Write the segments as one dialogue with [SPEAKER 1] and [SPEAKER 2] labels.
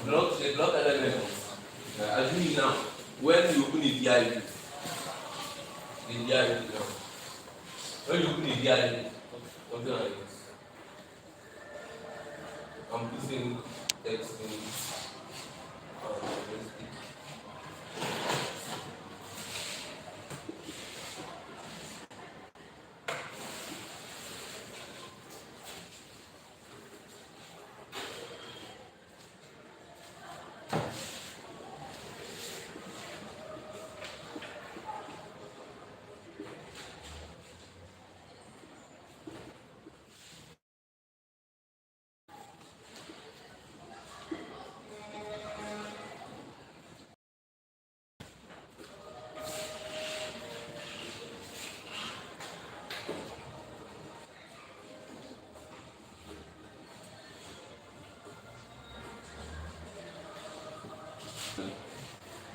[SPEAKER 1] block element. Assuming now, when you open a DIV, now, when you open a DIV, something like this, I'm putting text in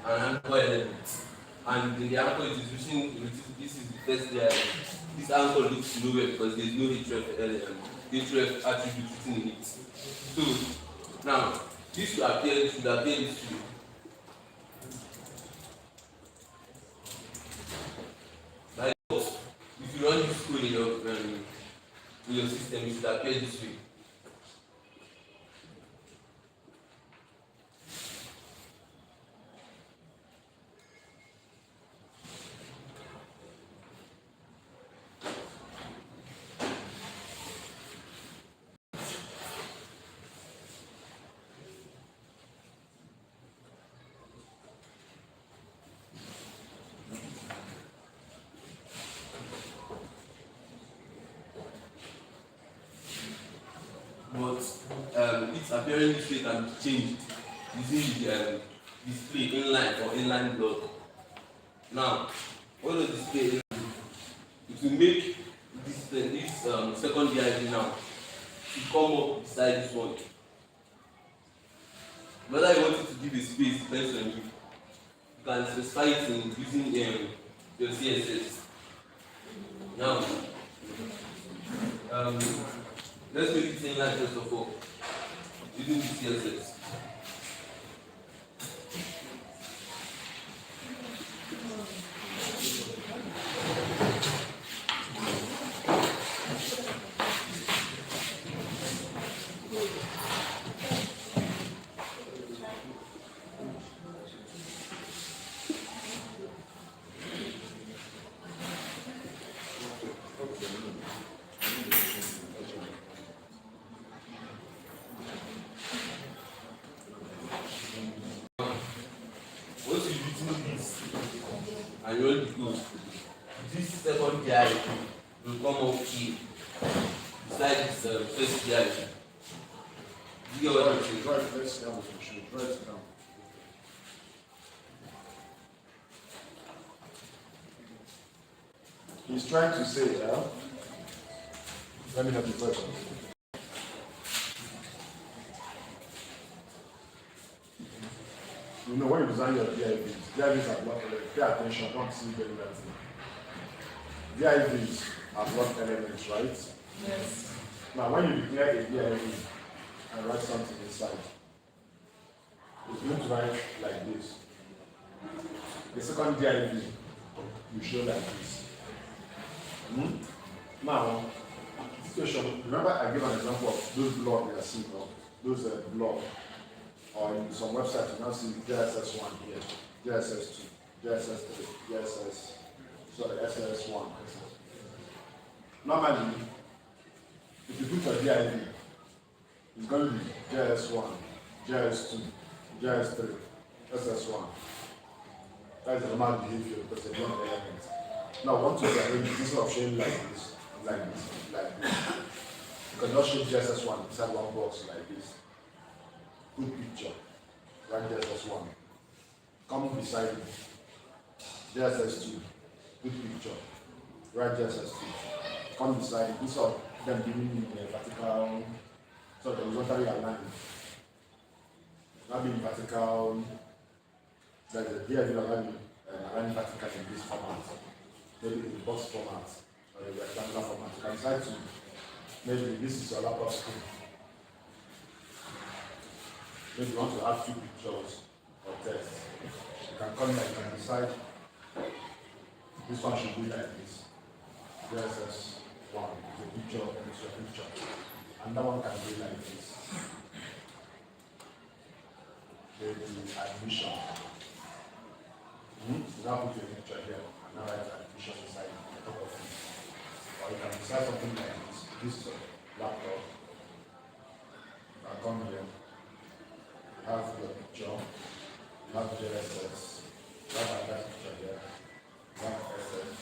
[SPEAKER 1] an anchor element, and the anchor is using this is the first layer. This anchor looks nowhere because there is no href attribute written in it. So now this should appear this way. Like if you run this code in your system, it should appear this way. But it's appearing this way can be changed using the display inline or inline block. Now, what does display inline do? It will make this second div now to come up beside this one. Whether you want it to give a space depends on you. You can specify it in using your CSS. Now, let's make it inline first of all, using the CSS. And you want to go, this second div will come up here beside this first div. You get what I'm saying?
[SPEAKER 2] Try it, let's down with machine. Try it down. He's trying to say, let me have the question. You know, when you design your DIVs are block elements. Pay attention, don't see very that thing. DIVs are block elements, right?
[SPEAKER 3] Yes.
[SPEAKER 2] Now, when you declare a DIV and write something inside, it's going to write like this. The second DIV, you show like this. Now, situation, remember I gave an example of those blocks we are seeing now, those blocks. Or in some websites, you now see JSS1 here, JSS2, JSS3, SS1. Normally, if you put a DIV, it's going to be JS1, JS2, JS3, SS1. That's the normal behavior because they don't element. Now, what to arrange instead of showing like this, like this, like this. You can just show JSS1 inside one box like this. Good picture, right there, JSS1. Come beside it. JSS2, good picture, right JSS2. Come beside it. This of them giving me a vertical, so the horizontally aligned. Now being vertical, like the DIV aligned vertical in this format, maybe in the box format or a rectangular format. You can decide to maybe this is your laptop screen. Maybe you want to add two pictures or text. You can come here, you can decide this one should be like this. JSS 1 is a picture, and it's a picture. And that one can be like this. Maybe admission. You now put your picture here and now write admission inside on top of it. Or you can decide something like this. This is a laptop. You can come here. You have your picture. You have JSS. You have another picture here. You have SS.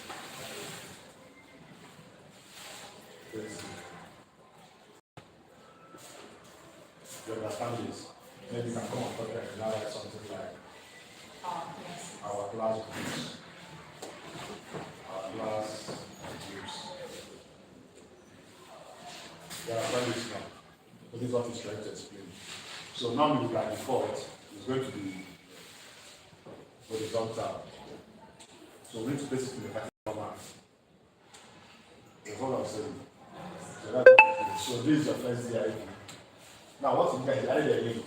[SPEAKER 2] You understand this? Maybe you can come on top here and now write something like our class groups. Our class groups. You understand this now? But this is what he's trying to explain. So normally by default, it's going to be horizontal. So we need to place it in the particular format. That's what I'm saying. So this is your first DIV. Now what you get is add a link.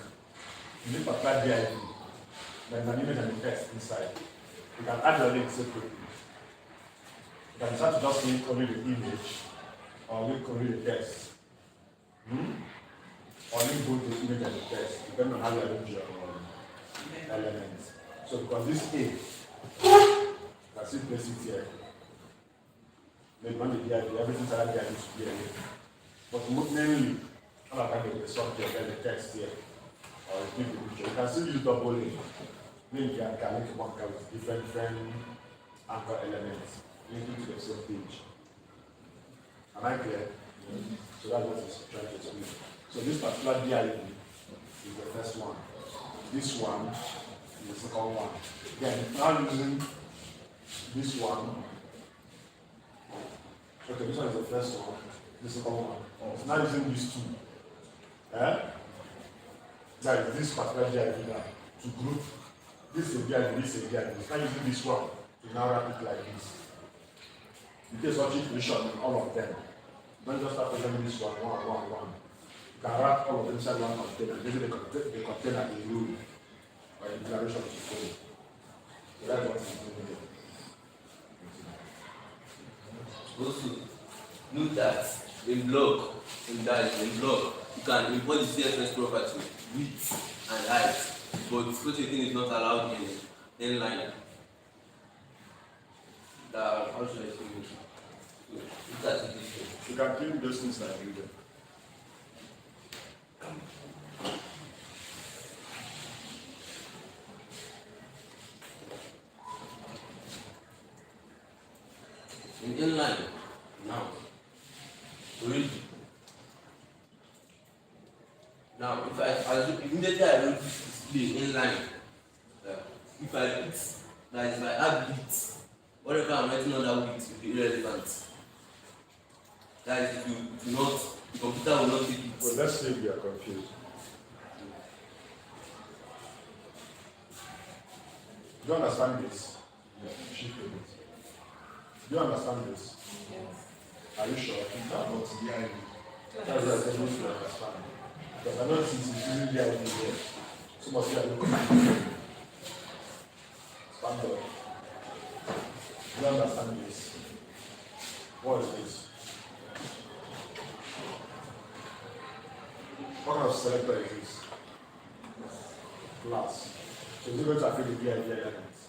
[SPEAKER 2] You need to apply DIV. Then an image and a text inside. You can add your link separately. You can decide to just link only the image or link only the text. Or link both the image and the text, depending on how you arrange your elements. So because this A, you can still place it here. Maybe when the DIV, everything's around there needs to be a link. But mainly, all I can get the subject and the text here, or the picture. You can still use double link. Maybe you can link one with different anchor elements, linking to the same page. Am I clear? So that's what it's trying to explain. So this particular DIV is the first one. This one is the second one. Again, now using this one. Okay, this one is the first one. The second one. So now using these two. That is this particular DIV now to group. This is a DIV, this is a DIV. It's not using this one to now wrap it like this. In case of information in all of them. Don't just start programming this one. You can wrap all of them inside one container. Maybe the container is rule or a declaration to follow. So that's what it's doing here.
[SPEAKER 1] Also, note that in block, you can import the CSS property width and height, but such a thing is not allowed in inline. How should I say it? So, look at it this way.
[SPEAKER 2] You can clean those things like you do.
[SPEAKER 1] In inline, now, read. Now, if I immediately I wrote this display inline, if I hit, that is my add bit, whatever I'm writing on that bit will be irrelevant. That is, if you not, the computer will not take it.
[SPEAKER 2] Well, let's say we are confused. Do you understand this? Yes. Do you understand this? Yes. Are you sure? That's not the idea. That's what I need to understand. Because I don't think it's really the idea here. So much here. Stand up. Do you understand this? What is this? What kind of selector is this? Class. So is it going to affect the DIV elements?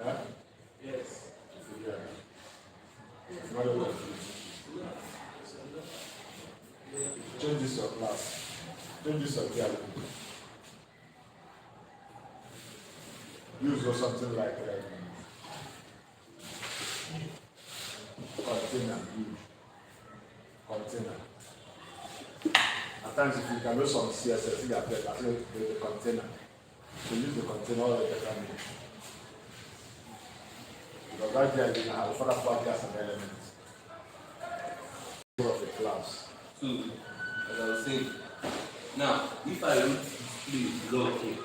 [SPEAKER 2] Huh? Yes. Yeah. Not a lot. Change this to class. Change this to DIV. Use something like container. Container. At times, if you can do some CSS, you have to the container. So use the container or the container. Because right there, you can have further podcast and elements of the class.
[SPEAKER 1] So, as I was saying, now, if I wrote display block here,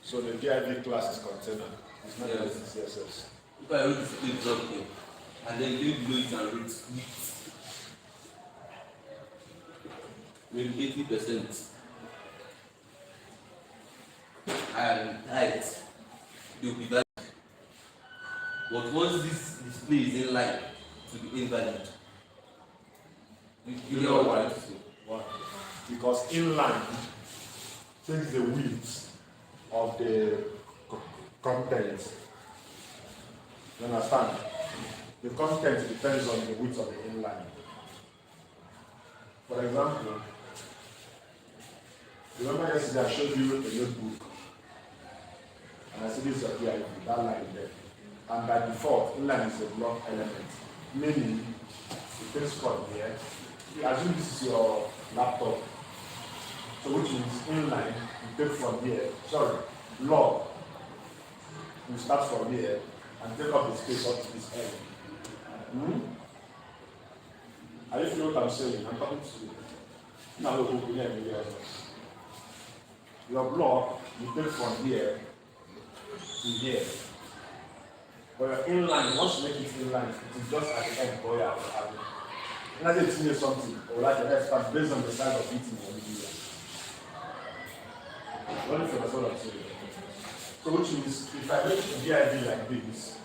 [SPEAKER 2] so the DIV class is container. It's not
[SPEAKER 1] yes.
[SPEAKER 2] CSS.
[SPEAKER 1] If I wrote display block here, and then you below it and wrote width. maybe 80%, and height, they will be valid. But once this display is in line, to be invalid. You know what I say?
[SPEAKER 2] Why? Because inline takes the width of the content. You understand? The content depends on the width of the inline. For example, remember yesterday I showed you a notebook, and I said this is a PIV, that line there. And by default, inline is a block element, meaning it takes from here. Assume this is your laptop, so which means inline, you take from here, log, you start from here and take up the space up to this end. Are you feeling what I'm saying? I'm talking to you. Now we'll open here. Your block, you take from here to here. But your inline, once you make it inline, it is just at the end where you are having. Let's say it's something, or like an expert based on the size of it in the video. What if you understand what I'm saying? So which means if I make a VIV like this,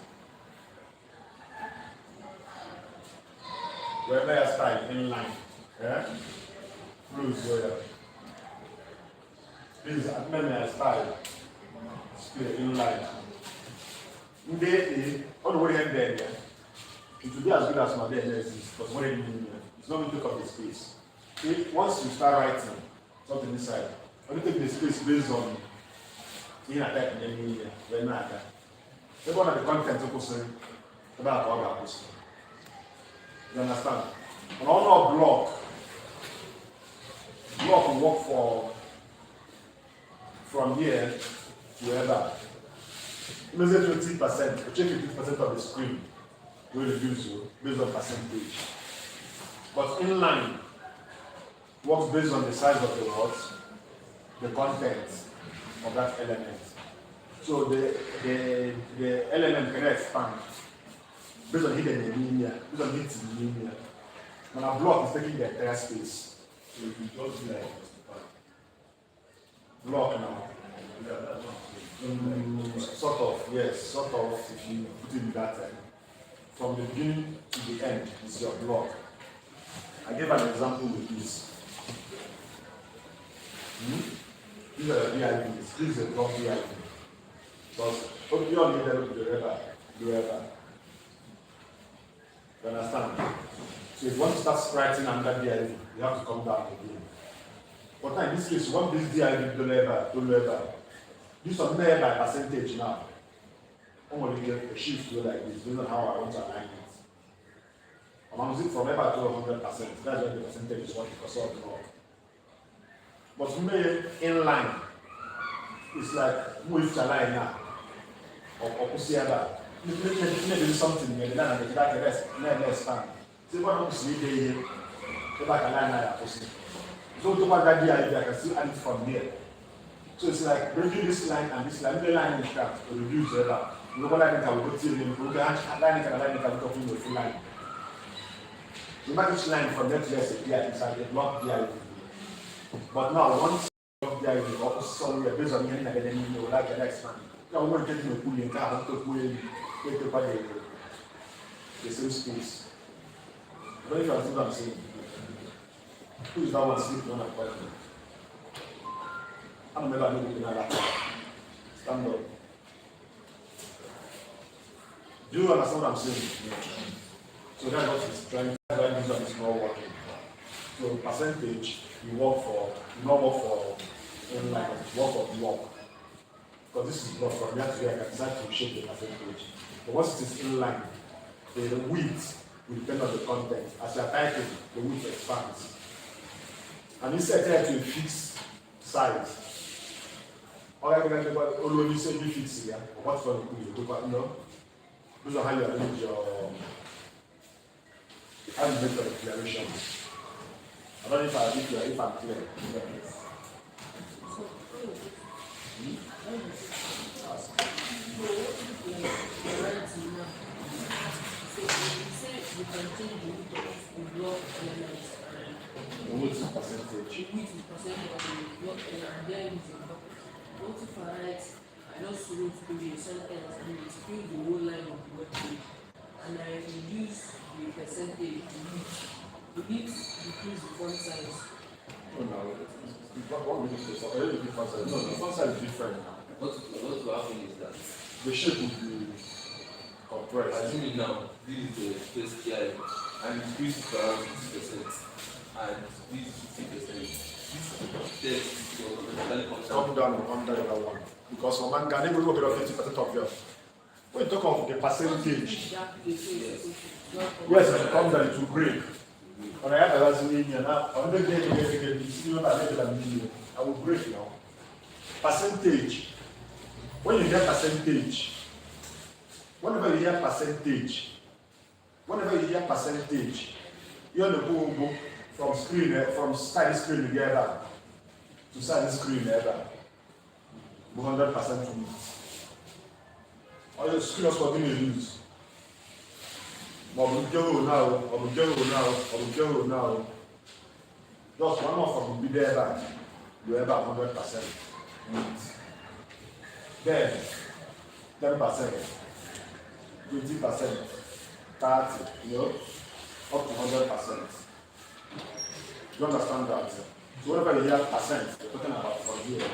[SPEAKER 2] wherever I start inline, yeah? Close here. Please, at I start still inline. All the way there, yeah? It will be as good as my dead is, but what it means, it's not going to take up the space. Once you start writing something inside, only take the space based on the attack and then when I attack. Take one of the content to post about all that post. You understand? And all our block will work for from here to wherever. Let's say 20%, check 50% of the screen. Will reduce you based on percentage. But inline works based on the size of the words, the content of that element. So the element can expand based on hidden linear, based on hidden linear. When a block is taking the entire space. So if you just like block now. Sort of, yes, sort of if you put it in that time. From the beginning to the end is your block. I gave an example with this. These are the VIVs. This is a block VIV. Because you all need them to do ever. You understand? So if you want to start writing under VIV, you have to come down again. But now in this case, you want this VIV to level. This one there by percentage now. I'm going to get a shift to like this, based on how I want to align it. I'm using from ever to 100%. That's when the percentage is what you can solve now. But made inline, it's like move to align now. Or push maybe something in the line and the rest, never expand. So what I'm saying here, the back align now. So to what that idea, I can still add it from here. So it's like bringing this line and this line, the line is that to reduce the other. You know, line can go to the line can go to the full line. You make each line from that to it's like a block DIV. But now, once block DIV, or somewhere based on any academy, you like the next one. Now, we're taking a pull in car, to pull in, take the same space. But if you understand what I'm saying, who is that one sleeping on a question? I don't remember looking at that. Stand up. Do you understand what I'm saying? So that's what it's trying. That's why this one is not working. So percentage you work for, not work for inline, work for block. Because this is block from here to here, I can decide to shape the percentage. But once it is inline, the width will depend on the content. As you are typing, the width expands. And instead here to a fixed size. All I can always say be fixed here. What's for the no? Those are how you arrange your how you make your declaration. I don't know if I'm clear. percentage.
[SPEAKER 3] The width is percentage of the block and then it's a block. What if I just wrote maybe a sentence and it fills the whole line of the web page and I reduce the percentage, the width decrease the font size.
[SPEAKER 2] Oh no, what we need to say? The font size. No, the font size is different now.
[SPEAKER 1] What will happen is that
[SPEAKER 2] The shape will be compressed.
[SPEAKER 1] assuming now this is the first year and increase it around 50% and this is 50%. This text will automatically come
[SPEAKER 2] Come
[SPEAKER 1] down.
[SPEAKER 2] down under the other one. Because for man, can even work at 50% of yours. When you talk of the percentage, yes, it will come down, it will break. When I have a last million, on the day you get the million, I will break now. Percentage. When you hear percentage, whenever you hear percentage, you're the boom from screen, from side screen together to side screen together. 100% from it. All your screens for being used. Now. Just one more from be there, you have 100%. Then 10%, 20%, 30%, up to 100%. You understand that? So whenever you hear percent, you're talking about from here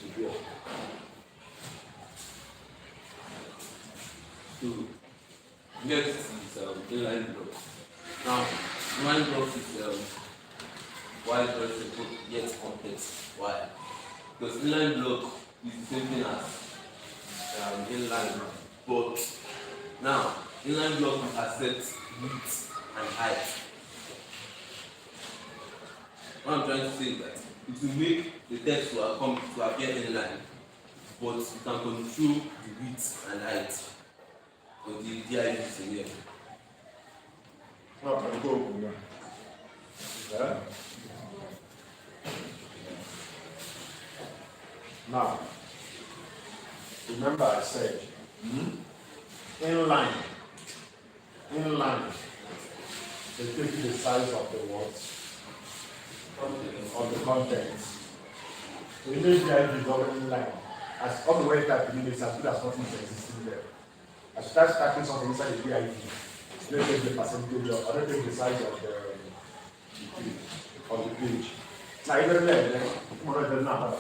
[SPEAKER 2] to here.
[SPEAKER 1] So next is inline blocks. Now inline blocks is why very simple yet complex. Why? Because inline block is the same thing as inline, but now inline block will accept width and height. What I'm trying to say is that it will make the text to appear inline, but you can control the width and height of the DIVs in here.
[SPEAKER 2] Well, I can go over there. Yeah? Now, remember I said, inline, they take the size of the words, of the contents. So image DIV is already inline. As all the way type in it's as good as nothing is existing there. As you start typing something inside the DIV, let's take the percentage of, or let's take the size of the page. Now, even there, now.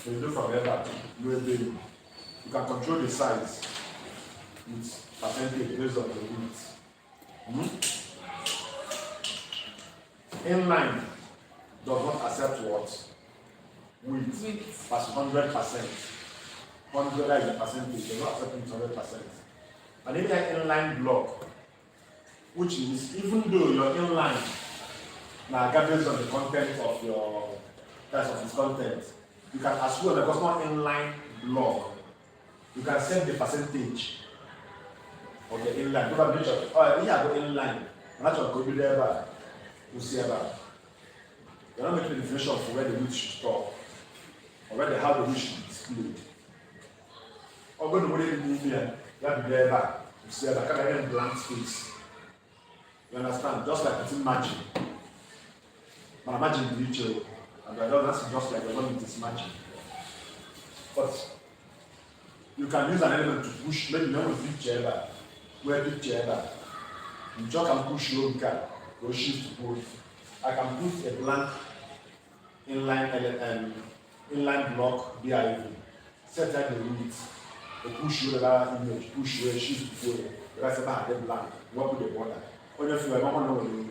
[SPEAKER 2] So you do from here you can control the size with percentage based on the width. Inline does not accept what? Width. Plus 100%. 100 is the percentage, does not accept it 100%. And if you have inline block, which is even though you're inline, now based on the content of your types of its content, you can as well, because not inline block, you can set the percentage of the inline. Go back to oh yeah, go inline. And that's what could be there to see about. You're not making the definition of where the width should stop or where how the width should be displayed. Or go to where the media, you have to be there to see about kind of blank space. You understand? Just like it's in margin. But imagine the picture, and that's just like the one it is matching. But you can use an element to push, maybe not with picture back, where picture back. You just can push your card, go shift to both. I can put a blank inline block DIV, set out the width, push your image, push your shift to both. The rest of the blank, work with the border. When you feel like I know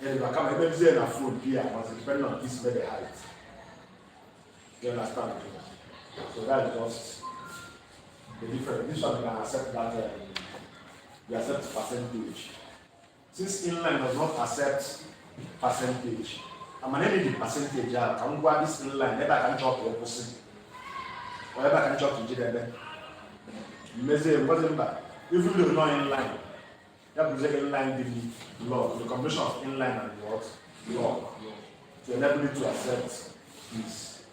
[SPEAKER 2] and you come even there in a phone here, once depending on this by the height. You understand? So that's just the difference. This one can accept that we accept percentage. Since inline does not accept percentage, I'm going the percentage. I can go at this inline, never can chop the opposite. Whatever can chop to GDB. Measure wasn't bad. Even though not inline. That is inline the law, the combination of inline and what? Law. To enable me to accept this.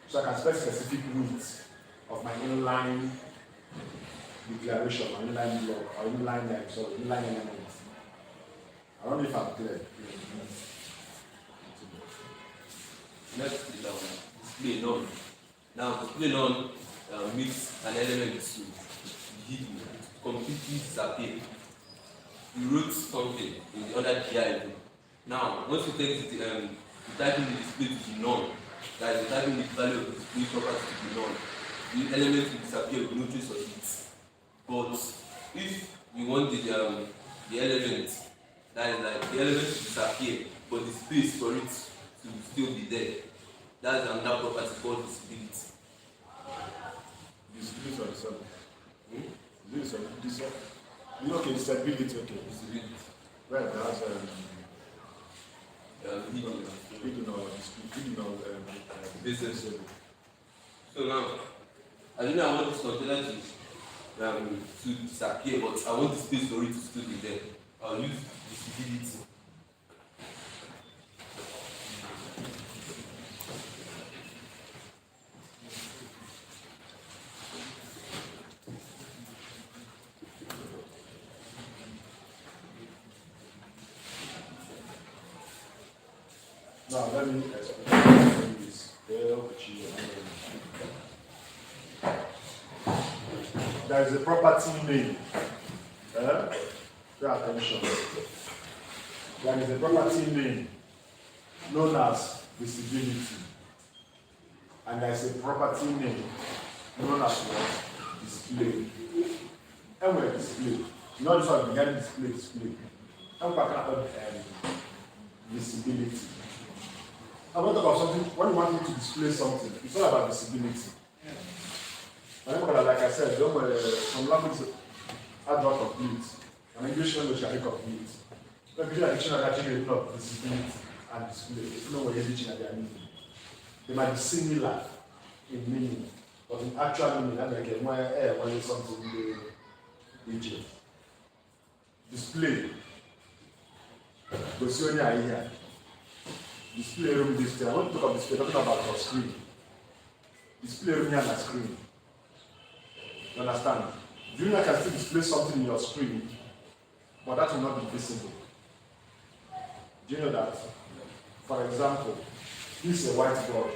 [SPEAKER 2] So I can spec specific width of my inline declaration or inline block or inline element. I don't know if I'm clear.
[SPEAKER 1] Next is display none. Now display none makes an element to be hidden, to completely disappear. You wrote something in the other div. Now once you take it, you type in the display to be none, that is, you type in the value of the display property to be none, the element will disappear with no trace of it. But if you want the element, that is like the element to disappear, but the space for it to still be there, that's another property called visibility.
[SPEAKER 2] Visibility or disability? Okay, stability, okay.
[SPEAKER 1] Visibility.
[SPEAKER 2] Right, that's
[SPEAKER 1] Hidden
[SPEAKER 2] hidden
[SPEAKER 1] business. So now, I don't know, I want this container to disappear, but I want the space for it to still be there. I'll use visibility.
[SPEAKER 2] Now, let me explain this. There is a property name. Pay attention. There is a property name known as visibility. And there is a property name known as what? Display. And we're display. Not just what behind display. I'm talking about visibility. I want to talk about something. When you want me to display something, it's all about visibility. Like I said, some languages are not complete. An English language are incomplete. But if you are dictionary actually not visibility and display, it's not what you're teaching at their meaning. They might be similar in meaning, but in actual meaning, I like when something in the region. Display. Position here. Display room display. I want to talk about display, talking about your screen. Display room here on the screen. You understand? Do you know I can still display something in your screen, but that will not be visible? Do you know that? For example, this is a whiteboard.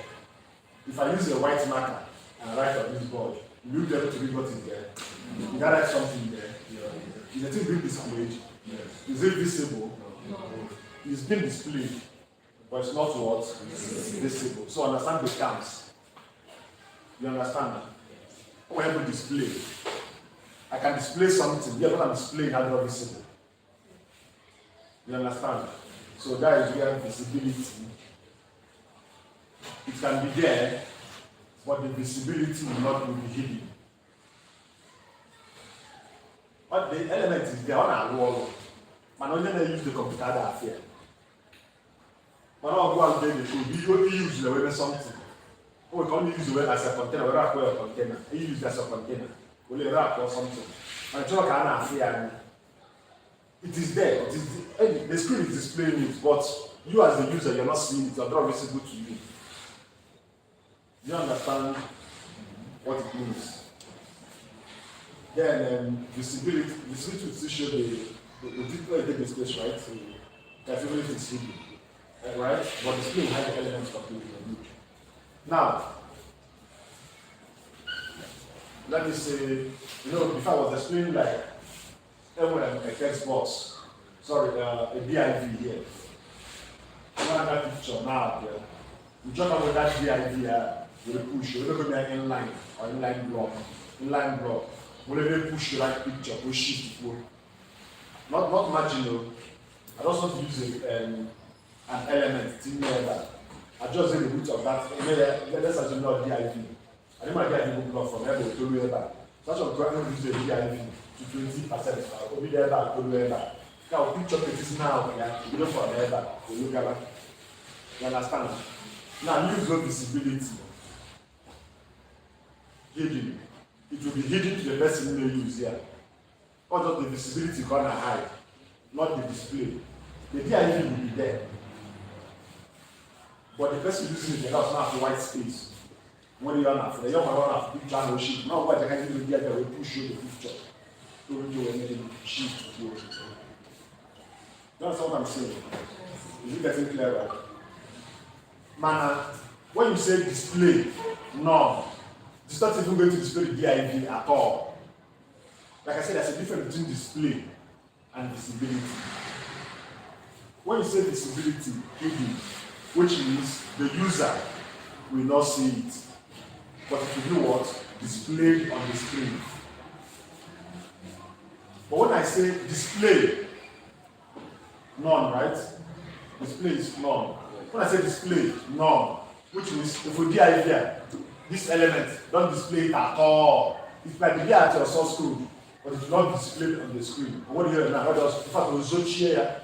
[SPEAKER 2] If I use a white marker and write on this board, will you be able to read what is there? You can write something there. Is the thing being displayed? Yes. Is it visible? No. It's being displayed, but it's not what? Visible. So understand the terms. You understand? When we display, I can display something, yet what I'm displaying is not visible. You understand? So that is where visibility, it can be there, but the visibility will not be hidden. But the element is there on our wall. Man, only they use the computer that affair. Man, I'll go and then you only use the way something. Oh, we can only use the way as a container, we wrap a container. You use it as a container. We wrap or something. And it's not an affair. It is there. It is the screen is displaying it, but you as the user, you're not seeing it, you're not visible to you. Do you understand what it means? Then visibility will still show the people take the space, right? So everything is hidden, right? But the screen has the elements completely. Now, let me say, before I was explaining like a text box, sorry, a div here. You have that picture now there. We talk about that div here, we'll push, we're going to be an inline or inline block. We'll push the right picture, we'll shift it. Not marginal. I just want to use an element in there. I just say the root of that. Let's assume not div. I didn't want to get a book block from there, but to do back. So I'm going to use the div to 20%. I'll be there back, to do back. Now, picture it is now, you look for there back, you look back. You understand? Now, use no visibility. Hidden. It will be hidden to the person you use here. Not just the visibility gonna hide, not the display. The div will be there. But the person using it, they have not white space. When you are the young one have picture and sheet. Now what I can do get we push you the picture. To do anything sheet to do. That's what I'm saying. Is it getting clearer? Man, when you say display, no, it's not even going to display the DIV at all. Like I said, there's a difference between display and visibility. When you say visibility, hidden, which means the user will not see it. But if you do what? Displayed on the screen. But when I say display, none, right? Display is none. When I say display, none, which means if we DIV here, this element don't display it at all. It might be at your source code, but it will not display it on the screen. And what do you hear now? What else? In fact, we'll zone here.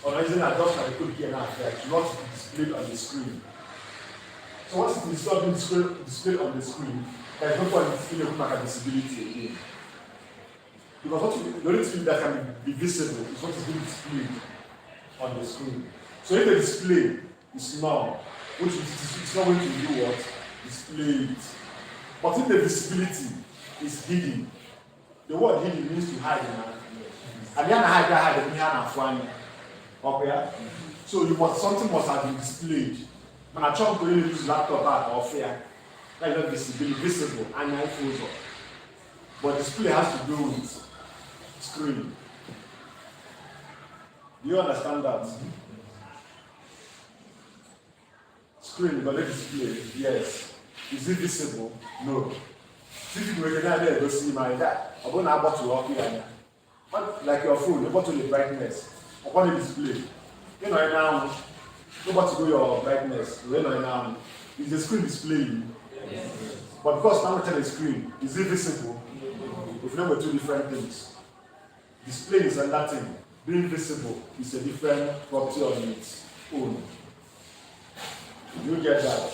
[SPEAKER 2] Or not using a dot the code here now, it will not be displayed on the screen. So once it is not being displayed on the screen, there is no point in displaying a visibility again. Because the only thing that can be visible is what is being displayed on the screen. So if the display is null, which is not going to do what? Display it. But if the visibility is hidden, the word hidden means to hide. And you hide. Okay? So something must have been displayed. And I try to use laptop or fair. That is not visible and iPhone. But display has to do with screen. Do you understand that? Screen, but let display, yes. Is it visible? No. If you were there, you see my dad. I'm going to have to walk here. But like your phone, you got to the brightness. Upon the display. You know now, you got to do your brightness. You know now. Is the screen displaying? Yes. But because now we tell the screen, is it visible? If you know two different things. Display is another thing. Being visible is a different property on its own. You get that?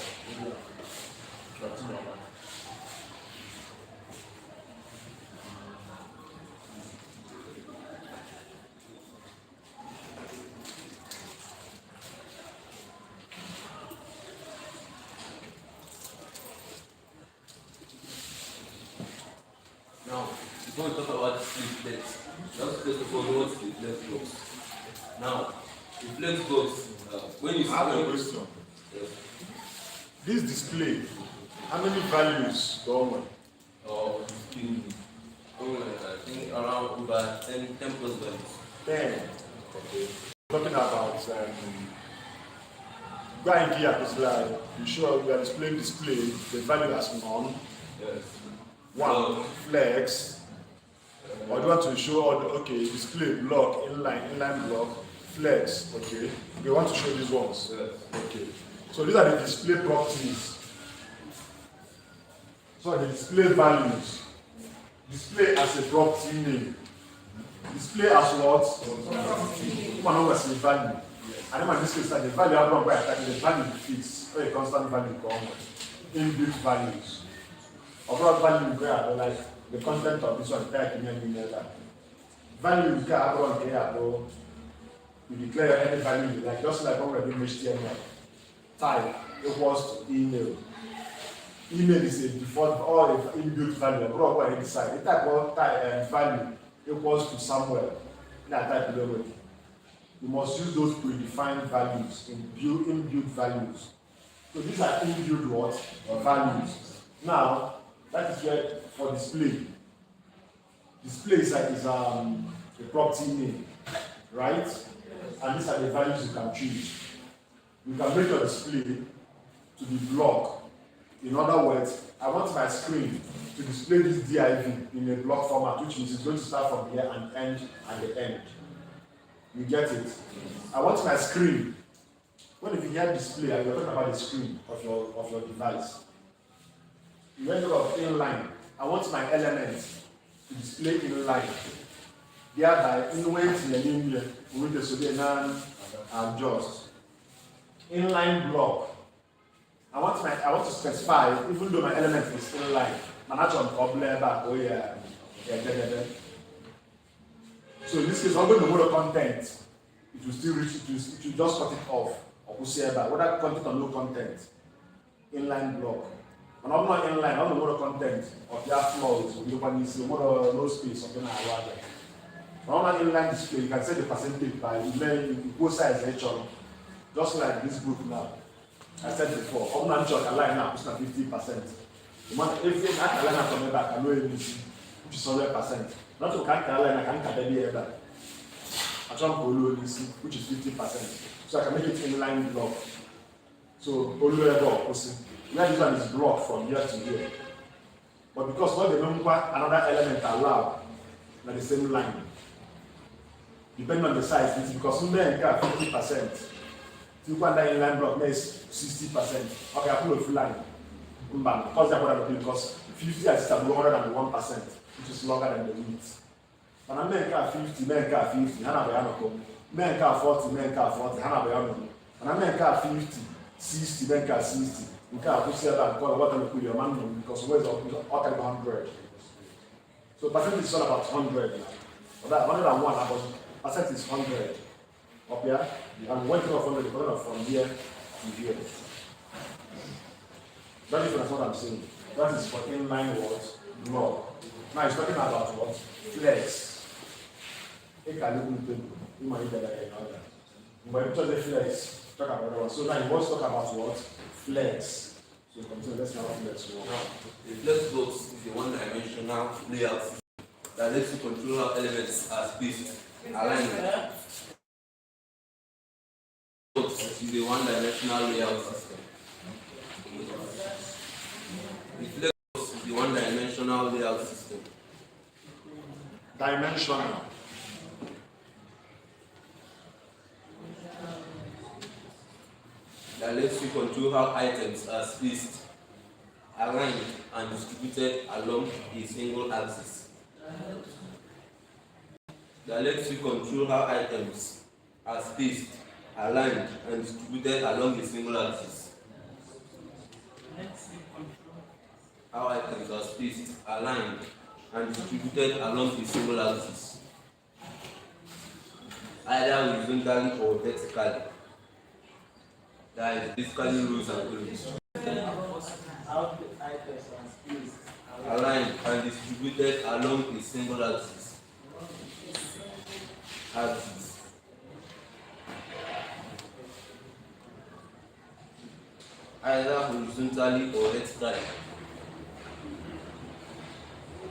[SPEAKER 1] Now, before we talk about the split flex, let's first of all know what the flex box. Now, the flex box, when you see
[SPEAKER 2] I have a question.
[SPEAKER 1] Yes.
[SPEAKER 2] This display, how many values go on?
[SPEAKER 1] Or I think around over 10 plus values.
[SPEAKER 2] 10.
[SPEAKER 1] Okay.
[SPEAKER 2] Talking about going here, it's like you show you are displaying the value as none.
[SPEAKER 1] Yes.
[SPEAKER 2] One flex. Or do you want to show all the display block, inline block, flex, okay. We want to show these ones.
[SPEAKER 1] Yes.
[SPEAKER 2] Okay. So these are the display properties. So the display values. Display as a property name. Display as what? Come on, what's the value? And then in this case, the value I'm not going to attack the value fixed or a constant value common. Inbuilt values. Overall value where like the content of this one type in that. Value you can you declare any value like just like when we're doing HTML. Type equals to email. Email is a default or an inbuilt value. What inside. The type of value equals to somewhere. That type below. You must use those predefined values, inbuilt values. So these are inbuilt what? Values. Now, that is where for display. Display is a property name, right? And these are the values you can choose. You can make your display to be block. In other words, I want my screen to display this div in a block format, which means it's going to start from here and end at the end. You get it? I want my screen. When if you hear display, you're talking about the screen of your device. You end up inline. I want my elements to display inline. Thereby, inward to the linear, with the solution and just inline block. I want to specify, even though my element is inline, my natural problem back. Oh yeah. So in this case, I'm going to know the content. It will still reach. It will just cut it off. Or whether content or no content. inline block. And I'm not inline, I'm the more content of your floors, you can see more no space of the around. On an inline display, you can set the percentage by both sides each. Just like this group now. I said before, I'm not sure I line now, it's not 50%. If you can't line up from the back, I know it is, which is 100%. Not to can't line, I can't carry the back. I try to follow this, which is 50%. So I can make it inline block. So, where this one is blocked from here to here. But because what they don't want another element allowed, like the same line. Depending on the size, it's because men got 50%. You want that inline block, makes 60%. Okay, I pull a full line. Because they're more than because 50 is longer than 1%, which is longer than the width. And a men got 50, men got 50, men got 40, men got 40, and a men got 50, 60, men got 60. You can't put that and call what I'm put your man because where's all kind of 100. So percentage is all about 100. But that 101, but percent is 100. Up here, and one thing of 100, from here to here. That is what I'm saying. That is for inline what? Block. Now he's talking about what? Flex. But flex. Talk about that one. So now he wants to talk about what? Flex. So continue, let's now flex work.
[SPEAKER 1] Now, the flex box is the one-dimensional layout that lets you control how elements are spaced, aligned. Is a one-dimensional layout system. The flex box is the one-dimensional layout system.
[SPEAKER 2] Dimensional.
[SPEAKER 1] That lets you control how items are spaced, aligned, and distributed along a single axis. That lets you control how items are spaced, aligned, and distributed along a single axis. How items are spaced, aligned, and distributed along a single axis, either horizontally or vertically. That is basically rows and columns. Aligned and distributed along a single axis. Either horizontally or vertically.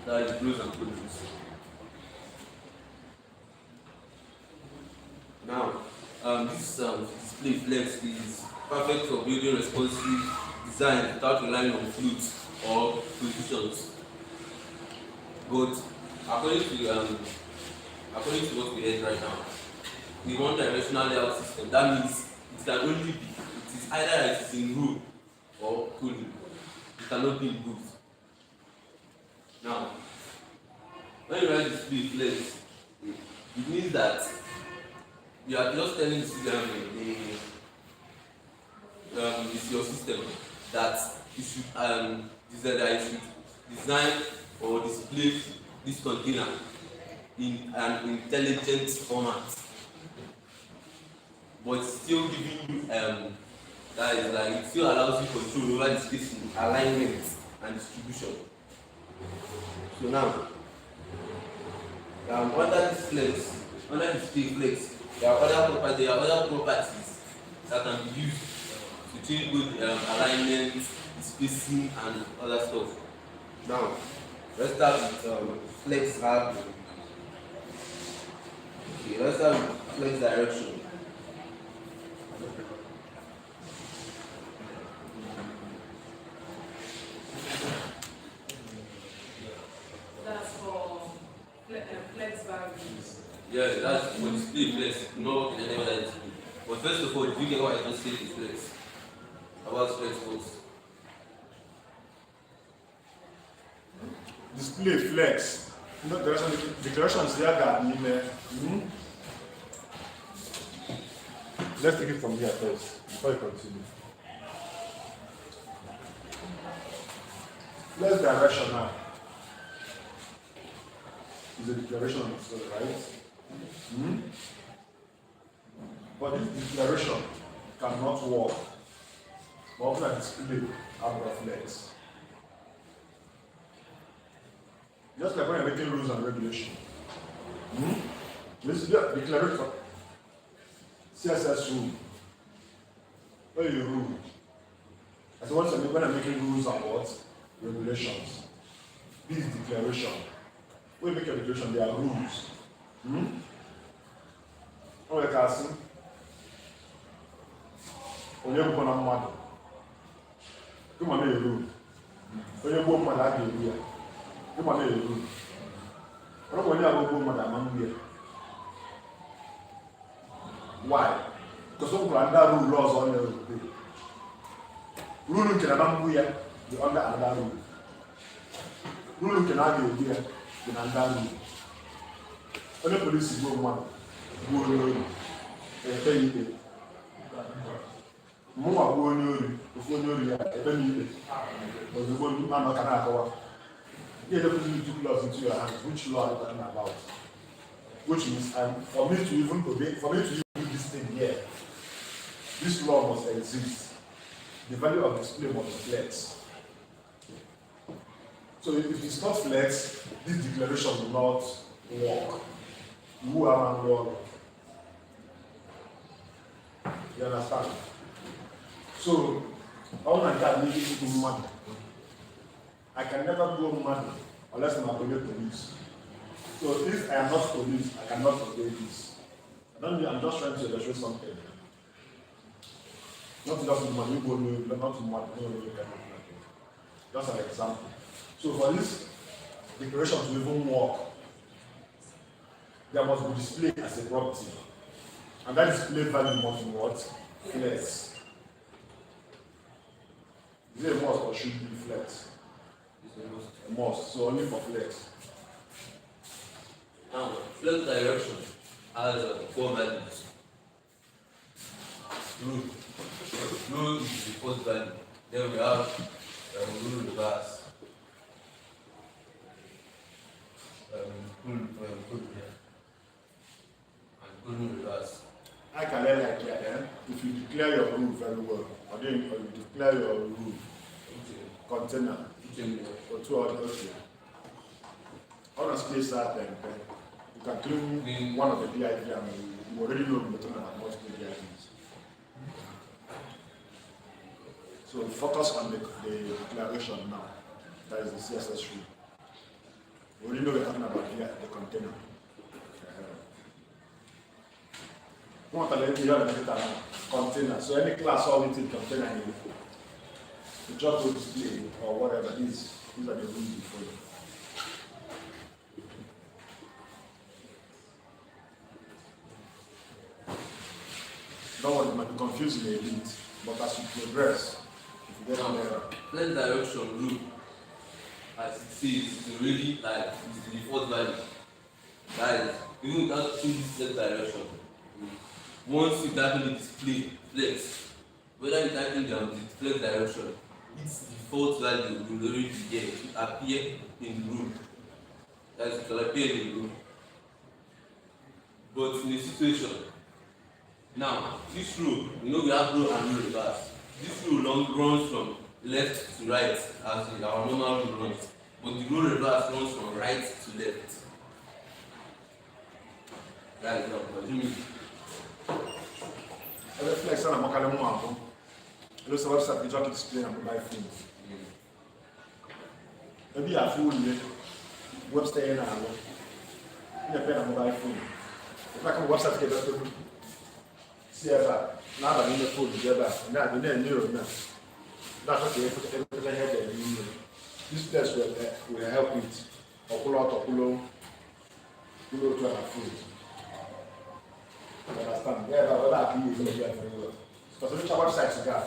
[SPEAKER 1] That is rows and columns. Now, this display flex is perfect for building responsive design without relying on fluids or positions. But according to what we heard right now, the one-dimensional layout system, that means it can only be, it is either it is in row or column. It cannot be in both. Now, when you write display flex, it means that you are just telling the student it's your system that you should design or display this container in an intelligent format, but still giving you that is like it still allows you control over the spacing, alignment, and distribution. So now, under display flex, there are other properties that can be used to change both alignment, spacing, and other stuff. Now, let's start with flex hard. Okay, let's start with flex direction.
[SPEAKER 3] That's for flex values.
[SPEAKER 1] Yeah, that's for display flex, not in any other display. But first of all, do you get what I just said is flex? About flex box.
[SPEAKER 2] Display flex. You know, the directions there that let's take it from here first before you continue. Flex direction now is a declaration of the story, right? But this declaration cannot work. But open a display out of flex. Just like when you're making rules and regulation. This is the declaration for CSS rule. Where you rule. As when I'm making rules and what? Regulations. This is declaration. When you make a declaration, there are rules. Oh, you can see. Onye bụ na mmadụ. Come on, you rule. Onye bụ mmadụ a ga-eru ya. Come on, you rule. Onye bụ mmadụ ama mgbe ya. Why? Because some people under rule laws on the rule. Rule can among we the under another rule. Rule can argue here in another rule. Only police is one one. Tell you more go on before you but the one man can cover. You don't put two laws into your hands. Which law are you talking about? Which means for me to even obey, for me to do this thing here, this law must exist. The value of display must flex. So if it's not flex, this declaration will not work. You are man. You understand? So all my God needs to be mad. I can never go mad unless I'm a police. So if I am not police, I cannot obey this. I'm just trying to illustrate something. Not just money, not money, just an example. So for this declaration to even work, there must be displayed as a property. And that display value must be what? Flex. Is it a must or should be flex? It's a must. So only for flex.
[SPEAKER 1] Now, flex direction has 4 values. Rule is the first value. Then we have rule reverse. Rule reverse.
[SPEAKER 2] I can learn like that, if you declare your rule very well, or then you declare your rule container or 2 others. Honestly, start them. You can claim one of the DIV and you already know the total of multiple DIVs. So focus on the declaration now. That is the CSS rule. We already know we're talking about the container. We want to let you know container. So any class or within container, the job will display or whatever these are the rules before you. Don't worry, it might be confusing a bit, but as you progress, if you get on there.
[SPEAKER 1] Flex direction rule, as it says, is really like it's the default value. That is, even without changing flex direction, once you directly display flex, whether you type in the flex direction, its default value will already be there. It will appear in the rule. That is, it will appear in the rule. But in a situation, now, this rule, we have rule and rule reverse. This rule runs from left to right, as in our normal rule runs. But the rule reverse runs from right to left. That is not what you mean.
[SPEAKER 2] Flex on a mobile website, we just explain on mobile phone. Maybe a full website in a mobile phone. If I come website, get that. See that now that in the food together, and now the name new now. That's what they put everything ahead there. This place will help it. Or pull out or pull to our food. You understand? Yeah, but that is going to be very well. Because which websites you got?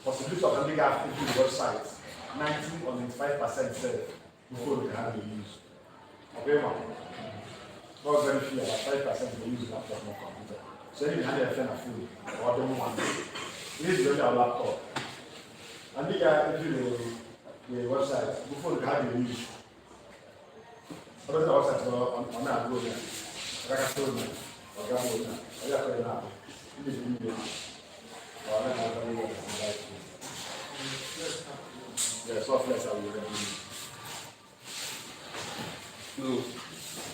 [SPEAKER 2] Possibility of having got into the website, 90 or 95% said before they have to use. Okay, man. Not very few, about 5% they use laptop, not computer. So you have a friend of food or don't want it. This is your laptop. And you got into the website before they have to use. What is the website on that go there? Like I told you, or go there. I got to now. You need to or I don't know what Yeah, softness I will recommend.
[SPEAKER 1] So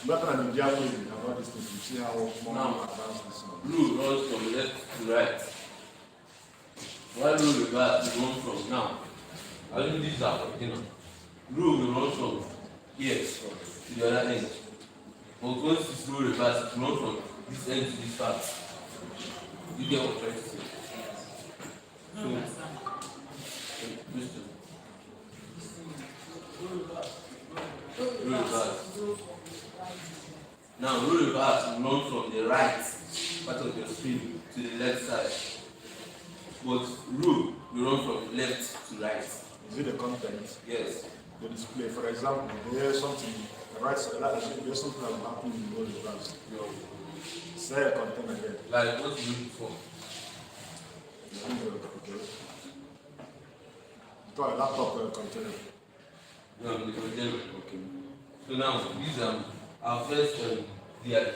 [SPEAKER 2] Better than Indian way about this thing, you see how more
[SPEAKER 1] Now,
[SPEAKER 2] advanced this one.
[SPEAKER 1] blue runs from left to right. While blue reverse will run from now. I think this is our container. Blue will run from here to the other end. But once it's blue reverse, it will run from this end to this part. You get what I'm trying to say?
[SPEAKER 3] I don't understand.
[SPEAKER 1] Question.
[SPEAKER 3] Roll
[SPEAKER 1] Roll
[SPEAKER 3] reverse.
[SPEAKER 1] Now roll reverse will run from the right part of your screen to the left side. But roll will run from left to right.
[SPEAKER 2] Is it the content?
[SPEAKER 1] Yes.
[SPEAKER 2] The display. For example, there's something, the right side, there's something that will happen in the reverse.
[SPEAKER 1] No.
[SPEAKER 2] Say a content again.
[SPEAKER 1] Like what you did before.
[SPEAKER 2] Okay. To a laptop container.
[SPEAKER 1] No, the container. Okay. So now these are our first DIG.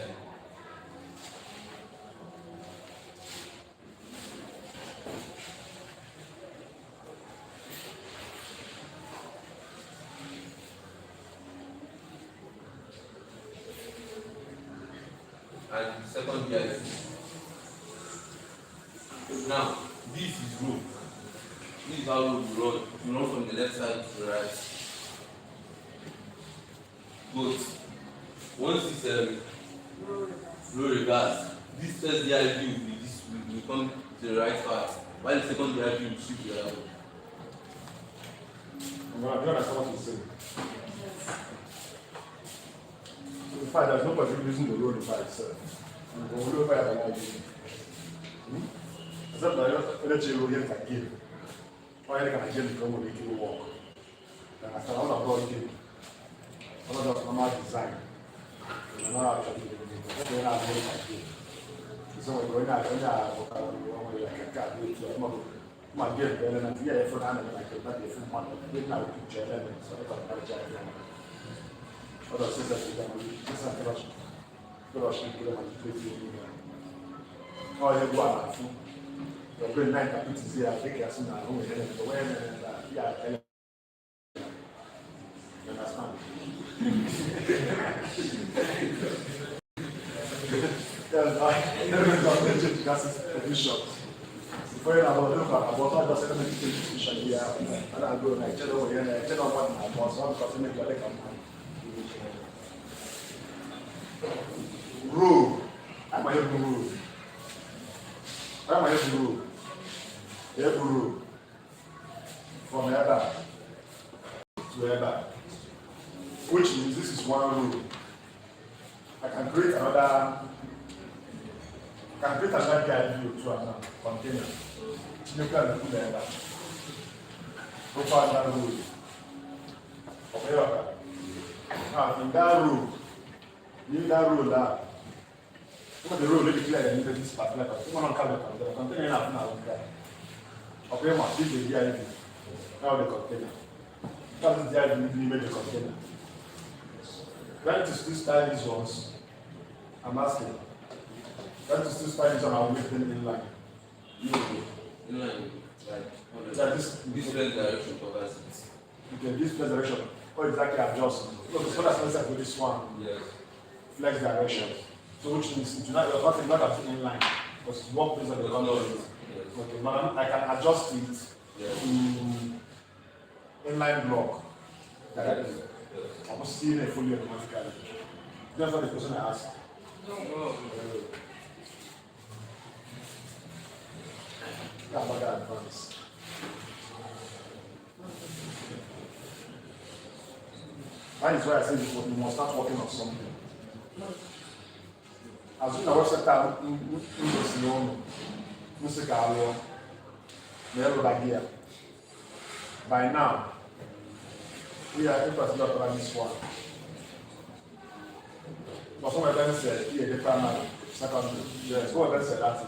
[SPEAKER 1] And the second DIG. Now this is row. This is how row will run. You run from the left side to the right. But once it's row reverse, this first DIG will come to the right part, while the second DIG will shift the other way.
[SPEAKER 2] I'm going to understand what you're saying. In fact, there's no point in using the road by itself. We'll go by the idea. Except that you're not going to get again. Why are you going to get the government to walk? And after all about it, all of normal design. And now actually, we're not going to get it. So we're not going to have a cat. My dear element, yeah, for an element, not a different one. We now picture elements of the diagram. Other systems we can use this and production kilometers. Oh, you go out. You're going 9 capitals here, I think as soon as I'm going to yeah, you understand? That's a few shots. Before you know about the second education here, and I go like, tell what my boss wants to make a record. Rule. I'm a rule. I'm a rule. Every rule. From ever to ever. Which means this is one rule. I can create another guide you to a container. You can put that. Go find that rule. Okay. Now, in that rule, in that rule, what the rule is clear and this particular container. Container now. Okay, ma, this is the idea. Now the container. That is the idea we made the container. When to still style these ones, I'm asking. When to still style these ones, I will make them in line.
[SPEAKER 1] In line,
[SPEAKER 2] That
[SPEAKER 1] this direction covers it.
[SPEAKER 2] Okay, this flex direction. Or exactly adjust. Look, so that's let's go this one.
[SPEAKER 1] Yes.
[SPEAKER 2] Flex direction. So which means it's not at in line. Because it's work based on the content. Okay, but I can adjust it to inline block. Directly. I was seeing it fully automatically. That's what the question I asked. Yeah, but that advance. That is why I said you must start working on something. As soon as I was set up in music area, never back here. By now, we are interested in this one. But some of them said, yeah, the primary, secondary. Yes, some of them said that.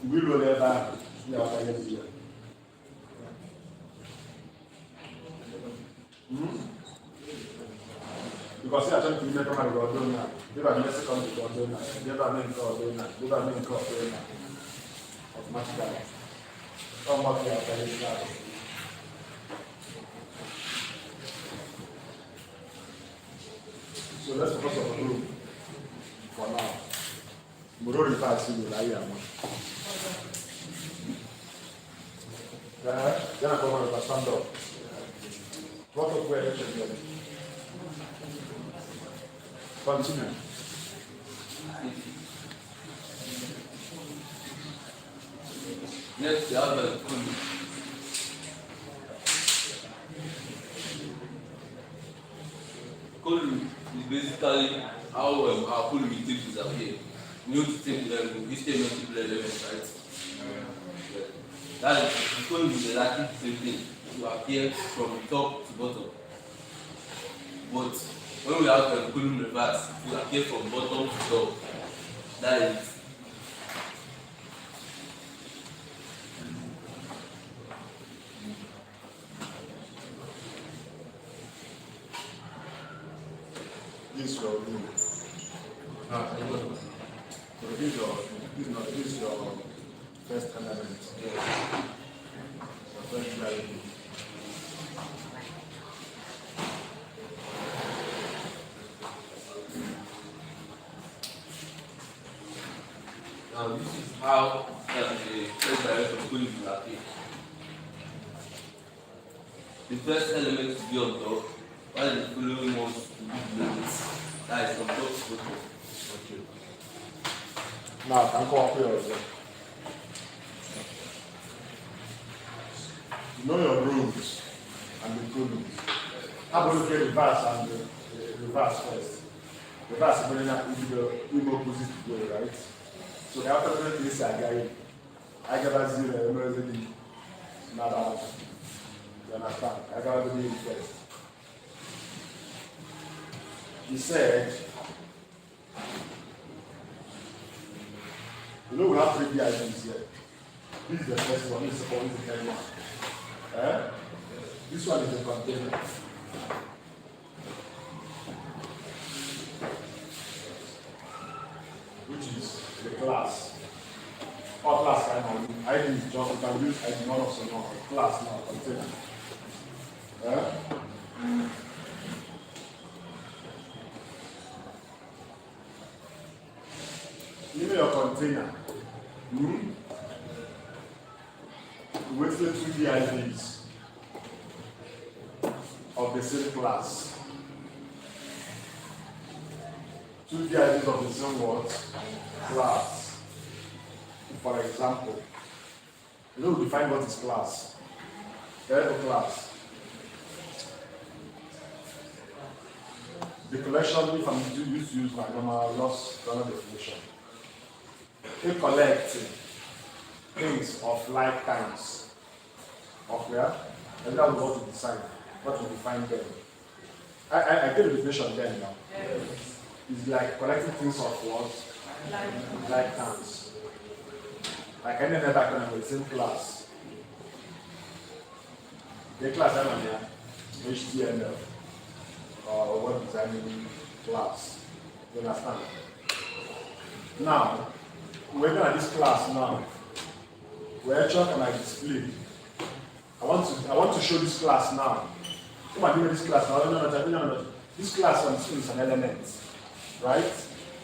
[SPEAKER 2] We will ever, yeah, what I get here. Because I trying to make primary go down now. They are the secondary go down now. They are main go down now. They are main go down now. Automatically. Come back here after this class. So let's focus on the room for now. Muro reverse you like that. Then I come on stand up. What of where you should continue.
[SPEAKER 1] Next, you have a Kulu. Kulu is basically how our Kulu utilities disappear. You need to take this same multiple elements, right? Yeah. That is Kulu is exactly the same thing to appear from top to bottom. But when we have Kulu reverse, it will appear from bottom to top. That is
[SPEAKER 2] This your room. So this is your first element.
[SPEAKER 1] yeah.
[SPEAKER 2] Your first element.
[SPEAKER 1] Now this is how the first direction of Kulu will appear. The first element to be on top, while the following ones to be below. That is from top to bottom.
[SPEAKER 2] Okay. Now can come up here also. You know your rooms and the columns. How about you reverse and reverse first? Reverse is very not the opposite way, right? So the after this I got a zero emergency. Not out. You understand? I got to do it first. He said, you know we have 3 items here. This is the first one, this is the second one, this is the third one. This one is the container. Which is the class. Or class right now. ID is just, you can use ID not also now. Class now, container. Give me your container. Wait for 2 IDs of the same class. 2 IDs of the same what? Class. For example, you know we define what is class. There is a class. The collection, if I'm used to use my normal loss runner definition. It collects things of like kinds. Okay? And that's what we decide, what we define them. I get the definition then now.
[SPEAKER 3] Yes.
[SPEAKER 2] It's like collecting things of what? Like kinds. Like any other kind of the same class. The class I'm here, HTML or web designing class. You understand? Now, we're looking at this class now. We're actually going to display. I want to show this class now. Come on, give me this class now. No. This class on screen is an element, right?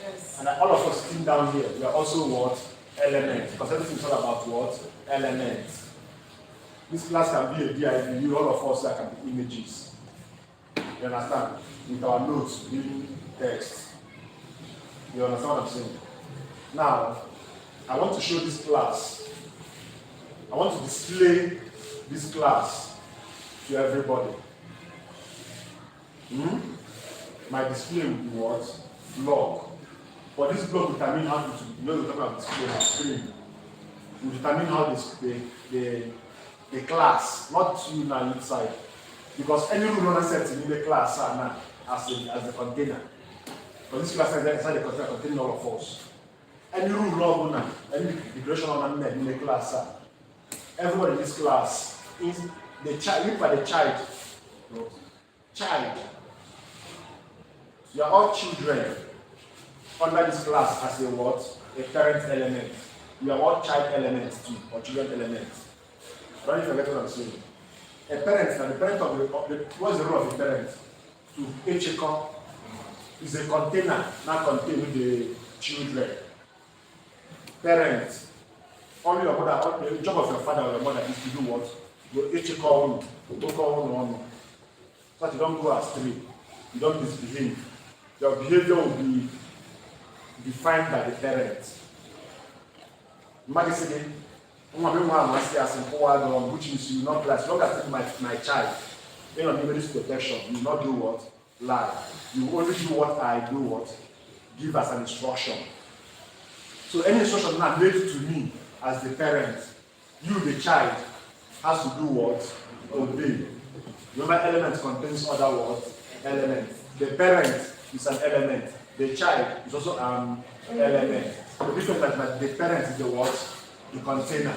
[SPEAKER 3] Yes.
[SPEAKER 2] And all of us sitting down here, we are also what? Elements. Because everything is all about what? Elements. This class can be a div, all of us that can be images. You understand? With our notes, being text. You understand what I'm saying? Now, I want to show this class. I want to display this class to everybody. My display will be what? Block. But this block will determine how to, you know, we're talking about display on screen. Will determine how the class, not you now inside. Because any rule runner set in the class are now as the container. Because this class is inside the container containing all of us. Any rule log now, any declaration on in the class are. Everybody in this class is the child, look at the child. Child. You are all children under this class as a what? A parent element. You are all child elements too, or children elements. Don't forget what I'm saying. A parent, and the parent of the what's the role of a parent? To is a container now containing the children. Parents, only your mother, the job of your father or your mother is to do what? You each call one, so that you don't go astray, you don't misbehave. Your behavior will be defined by the parents. Imagine which means you will not lie. As long as my child, then on this protection, you will not do what? Lie. You will only do what I do what? Give as an instruction. So any instruction now made to me as the parent, you the child, has to do what? Obey. Remember, element contains other words, elements. The parent is an element. The child is also an element. The difference is that the parent is the what? The container.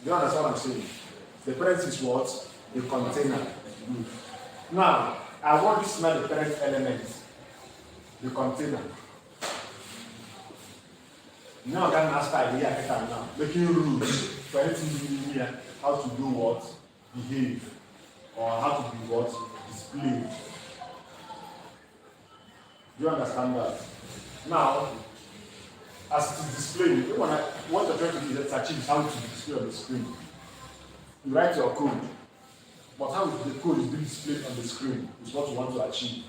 [SPEAKER 2] Do you understand what I'm saying? The parent is what? The container. Now, I want this to be the parent element. The container. Now, I'm going to ask idea now. Making rules for anything in here, how to do what? Behave. Or how to be what? Display. Do you understand that? Now, as it is displayed, what you're trying to do is achieve how to display on the screen. You write your code, but how the code is being displayed on the screen is what you want to achieve.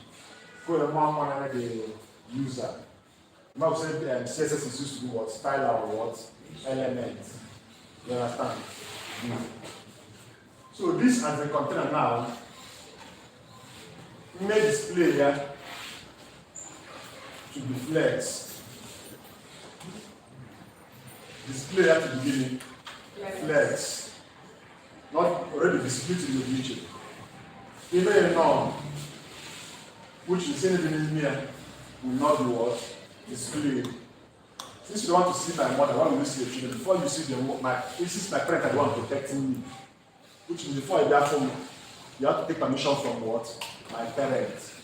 [SPEAKER 2] Code and one the user. Now say CSS is used to do what? Style or what? Element. You understand? So this as a container now may display here to be flex. Display at the beginning, flex. Not already displayed in the future. Even a norm, which is anything here, will not be what? Displayed. Since you don't want to see my mother, why will you see the children? Before you see this is my parent, I want protecting me. Which means before I die from me, you have to take permission from what? My parents.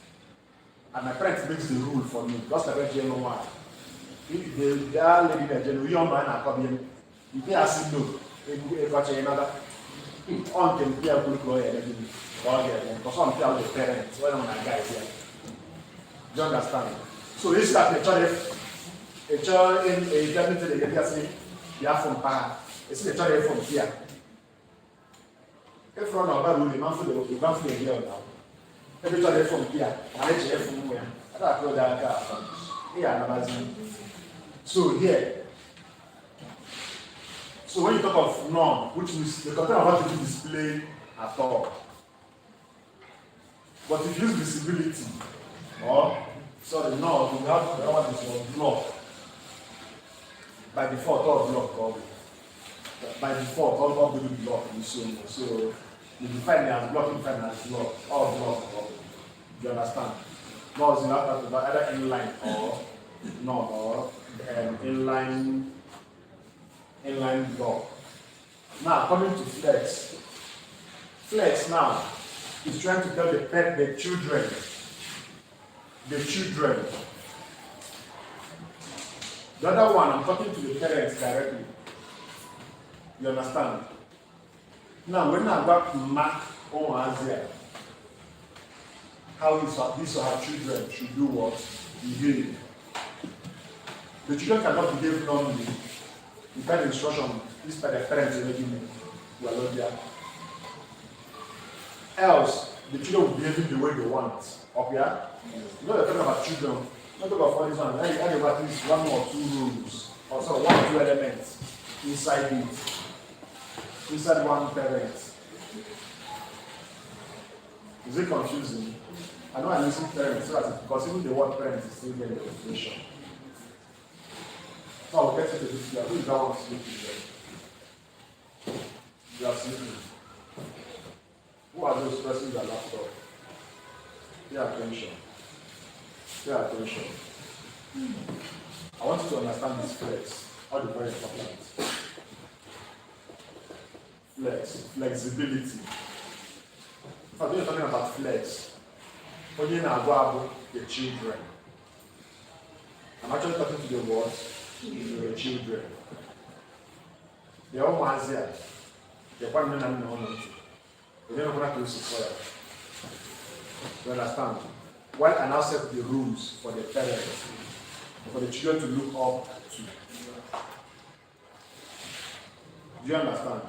[SPEAKER 2] And my parents makes the rule for me. Just like a general one. If they are lady in a general, you don't mind come in. You pay us no. If got another. On can be a good lawyer, because on tell the parents, when I'm a guy here. Do you understand? So this is like a child in a judgment to the say, you are from power. It's a child from here. If from our rule, the man for the here now. Every child from here, and it's from where. I don't know that here, so here. So when you talk of norm, which means the content of what you display at all. But if you use visibility, or sorry, no, you have the one is block. By default, all block. By default, all will be block. So you define it as block, define it as block, all block. You understand? No, you have to either inline or norm or inline block. Now coming to flex. Flex now is trying to tell the children. The other one, I'm talking to the parents directly. You understand? Now when I got Mark on Asia, how this or her children should do what? Behave. The children cannot behave normally. You get instruction, this by the parents already me. You are not there. Else, the children will behave the way they want. Up here? You know, they're talking about children. Not talk about this one. Then you have at least one or two rules, or so one or two elements inside it. Inside one parent. Is it confusing? I know I'm using parents, so that because even the word parent is still there in the definition. So I'll get to this here. Who is that one sleeping there? You are sleeping. Who are those pressing their laptop? Pay attention. Pay attention. I want you to understand this flex. All the very important. Flex. Flexibility. If I'm talking about flex, when you know the children, I'm actually talking to the world. The children. They all want there. They want to know. They don't want to support. You understand? when I now set the rules for the parents, for the children to look up to. Do you understand?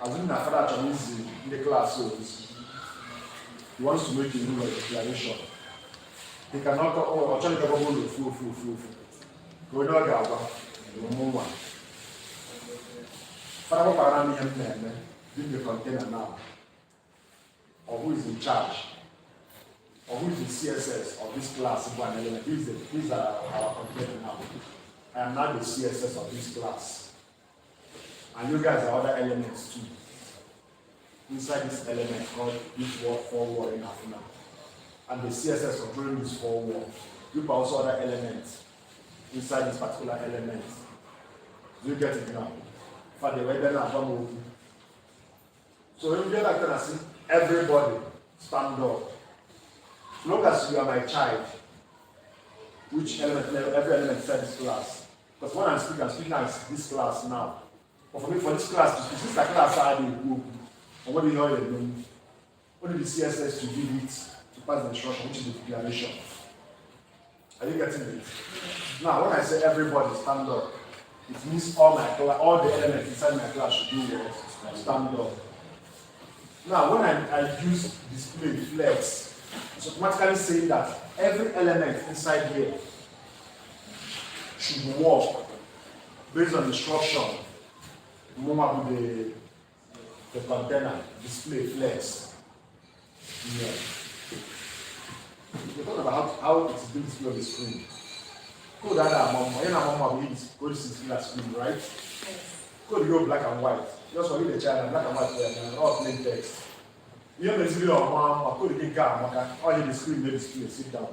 [SPEAKER 2] Assuming that father is in the class, so he wants to make a rule of declaration. He cannot go, oh, I'm trying to go full. Go no gaba, no more. Father, Parami and men, give the container now. Or who is in charge? Or who is the CSS of this class? These are our container now. I am not the CSS of this class. And you guys are other elements too. Inside this element called this word forward in Afuna. And the CSS controlling this forward. You are also other elements inside this particular element. Do you get it now? For the weather and so if you get like that, I see everybody stand up. As long as you are my child, which element, every element inside this class. Because when I'm speaking as this class now. But for me, for this class to speak, since the class I do, and what do you know you're doing? What do the CSS to give it to pass the instruction, which is the declaration? Are you getting it? Now, when I say everybody stand up, it means all the elements inside my class should do what? Stand up. Now, when I use display flex, it's automatically saying that every element inside here should work based on instruction. Move with the container, display flex. Yeah. We're talking about how it's being displayed on the screen. Code that mom go to see that screen, right? Yes. Code go black and white. Just for the child, black and white there, and all plain text. You have the video of mom, or code again, all the screen, maybe display, sit down.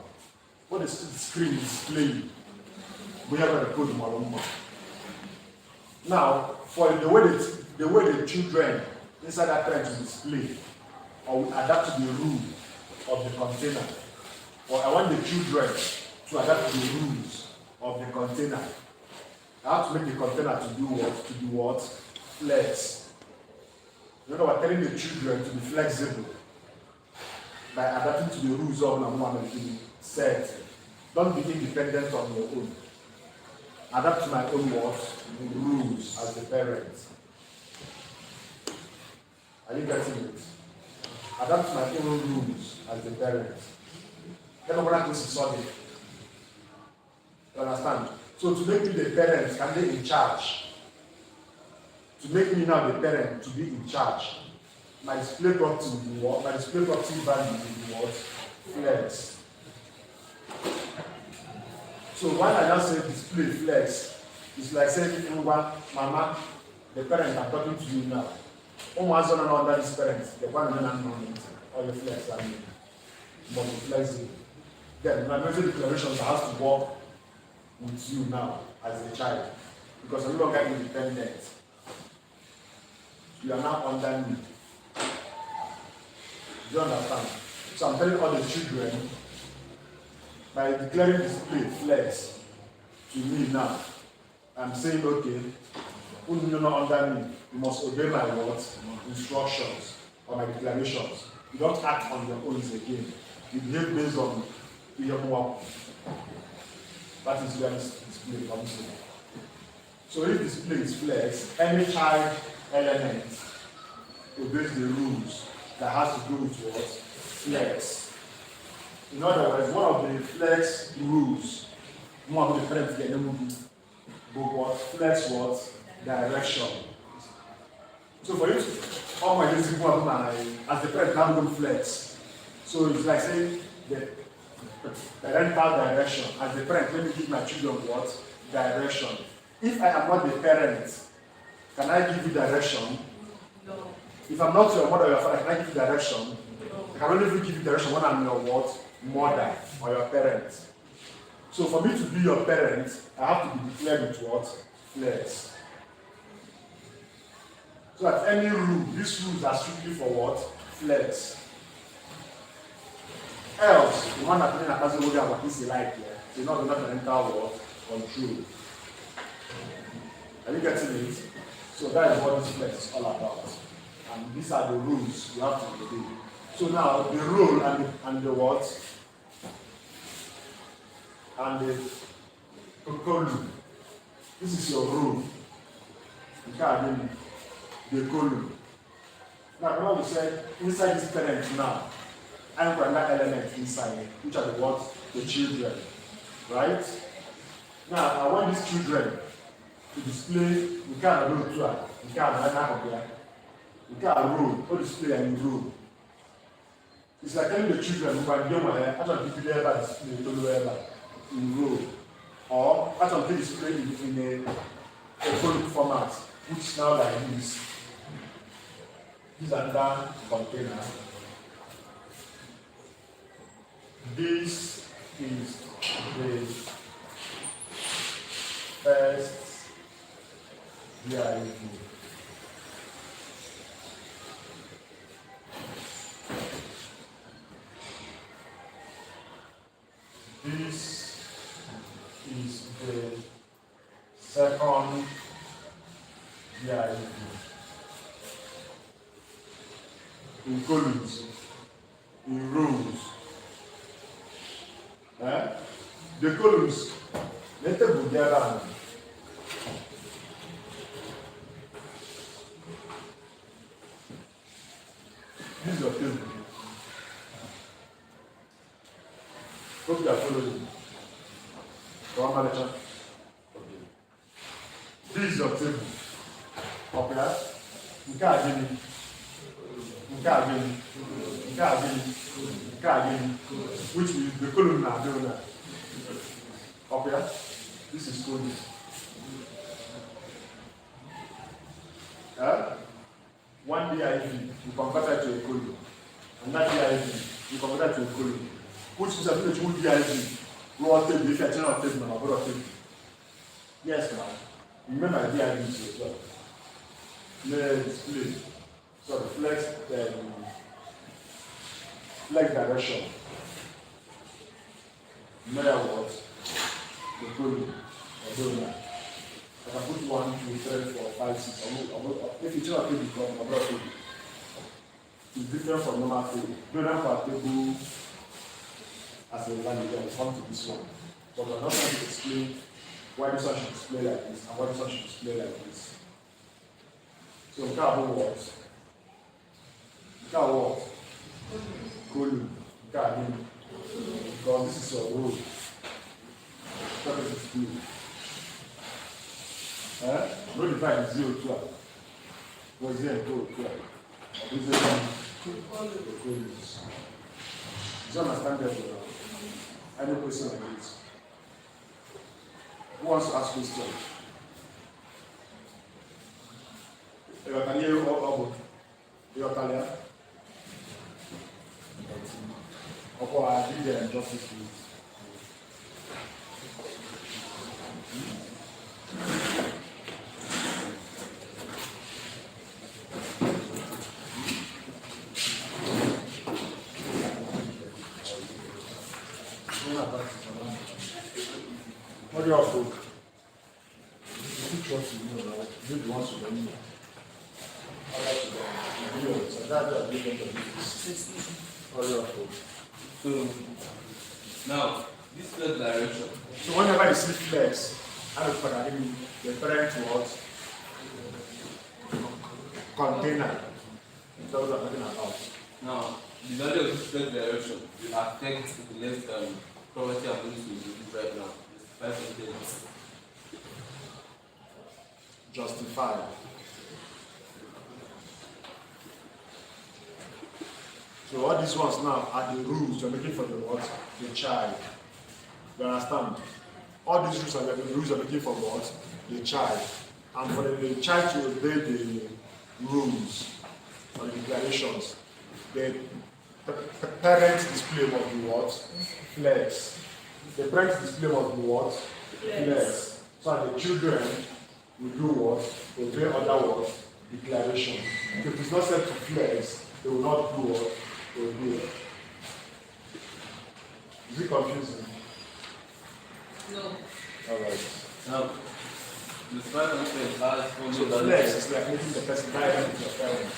[SPEAKER 2] What the screen is displaying, we have got the code more. Now, for the way the children inside that parent to display, or adapt to the rule of the container, or I want the children to adapt to the rules of the container. I have to make the container to do what? To do what? Flex. You know, we're telling the children to be flexible by adapting to the rules of the set. Don't be independent on your own. Adapt to my own what? Rules as the parent. Are you getting it? Adapt to my own rules as the parent. Then I'm going to solve it. You understand? So to make me the parent, can they in charge? To make me now the parent to be in charge, my display property will be what? My display property value will be what? Flex. So when I now say display flex, it's like saying, Mama, the parent I'm talking to you now. Almost under this parent, the one or the flex, I mean, but the flexible. Then my major declarations has to work with you now as a child, because you're no longer independent. You are now under me. Do you understand? So I'm telling all the children, by declaring display flex to me now, I'm saying, okay, you're not under me, you must obey my words, instructions, or my declarations. You don't act on your own again. You behave based on your work. That is where this display comes in. So if display is flex, any child element obeys the rules that has to do with what? Flex. In other words, one of the flex rules, one of the parents get them but what? Flex what? Direction. So for you to all my using one as the parent now don't flex. So it's like saying the parental direction. As the parent, let me give my children what? Direction. If I am not the parent, can I give you direction? No. If I'm not your mother or your father, can I give you direction? No. I can only even give you direction when I'm your what? Mother or your parent. So for me to be your parent, I have to be declared with what? Flex. So at any rule, these rules are strictly for what? Flex. Else, the one that playing a person will what is like here. It's not the parental what? Control. Are you getting it? So that is what this flex is all about. And these are the rules you have to obey. So now the rule and the what? and the column. This is your row. The column. Now, now we said inside this parent now, I'm going to element inside, which are the what? The children. Right? Now, I want these children to display, we can row to it. We can row, or display and row. It's like telling the children who are young, I don't give you ever display to in row. Or I don't display in a column format, which now like this. This is another container. This is the first VIV. This is the second VIV. In columns, in rows. The columns, let them go together. This is your table. Hope you are following. One manager. This is your table. Okay? You can't give me. Which is the column now doing that. Okay? This is column. One DIV, you convert it to a column. And that DIV, you convert it to a column. Which is a two DIV. Raw table, if you turn on table, now raw table. Yes, now. Remember DIV as well. Let's display. So the flex direction. Remember what? The column. I can put 1, 2, 3, 4, 5, 6. If you turn a table, become a broad table. It's different from normal table. Do not have a table as a value. Then come to this one. But we're not going to explain why this one should display like this and why this one should display like this. So we can't have what? We can't what? Column. We can't have because this is your road. That is blue. No divide is 0, 12. What is 0, 12? This is the columns. Do you understand that? Any question like this? Who wants to ask question? Your Italian? Okay, I did the injustice to it. What do you have book? Which ones you know now? Read the ones you don't know. So that's what you think of this. What do you have book?
[SPEAKER 1] So now this flex direction.
[SPEAKER 2] So whenever you see flex, I look for that the parent what? Container. That's what I'm talking about.
[SPEAKER 1] Now the value of this flex direction will affect the next property I'm going to use right now. It's 5%.
[SPEAKER 2] Justify. So all these ones now are the rules you're making for the what? The child. You understand? All these rules are the rules you're making for what? The child. And for the child to obey the rules or the declarations, the parent display must be what? Flex. The parent display must be what? Flex. So the children will do what? Obey other what? Declarations. If it's not set to flex, they will not do what? Obey. Is it confusing?
[SPEAKER 3] No.
[SPEAKER 2] Alright.
[SPEAKER 1] Now the final thing has
[SPEAKER 2] So flex is like making the person direct with your parents.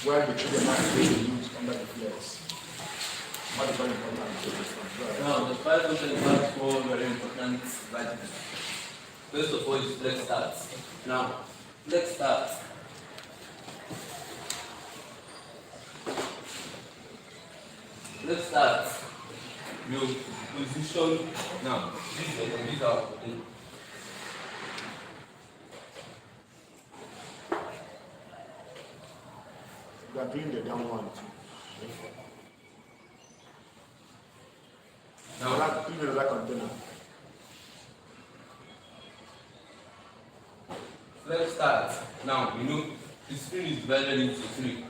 [SPEAKER 2] Where the children have to use under the flex. What is very important to this one?
[SPEAKER 1] Now, the five function has four very important vitamins. First of all is flex start. Now, flex start. Let's start. You position now. These are
[SPEAKER 2] We are doing the down one too.
[SPEAKER 1] now.
[SPEAKER 2] Clean another container.
[SPEAKER 1] Let's start. Now, you know, the screen is divided into three.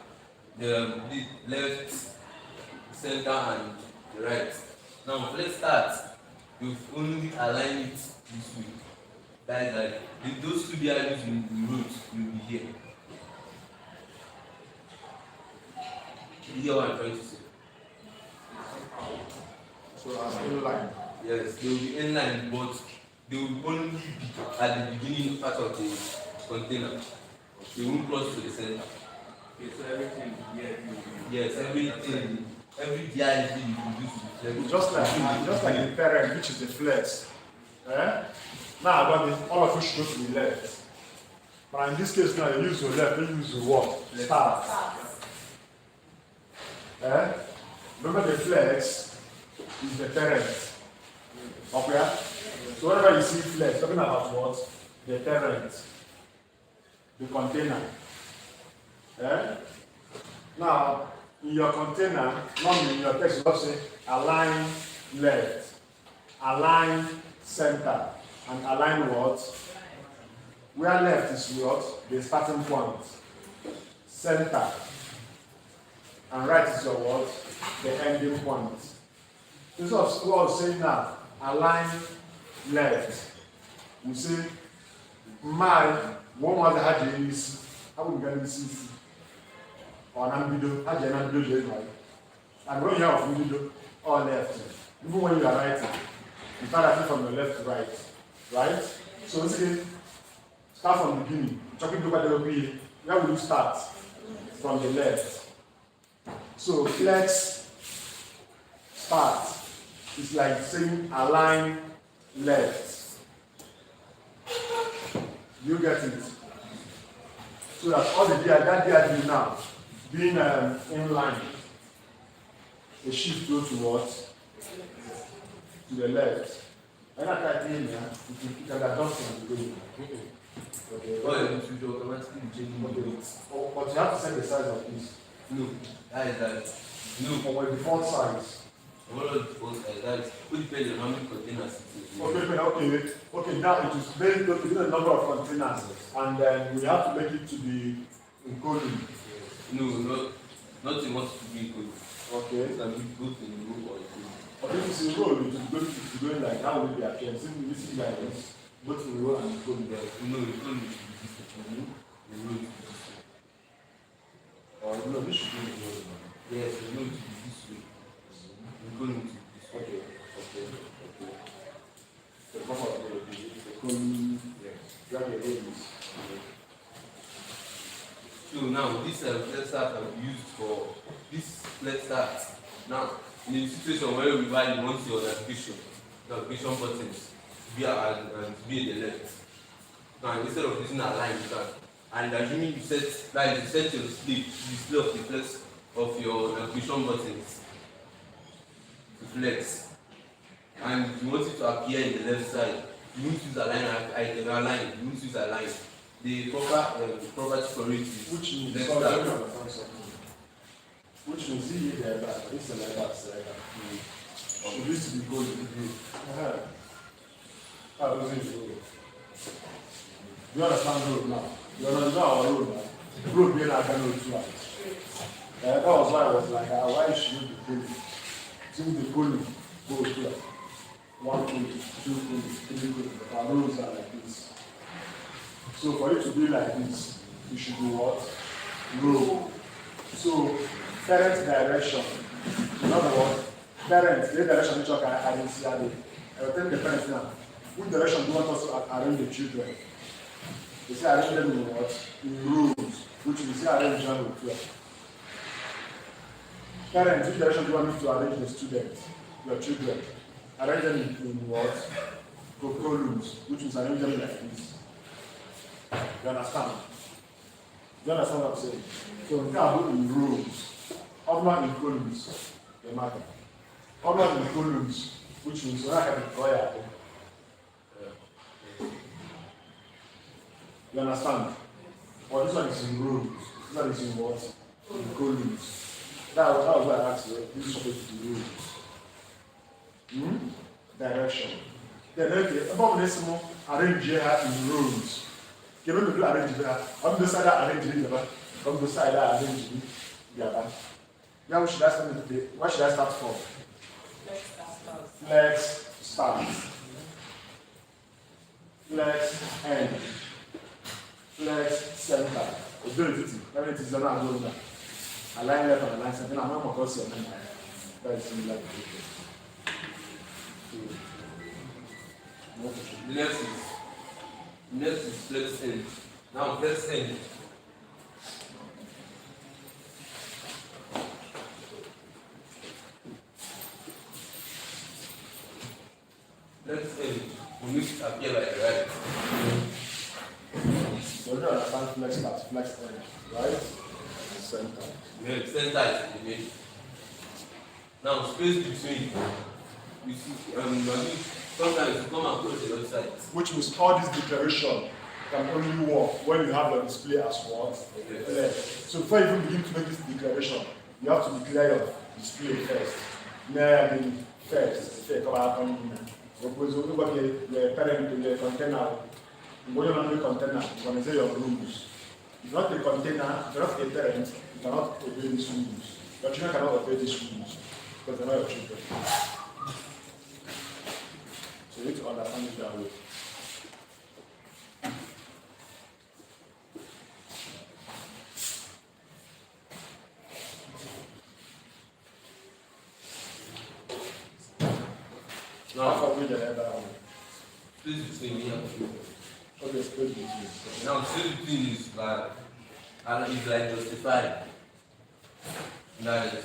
[SPEAKER 1] The left, center, and the right. Now, let's start. You only align it this way. That is like, those two values in the root will be here. You hear what I'm trying to say?
[SPEAKER 2] So as inline.
[SPEAKER 1] Yes, they will be inline, but they will only be at the beginning part of the container. They won't cross to the center.
[SPEAKER 4] Okay, so everything here
[SPEAKER 1] Yes, everything, every DID you can use to
[SPEAKER 2] It's just like the parent, which is the flex. Eh? Now, but all of you should go to the left. But in this case now, you use your left, you use your what? Start. Eh? Remember the flex is the parent. Okay? So whenever you see flex, talking about what? The parent. The container. Eh? Now, in your container, normally in your text, you have to say align left, align center, and align what? Where left is what? The starting point. Center. And right is your what? The ending point. This is what I was saying now. Align left. You see, my one was had the how would you get this? Or an video, how do you do it? And when you have a video, all left. Even when you are writing, you start writing from the left to right. Right? So once again, start from the beginning. Talking about the way, where will you start? From the left. So flex start is like saying align left. You get it? So that all the that they are doing now, being in line, a shift go to what? To the left. When I type in here, you can adjust from the beginning. Okay.
[SPEAKER 1] Well, it will automatically change the bits.
[SPEAKER 2] But you have to set the size of this.
[SPEAKER 1] No, that is that. No.
[SPEAKER 2] For the default size.
[SPEAKER 1] One of the default size, that is, it depends on how many containers it is.
[SPEAKER 2] Okay, now it is based on the number of containers, and then we have to make it to be encoding.
[SPEAKER 1] No, not in what to be good.
[SPEAKER 2] Okay.
[SPEAKER 1] It can be both in row or in
[SPEAKER 2] But if it's in row, it is going like that will be appearing. Since this is like this, both in row and encoding.
[SPEAKER 1] No, it can't be this way. The row is this way.
[SPEAKER 2] Or no, this should be in row.
[SPEAKER 1] Yes, the row is this way. The row is this way.
[SPEAKER 2] Okay. The proper will be the cone. Drag your babies.
[SPEAKER 1] So now this flex start can be used for this flex start. Now in a situation where we want your navigation buttons to be at the left. Now instead of using a line, you can. And assuming you set your display of the flex of your navigation buttons to flex, and you want it to appear in the left side, you won't use a line. You won't use a line. The proper property for it is
[SPEAKER 2] Which means
[SPEAKER 1] left
[SPEAKER 2] sorry,
[SPEAKER 1] start.
[SPEAKER 2] which means see there back. This is like that. Should this be going to be? How does it go? You understand road now? You understand our road now? Road being like a road too. That was why I was like, why should we be going? Since the going go to 1 pulley, 2 pulley, 3 pulley. Our roads are like this. So for it to be like this, you should do what? Row. So parent direction. In other words, parent, the direction which I didn't see. I will tell the parents now. Which direction do you want us to arrange the children? They say arrange them in what? In rows. Which we say arrange them with 12. Parents, which direction do you want me to arrange the students, your children? Arrange them in what? Columns, which is arrange them like this. You understand? Do you understand what I'm saying? So we can put in rows, not in columns. They matter. Not in columns, which means when I can draw it. You understand? Well, this one is in rows. This one is in what? In columns. That was what I asked you. This is supposed to be rows. Direction. Then okay, above this one, arrange here in rows. Okay, when we do arrange here, on the side I arrange it, on the side I arrange it. Yeah. Now what should I start today? What should I start from? Flex start. Flex end. Flex center. It's very easy. Everything is done and done. Align left and align center. I'm not going to see your number. That is similar to
[SPEAKER 1] Next is flex end. Now flex end. Flex end will make it appear like right.
[SPEAKER 2] So you understand flex start, flex end, right? Center.
[SPEAKER 1] Yeah, center is the main. Now space between. You see, sometimes you come and close the website.
[SPEAKER 2] Which means all this declaration can only work when you have your display as what?
[SPEAKER 1] Okay.
[SPEAKER 2] So before you even begin to make this declaration, you have to declare your display first. Then first, come out on the parent, the container. When you not a container, you can say your rules. If not a container, if you're not a parent, you cannot obey these rules. Your children cannot obey these rules because they're not your children. So you need to understand it that way.
[SPEAKER 1] Now,
[SPEAKER 2] for me, the other way.
[SPEAKER 1] space between me and you.
[SPEAKER 2] Okay, space between.
[SPEAKER 1] Now, space between is like, and it's like justified. That is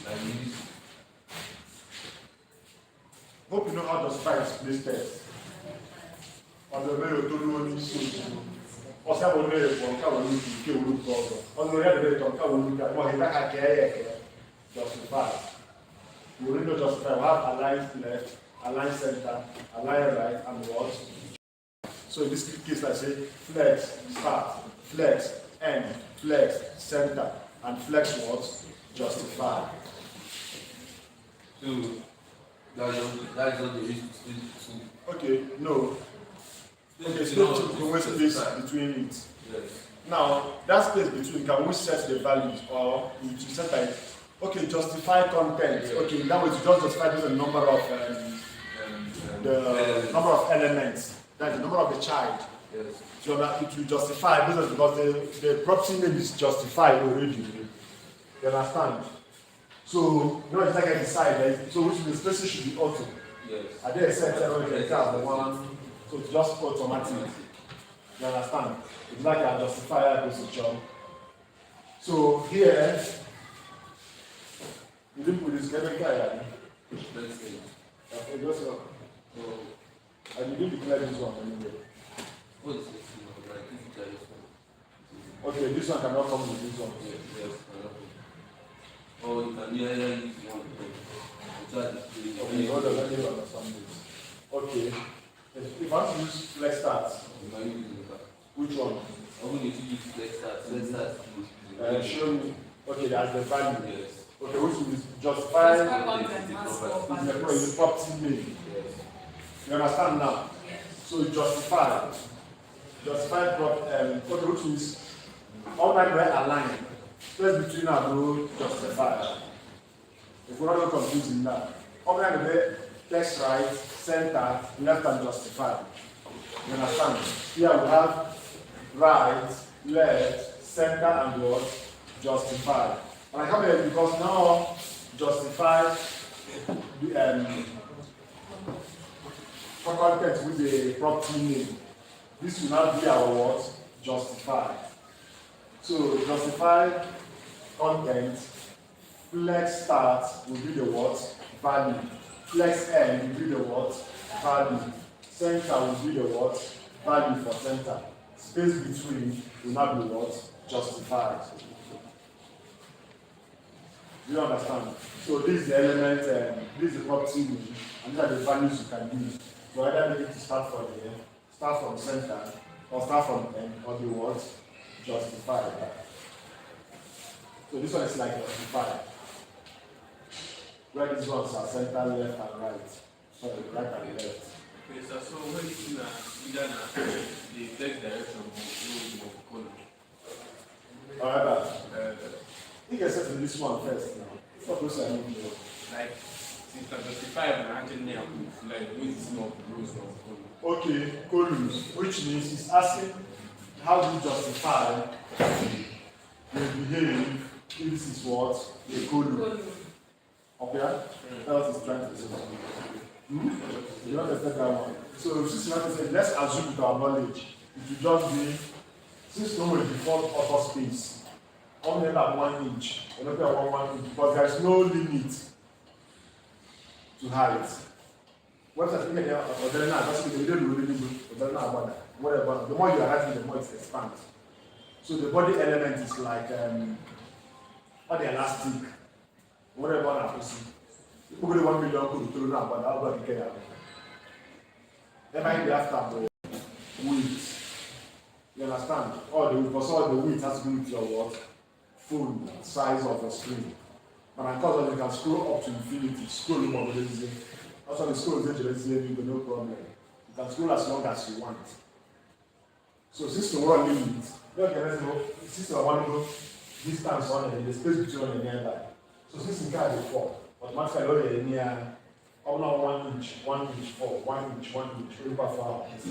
[SPEAKER 1] like this.
[SPEAKER 2] Hope you know how to justify display test. On the way to do only so. Or some of the one can look to kill look also. On the other way, can look at what he back at justify. You will not justify. We have align left, align center, align right, and what? So in this case, I say flex start, flex end, flex center, and flex what? Justify.
[SPEAKER 1] So, that is not the issue. Space
[SPEAKER 2] Okay, no. Okay, space between always space between it.
[SPEAKER 1] Yes.
[SPEAKER 2] Now, that space between can we set the values or you set like, okay, justify content. Okay, that way to just justify the number of number of elements, that's the number of the child.
[SPEAKER 1] Yes.
[SPEAKER 2] So that it will justify because the property name is justified already. You understand? So you know it's like I decide, so which means spaces should be auto.
[SPEAKER 1] Yes.
[SPEAKER 2] I did set the one, so it's just automatic. You understand? It's like a justifier goes to job. So here, you didn't put this chemical here.
[SPEAKER 1] Let's see.
[SPEAKER 2] Okay, just so and you didn't declare this one anyway.
[SPEAKER 1] What is this? Like, this is
[SPEAKER 2] Okay, this one cannot come with this one.
[SPEAKER 1] yes. Oh, you can use one.
[SPEAKER 2] Okay, hold on, let me understand this. Okay, if I want to use flex start,
[SPEAKER 1] You can use it.
[SPEAKER 2] which one?
[SPEAKER 1] I'm going to use let's start.
[SPEAKER 2] Show me. Okay, that's the value.
[SPEAKER 1] Yes.
[SPEAKER 2] Okay, which is justify
[SPEAKER 3] Yes.
[SPEAKER 2] the property name.
[SPEAKER 1] Yes.
[SPEAKER 2] You understand now? So you justify. Justify okay, which is all that way aligned. Space between our row, justify. If we're not confusing that. All that way, text right, center, left, and justify. You understand? Here we have right, left, center, and what? Justify. And I come here because now justify the content with the property name. This will now be our what? Justify. So justify content, Flex start will be the what? Value. Flex end will be the what? Value. Center will be the what? Value for center. Space between will not be what? Justified. Do you understand? So this is the element, this is the property we, and these are the values you can use. So either make it to start from here, start from center, or start from end, or the what? Justified. So this one is like justified. Where these ones are center, left, and right. Sorry, right and left.
[SPEAKER 4] Okay, so when you see that either the text direction of color.
[SPEAKER 2] However, you can set this one first now. What those are you doing?
[SPEAKER 4] Like, since I justify and actually name, like, with no rules of color.
[SPEAKER 2] Okay, columns, which means it's asking how do you justify the behave if this is what? A column. Okay? That's what it's trying to say. You understand that one? So if this is say, let's assume with our knowledge, it will just be, since no default author space, only like 1 inch, we're not at 1 inch, because there is no limit to height. Website, whatever, the more you are writing, the more it expands. So the body element is like all the elastic, whatever I can see. People go 1 million could throw now, but I'll be careful. Then I be after the weight. You understand? All the because all the weight has to do with your what? Phone size of the screen. And of course, you can scroll up to infinity, scroll more easy. Also, the scroll is easy, no problem. You can scroll as long as you want. So since the world limit, since you want to go distance on the space between the nearby. So since you can't fall, automatically near all now 1 inch, 1 inch, 4, 1 inch, 1 inch, over 4 hours.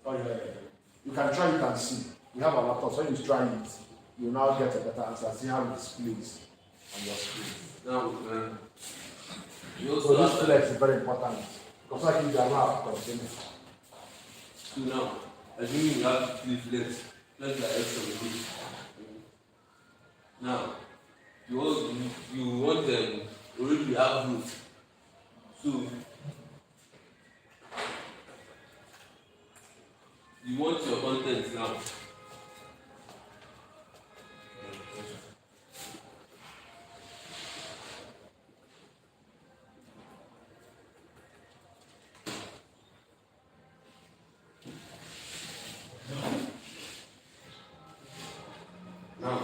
[SPEAKER 2] Oh yeah. You can try, you can see. We have a laptop, so when you try it, you will now get a better answer. See how it displays on your screen.
[SPEAKER 1] Now, you
[SPEAKER 2] So
[SPEAKER 1] also
[SPEAKER 2] this
[SPEAKER 1] have
[SPEAKER 2] flex is very important. Because like you are now continue.
[SPEAKER 1] so now, assuming you have three flex like extra with it. Now, you want them already have root. So you want your content now. Now,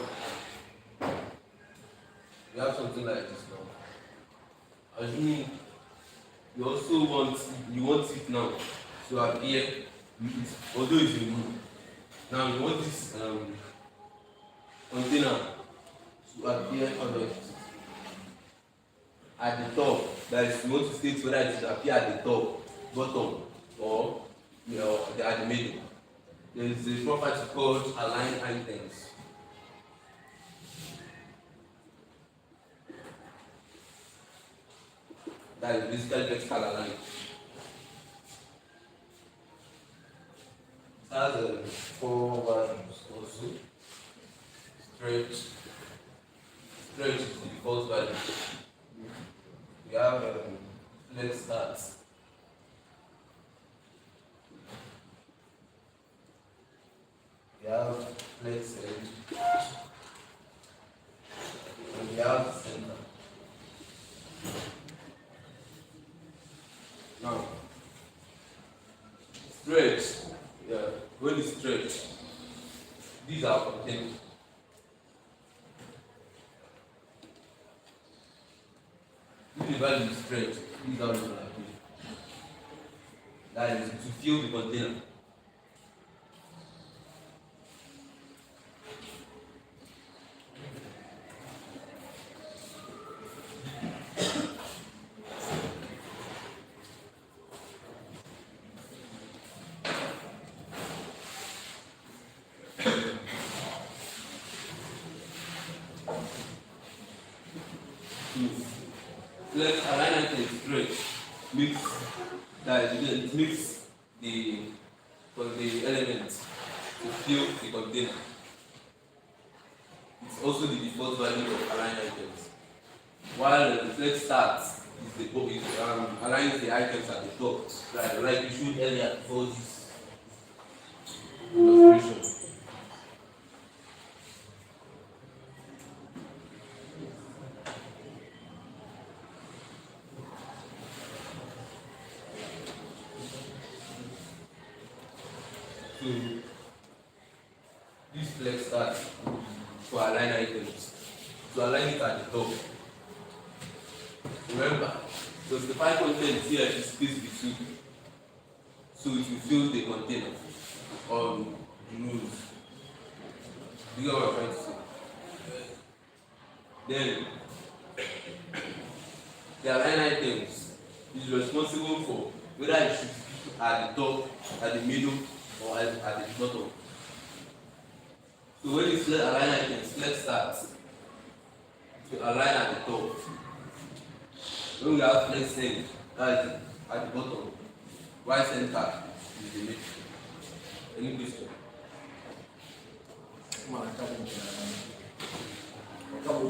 [SPEAKER 1] you have something like this now. Assuming you also want it now to appear with it, although it's in blue. Now you want this container to appear at the top. That is, you want to state whether it should appear at the top, bottom, or at the middle. There is a property called align items. That is basically vertical align. It has 4 values also. Stretch is the default value. We have flex start. We have flex edge. And we have center. Now, stretch, when you stretch, these are contained. If the value is stretch, these are not appear. That is to fill the container. Let's align it straight. Mix that it mix the elements to fill the container. It's also the default value of align items. while the flex start is the aligns the items at the top, like we showed earlier before this illustration. So this flex start to align items, to align it at the top. Remember, because the file content here is space between, so it will fill the container on the nose. Do you get what I'm trying to say? Then the align items is responsible for whether it should be at the top, at the middle, or at the bottom. So when you select align items, let's start to align at the top. When we have flex send, that is at the bottom. While center is the middle. Any question?
[SPEAKER 2] Come on, come on. Come on.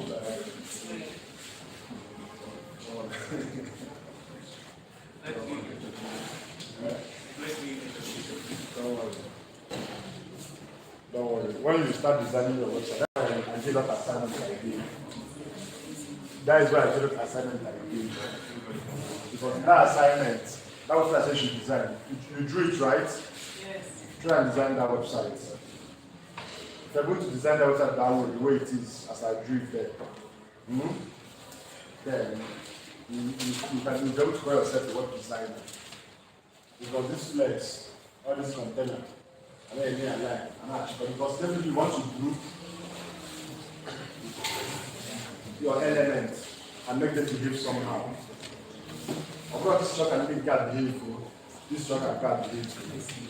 [SPEAKER 2] Don't worry. When you start designing your website, I did not assignment I did. That is why I did not assignment I did. Because that assignment, that was what I said you should design. You drew it, right?
[SPEAKER 3] Yes.
[SPEAKER 2] Try and design that website. If you're going to design that website that way, the way it is, as I drew it there, then you can be able to call yourself a web designer. Because this flex, all this container, and then again I like, and actually, because definitely you want to group your elements and make them behave somehow. Of course, this structure can can't behave, this structure can't behave.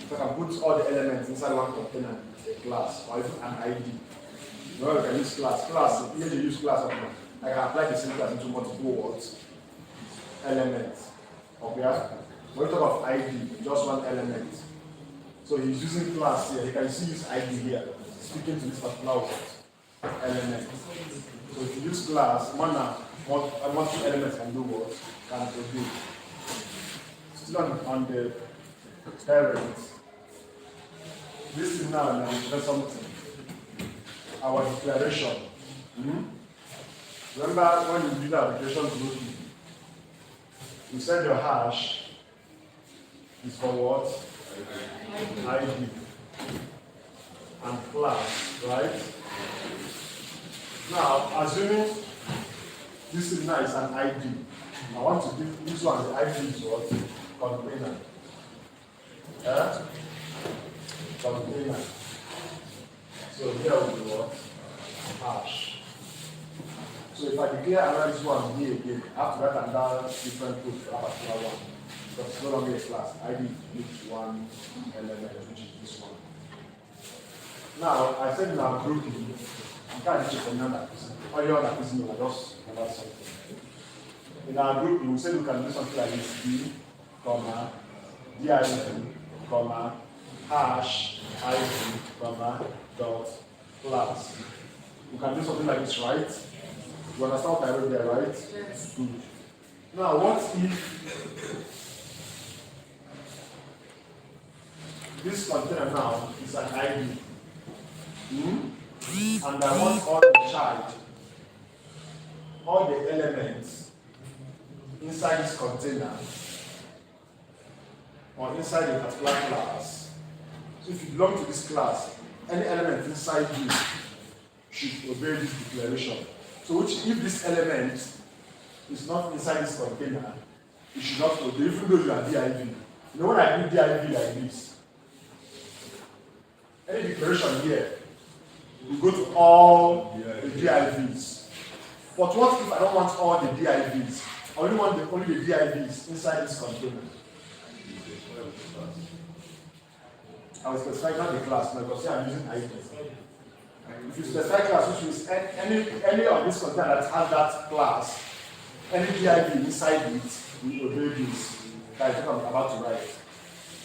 [SPEAKER 2] So I can put all the elements inside one container, a class, or even an ID. You know, you can use class. Class, if you use class, I can apply the same class into multiple words, elements. Okay? When we talk of ID, just one element. So he's using class here. You can see his ID here, speaking to this particular word, element. So if you use class, multiple elements can do what? Can produce. Still on the parent. This is now there's something. Our declaration. Remember when you did our declaration globally, you said your hash is for what? ID and class, right? Now, assuming this is now is an ID, I want to give this one the ID is what? Container. Container. So here will be what? Hash. So if I declare another this one here again, I have to write another different code for that particular one. Because it's no longer a class. ID is one element, which is this one. Now, I said in our grouping, you can't just another person. All your other person will just about something. In our grouping, we said we can do something like this: D, comma, div, comma, hash, ID, comma, dot, class. We can do something like this, right? You understand what I wrote there, right?
[SPEAKER 3] Yes.
[SPEAKER 2] Good. Now, what if this container now is an ID? And I want all the charge, all the elements inside this container or inside a particular class. So if you belong to this class, any element inside you should obey this declaration. So which, if this element is not inside this container, you should not obey, even though you are div. You know when I do div like this, any declaration here, we go to all the divs. But what if I don't want all the divs? I only want only the divs inside this container. I will specify not the class now because here I'm using ID. If you specify class, which means any of this container that has that class, any div inside it, we obey this. That is what I'm about to write.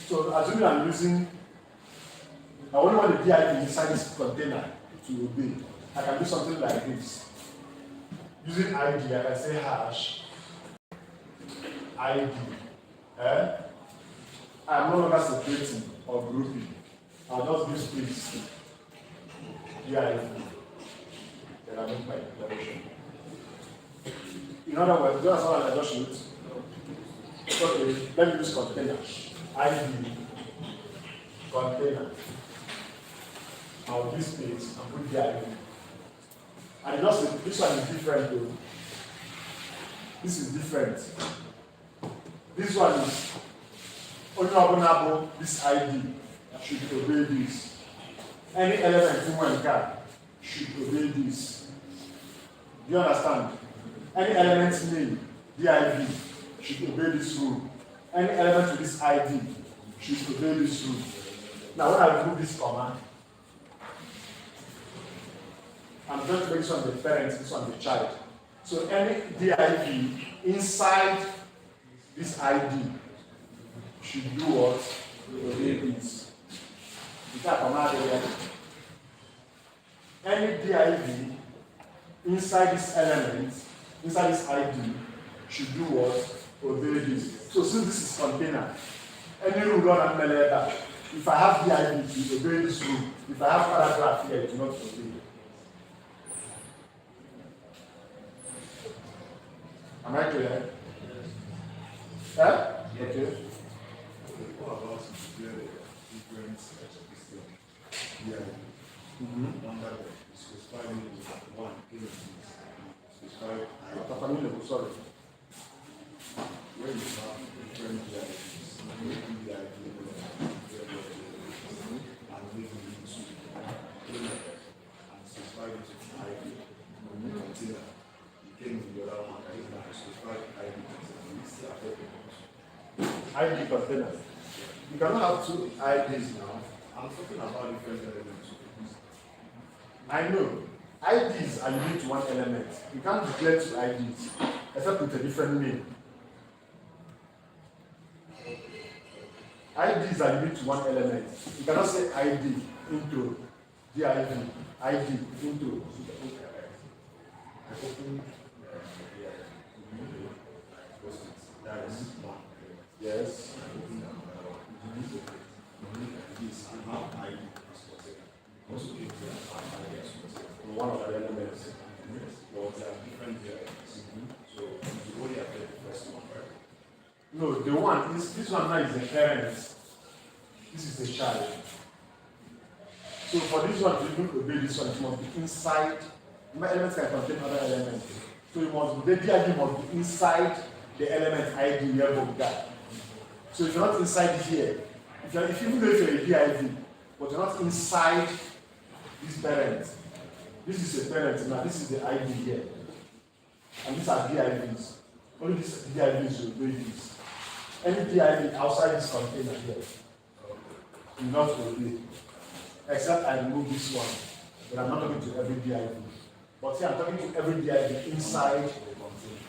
[SPEAKER 2] So assuming I'm using, I only want the div inside this container to obey. I can do something like this. Using ID, I can say hash ID. I'm no longer separating or grouping. I'll just use space. DIV. Then I make my declaration. In other words, do you understand what I just wrote? Okay, let me use container. ID container. I'll use space and put DIV. And just this one is different though. This is different. This one is only openable, this ID should obey this. Any element in one card should obey this. Do you understand? Any element name, div, should obey this rule. Any element with this ID should obey this rule. Now when I remove this command, I'm going to make this one the parent, this one the child. So any div inside this ID should do what? Obey this. Is that command here? Any div inside this element, inside this ID, should do what? Obey this. So since this is container, any rule not that. If I have div, it obey this rule. If I have paragraph here, it will not obey. Am I clear? Yeah? Okay.
[SPEAKER 5] What about different system? Yeah. Under the specified one, specified
[SPEAKER 2] Sorry.
[SPEAKER 5] where you have different DIVs, and we can into and specified it to ID container. You came in the other one, I think I specified ID container. We still have
[SPEAKER 2] ID container. You cannot have two IDs now.
[SPEAKER 5] I'm talking about different elements.
[SPEAKER 2] I know. IDs are unique to one element. You can't declare two IDs except with a different name. IDs are unique to one element. You cannot say ID into div, ID into.
[SPEAKER 5] That is one.
[SPEAKER 2] Yes.
[SPEAKER 5] This and how ID is container. Also, if we have ID as container.
[SPEAKER 2] One of the elements.
[SPEAKER 5] But there are different DIVs. So you only have the first one, right?
[SPEAKER 2] No, the one is this one now is the parent. This is the child. So for this one to even obey this one, it must be inside. My elements can contain other elements. So it must be the div must be inside the element ID level of that. So if you're not inside here, if you know if you're a div, but you're not inside this parent, this is a parent now, this is the ID here. And these are DIVs. Only these DIVs will obey this. Any DIV outside this container here will not obey. Except I remove this one. But I'm not talking to every DIV. But here I'm talking to every DIV inside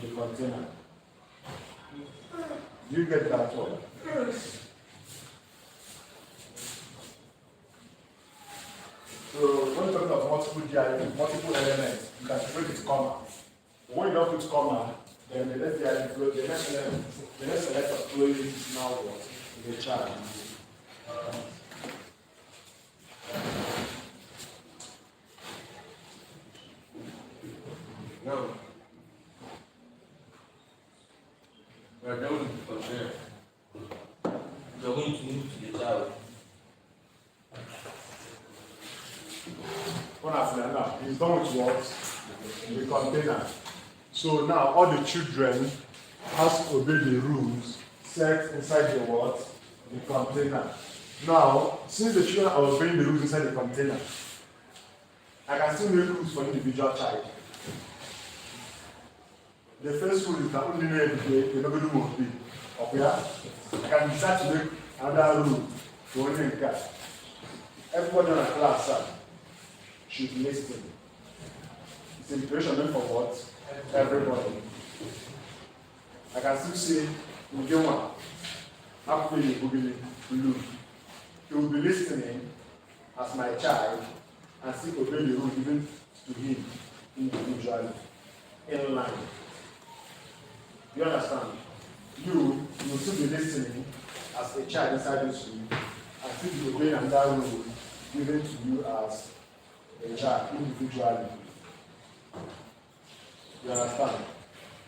[SPEAKER 2] the container. Do you get that one? So when you're talking about multiple DIV, multiple elements, you can separate with comma. But when you don't put comma, then the next DIV flow, the next select of flow is now what? The child.
[SPEAKER 1] Now, we are done with the container. We are going to move to the child.
[SPEAKER 2] Now, he's done with what? The container. So now all the children has to obey the rules set inside the what? The container. Now, since the children are obeying the rules inside the container, I can still make rules for individual child. The first rule is that only know every day, nobody will obey. Okay? I can decide to make another rule for only in class. Everybody in a class should listen. It's a declaration meant for what? Everybody. I can still say, Mugewa, Akpili, Bugili, Blue. He will be listening as my child and still obey the rule given to him individually. in line. You understand? You will still be listening as a child inside this room, and still be obeying another rule given to you as a child individually. You understand?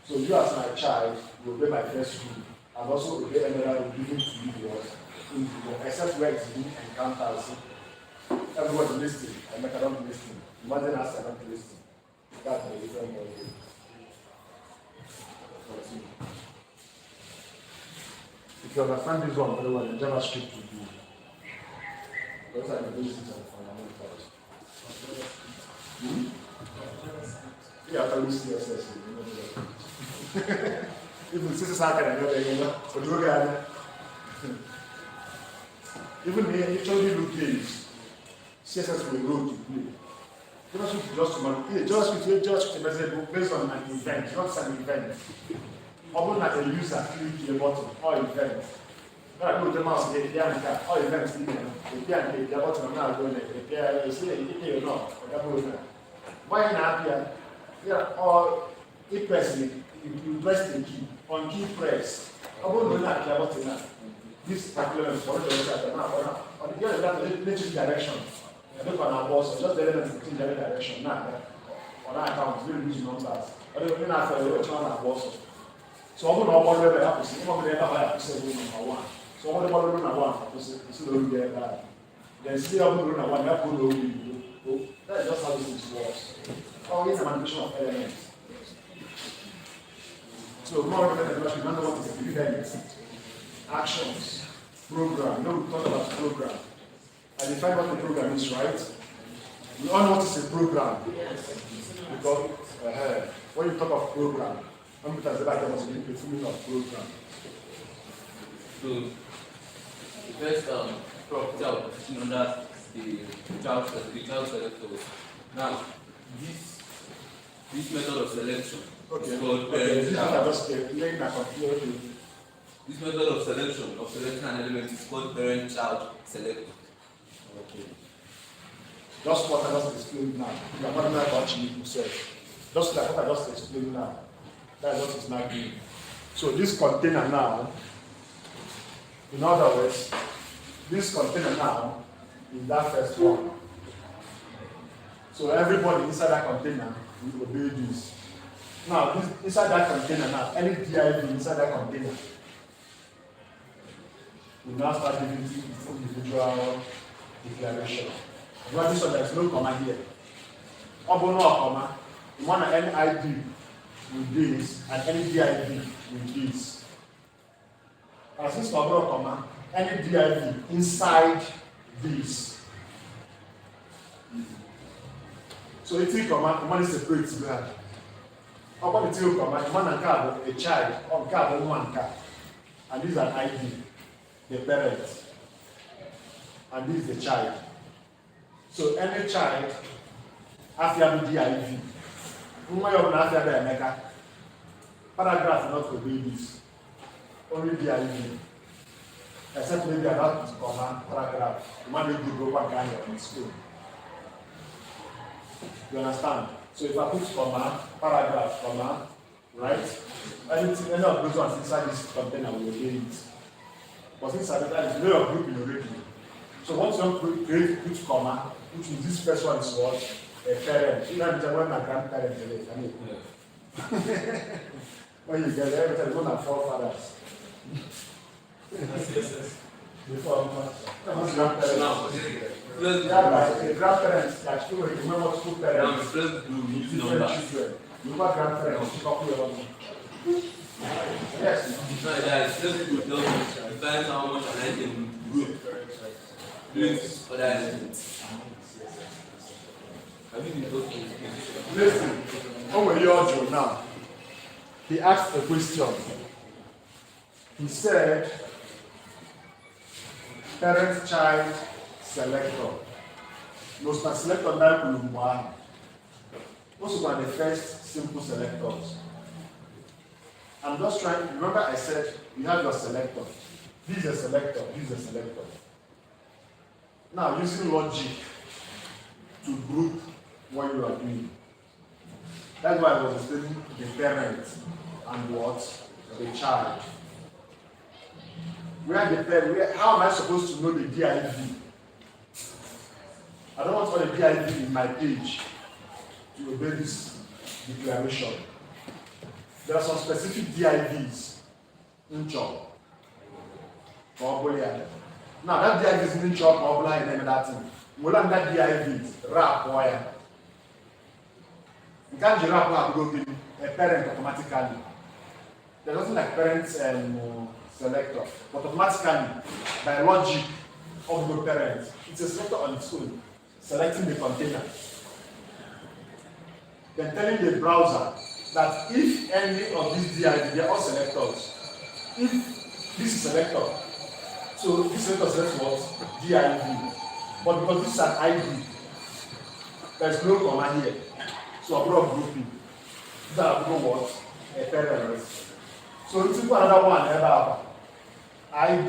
[SPEAKER 2] So you as my child will obey my first rule, and also obey another rule given to you as individual, except where it's being encountered. Everybody listening, and I don't listen. Imagine us, I don't listen. That's a different way. If you understand this one very well, the JavaScript will do. Those are the basics of fundamentals. Yeah, I can use CSS. Even CSS I can know. Even the actually look games, CSS will roll to play. JavaScript is measurable based on an event, not an event. Often as a user, click the button or event. When I go to the mouse, they appear and or events, they appear and the button, I'm not going to appear, you see it or not, why not appear? Yeah, or it press it, you press the key, on key press. About doing that, button. This particular is for the on the other hand, they change direction. I look on our boss, just the elements change direction. Now, on our account, we use numbers. I don't know if on our boss. So I'm going to order the opposite. I'm going to number one. So I'm going to order number one. This is the way that. Then see I'm going to one. That is just how this works. Oh, it's a manipulation of elements. So more than that, you know what is the event, actions, program. No, we talk about program. I define what the program is, right? We all know what is a program. Because when you talk of program, there must be a feeling of program.
[SPEAKER 1] So the first property I was teaching under the child selector. Now this method of selection is called parent child. This method of selecting an element is called parent child selector.
[SPEAKER 2] Okay. Just what I just explained now. You are not about you said. Just like what I just explained now. That's what it's not doing. So this container now, in other words, this container now is that first one. So everybody inside that container will obey this. Now, inside that container now, any div inside that container will now start giving individual declaration. But this one, there's no comma here. Or no comma. You want any ID with this and any div with this. And since no comma, any div inside this. So it's a comma, one is separate blood. How about the two comma? One and card, a child, or card, one card. And this is an ID, the parent. And this is the child. So any child, after the div, paragraph not obey this. Only div. Except maybe about this comma, paragraph. You want to do one kind of school. You understand? So if I put comma, paragraph, comma, right? Anything, any of those ones inside this container will obey it. But inside that is way of grouping already. So once you create put comma, which is this first one is what? A parent. You know when my grandparents live. I mean, when you get there, every time you have forefathers. Before grandparents. The grandparents that still remember school parents. Different children. You got grandparents, you copy your own. Yes.
[SPEAKER 1] No, that's just good. Depends how much I can group. Please, for that.
[SPEAKER 2] Listen, over here now. He asked a question. He said, parent child selector. Most are selector that one. Those are the first simple selectors. I'm just trying, remember I said you have your selector. This is a selector, this is a selector. Now using logic to group what you are doing. That's why I was explaining the parent and what? The child. How am I supposed to know the DIV? I don't want all the DIV in my page to obey this declaration. There are some specific DIVs in chop. Now that DIV is in chop or blind and that thing. Well, that DIV rap wire. You can't rap now go to a parent automatically. There's nothing like parents selector, but automatically by logic of the parent, it's a selector on its own, selecting the container. Then telling the browser that if any of these DIV, they are all selectors. If this is selector, so this selector selects what? DIV. But because this is an ID, there is no comma here. So I brought grouping. These are what? A parent. So it's another one, ID,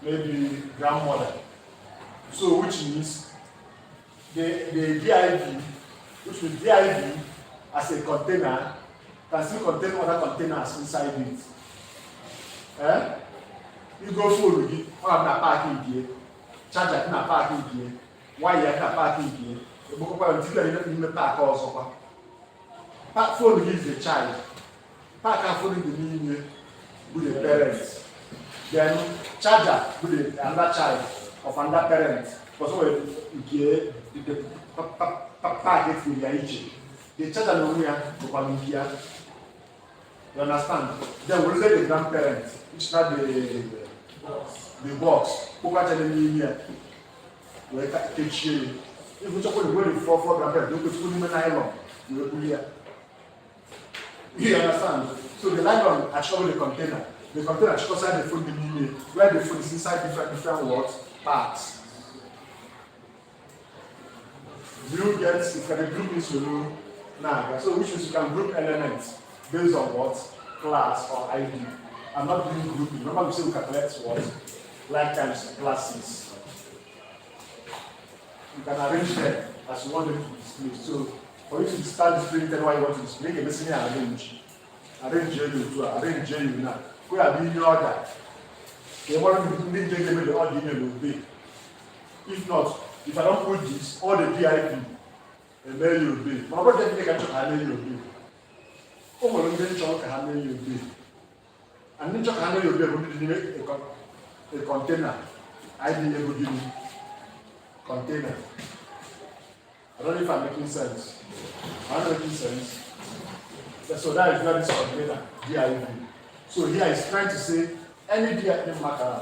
[SPEAKER 2] maybe grandmother. So which means the DIV, which means DIV as a container can still contain other containers inside it. You go full with it, or I'm parking here, charger in a parking here, wire in a parking here, the book of in the park also. Park phone is the child, park and phone in the meaning with the parents. Then charger with another child of another parent. Because when the papa gets with their each, the charger no here to come here. You understand? Then we say the grandparents, which not the box. Who actually mean here? We teach you. If we talk about the way for grandparents, don't put him in nylon. We will here. You understand? So the nylon actually the container. The container inside the food meaning where the food is inside different what parts. Do you get if you can group this you now? So which means you can group elements based on what class or ID. I'm not doing grouping. Remember we say we can collect what like times classes. You can arrange them as you want them to display. So for you to start displaying then why you want to display, you can arrange. Arrange you arrange you now. Who are being ordered? They want to make them the order will be. If not, if I don't put this, all the DIP, the mail will be. My brother can check how many will be. Oh, well, then check how many will be. And then check how many will be. We need to make a container. I need to give you container. I don't know if I'm making sense. I'm not making sense. So that is not this container, DIP. So here is trying to say any DIP matter.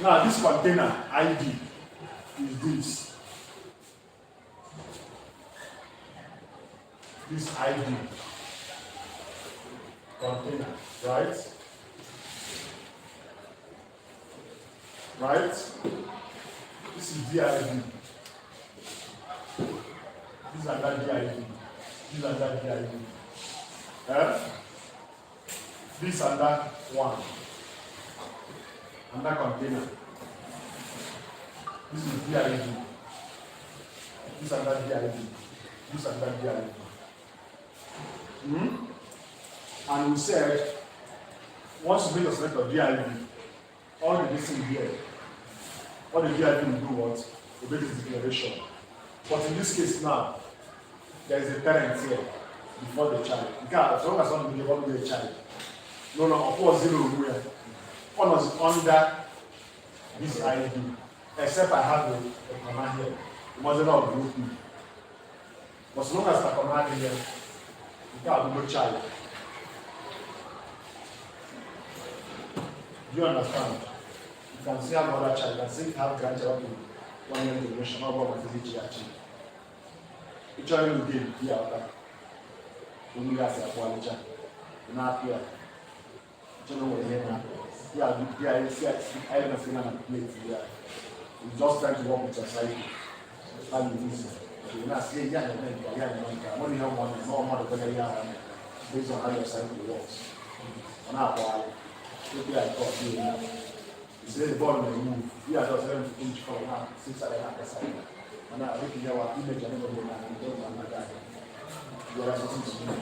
[SPEAKER 2] Now this container ID is this. This ID container, right? Right? This is DID. This is another DID. This is another DID. This and that one. And that container. This is DID. This and that DID. This and that DID. And we said, once you make a select of DID, all the missing here, all the DID will do what? Obey this declaration. But in this case now, there is a parent here before the child. Because as long as one will be a child. No, of course, zero where. One was under this ID. Except I have a command here. It wasn't not group me. But as long as the command here, you can't have no child. Do you understand? You can see another child, you can see have grandchild to 1 year generation, not about what is it achieve. Each one will give here or that. When you guys are quality, you're not here. You know what you're here. Yeah, you see, I don't know if plate here. You're just trying to work with your cycle. How you use it. So you're not saying, yeah, what do you have one? No more than based on how your cycle works. On our body. Maybe I thought you know. You say the ball may move. We are just going to inch from now, 6 at the side. And I think you have an image and everybody and don't know that. there is nothing to do.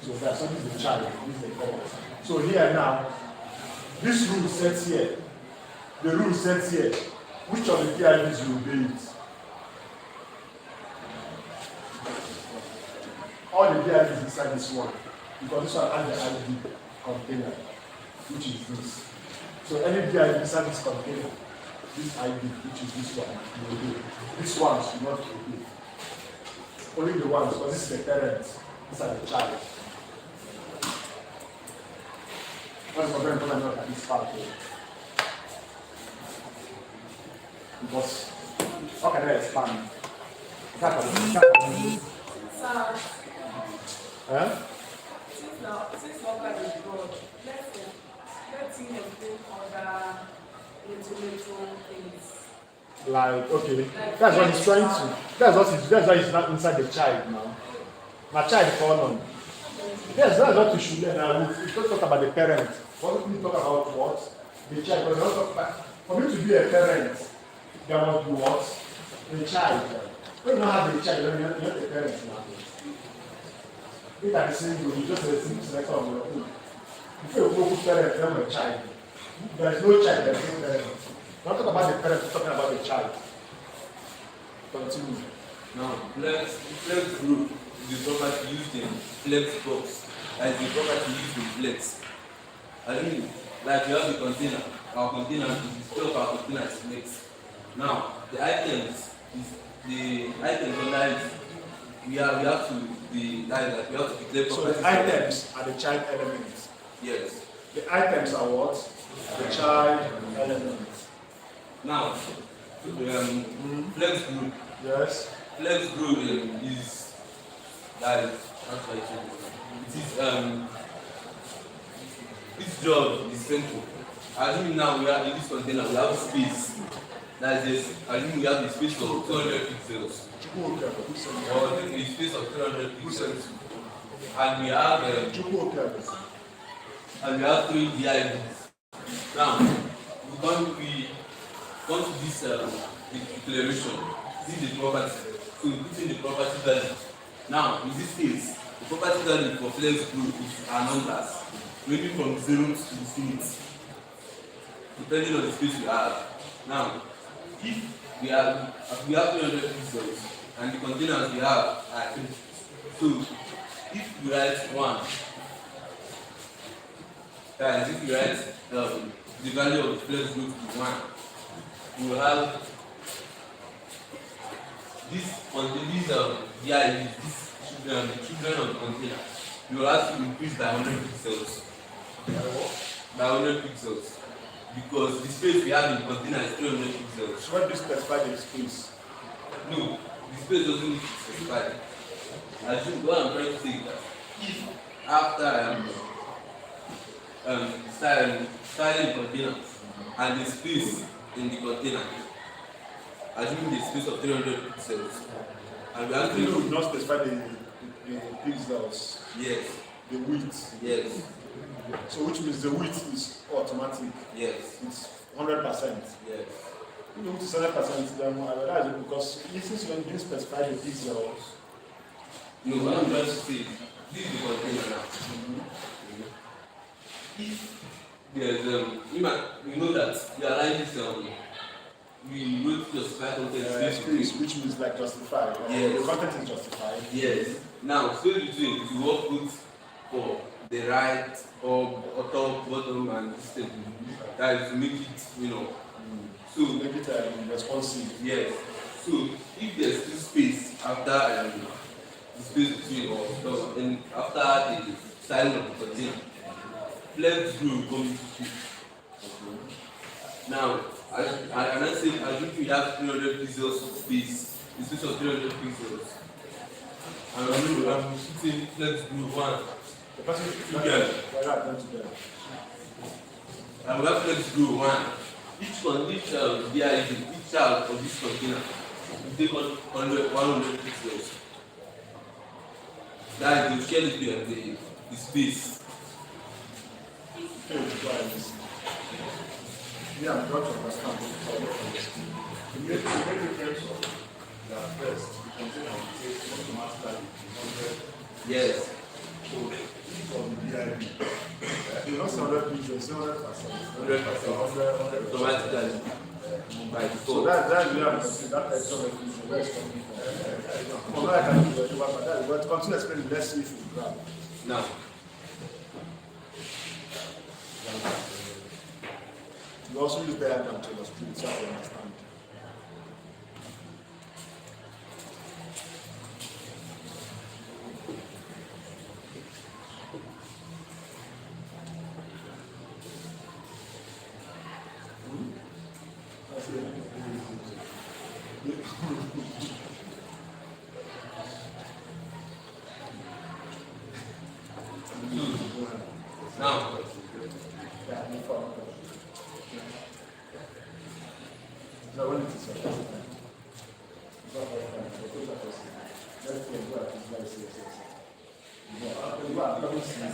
[SPEAKER 2] So that's what is the child, this is the parent. So here now, this rule sets here. The rule sets here. Which of the PIDs will obey it? All the PIDs inside this one. Because this one has the ID container, which is this. So any PID inside this container, this ID, which is this one, will obey. This one should not obey. Only the ones, because this is the parent, these are the child. What's very important note at this part here? Because how can I expand?
[SPEAKER 6] Sir,
[SPEAKER 2] Huh?
[SPEAKER 6] since local is broad, let's him improve other little things.
[SPEAKER 2] Like, okay, that's what he's trying to. That's why he's not inside the child now. My child fall on. Yes, that's what we should learn. Now we don't talk about the parent. What we talk about what? The child. But we don't talk about, for me to be a parent, there must be what? The child. When you don't have the child, you're not the parent now. If at the same time, you just a simple selection of your own. If you're a good parent, then you're a child. There is no child, there is no parent. We're not talking about the parent, we're talking about the child. Continue.
[SPEAKER 1] Now, flex group is the property used in flex box. That is the property used in flex. I mean, like we have the container. Our container, the display of our container is flex. Now, the items under it, we have to declare
[SPEAKER 2] So
[SPEAKER 1] properties.
[SPEAKER 2] the items are the child elements.
[SPEAKER 1] Yes.
[SPEAKER 2] The items are what? The child elements.
[SPEAKER 1] Now, flex group.
[SPEAKER 2] Yes.
[SPEAKER 1] Flex group is that is that's why it is this job is simple. Assuming now we are in this container, we have space. That is, assuming we have the space of 200 pixels or the space of 300 pixels, and we have 3 DIVs. Now we come to this declaration. This is the property. So we put in the property value. Now in this case, the property value for flex group is our numbers, ranging from 0 to infinity, depending on the space we have. Now, if we have 300 pixels and the containers we have are 3, so if we write 1, that is, if we write the value of the flex group to 1, we will have these VIVs, the children of the container, you will have to increase by 100 pixels. By 100 pixels. Because the space we have in the container is 300 pixels.
[SPEAKER 2] So what do you specify the space?
[SPEAKER 1] No, the space doesn't need to be specified. I think what I'm trying to say is that if after styling the container and the space in the container, assuming the space of 300 pixels, and we actually
[SPEAKER 2] You not specify the pixels,
[SPEAKER 1] yes,
[SPEAKER 2] the width.
[SPEAKER 1] yes,
[SPEAKER 2] So which means the width is automatic.
[SPEAKER 1] yes,
[SPEAKER 2] It's 100%.
[SPEAKER 1] yes.
[SPEAKER 2] You know, it's 100%, then I realize it because since you didn't specify the pixels,
[SPEAKER 1] No, what I'm trying to say is this is the container now. If there's you know that we are like this we will justify content
[SPEAKER 2] space, which means like justify.
[SPEAKER 1] Yes.
[SPEAKER 2] The content is justified.
[SPEAKER 1] Yes. Now, space between if you work with for the right or top, bottom, and system, that is to make it, So
[SPEAKER 2] Make it responsive.
[SPEAKER 1] yes. So if there's still space after the space between or stuff, and after the styling of the container, flex group comes into play. Now, I say I think we have 300 pixels of space, the space of 300 pixels. And I'm shooting flex group 1.
[SPEAKER 2] The person
[SPEAKER 1] Together. And we have flex group 1. Each child of this container will take 100 pixels. That is the share the space.
[SPEAKER 2] Yeah, I'm trying to understand.
[SPEAKER 5] The main difference of that first container will take automatically 100.
[SPEAKER 1] Yes.
[SPEAKER 5] So each of the VIP.
[SPEAKER 2] You know, 100 people, 100%.
[SPEAKER 1] 100%. Automatically. By
[SPEAKER 2] So
[SPEAKER 1] default.
[SPEAKER 2] that's the way I'm saying that extra revenue. Where it's coming from. Although I can do it, but that, but continue explaining. Let's see if we grab.
[SPEAKER 1] Now,
[SPEAKER 2] You also use diagram to illustrate so I understand.
[SPEAKER 1] now,
[SPEAKER 2] Yeah, no problem. So when it is your first time, it's not very fine, but it's your first time. Let's go and go at this very serious. You go and come see,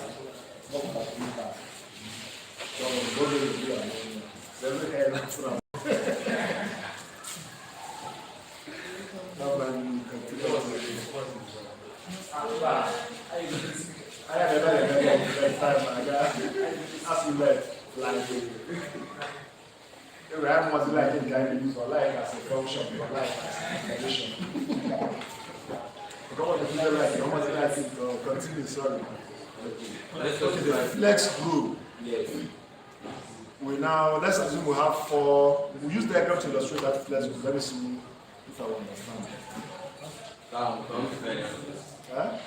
[SPEAKER 2] walk back to the past. So go to the view and so every hair looks from. Now when you continue on the I had a very time, I got as you left, like I was like in guidance for life as a function, for life as a condition. I don't want to feel like I don't want to like it to continue, sorry.
[SPEAKER 1] let's go to
[SPEAKER 2] Okay, the
[SPEAKER 1] the
[SPEAKER 2] flex group.
[SPEAKER 1] yes.
[SPEAKER 2] We now, let's assume we have 4, we use diagram to illustrate that flex group. Let me see if I will understand. Huh?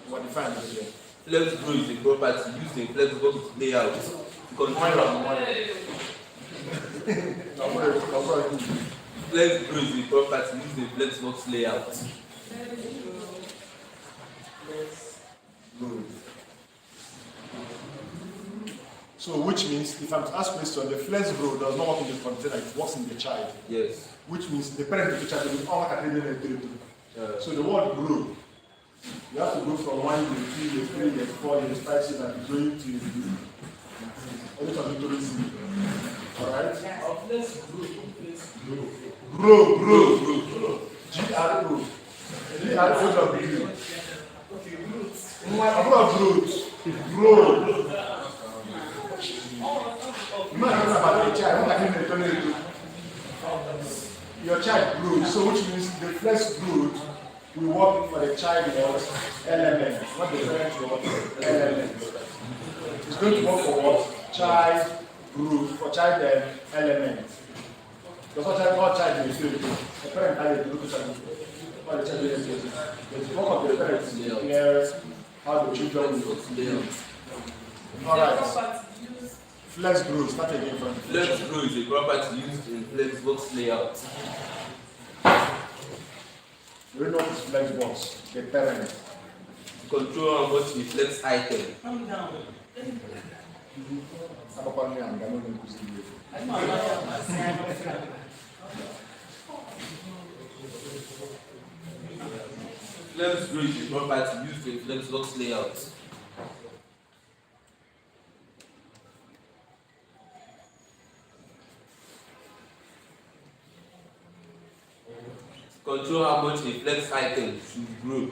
[SPEAKER 2] What define it here?
[SPEAKER 1] Flex group is a property used in flexible layout to control. Flex group is a property used in flexible layout.
[SPEAKER 2] Good. So which means, if I'm to ask question, the flex group does not work in the container, it works in the child.
[SPEAKER 1] Yes.
[SPEAKER 2] Which means the parent of the child will all So the word group, you have to go from 1 year, 2 years, 3 years, 4 years, 5 years, and going to only from Victory City. Alright? Grow. G-R-O. G-R-O-W. I'm not growth. Grow. You might know about your child. Your child grows, so which means the flex growth will work for the child element, not the parent element. It's going to work for what? Child group, for child element. Because all child is the parent has a group of child. All the child is the work of the parents is clear how the children will live. Alright. Flex group, start again from
[SPEAKER 1] Flex group is a property used in flexbox layout.
[SPEAKER 2] You know what is flex box? The parent.
[SPEAKER 1] To control how much the flex item.
[SPEAKER 3] Calm down.
[SPEAKER 1] Flex group is a property used in flexbox layout. Control how much a flex item should grow.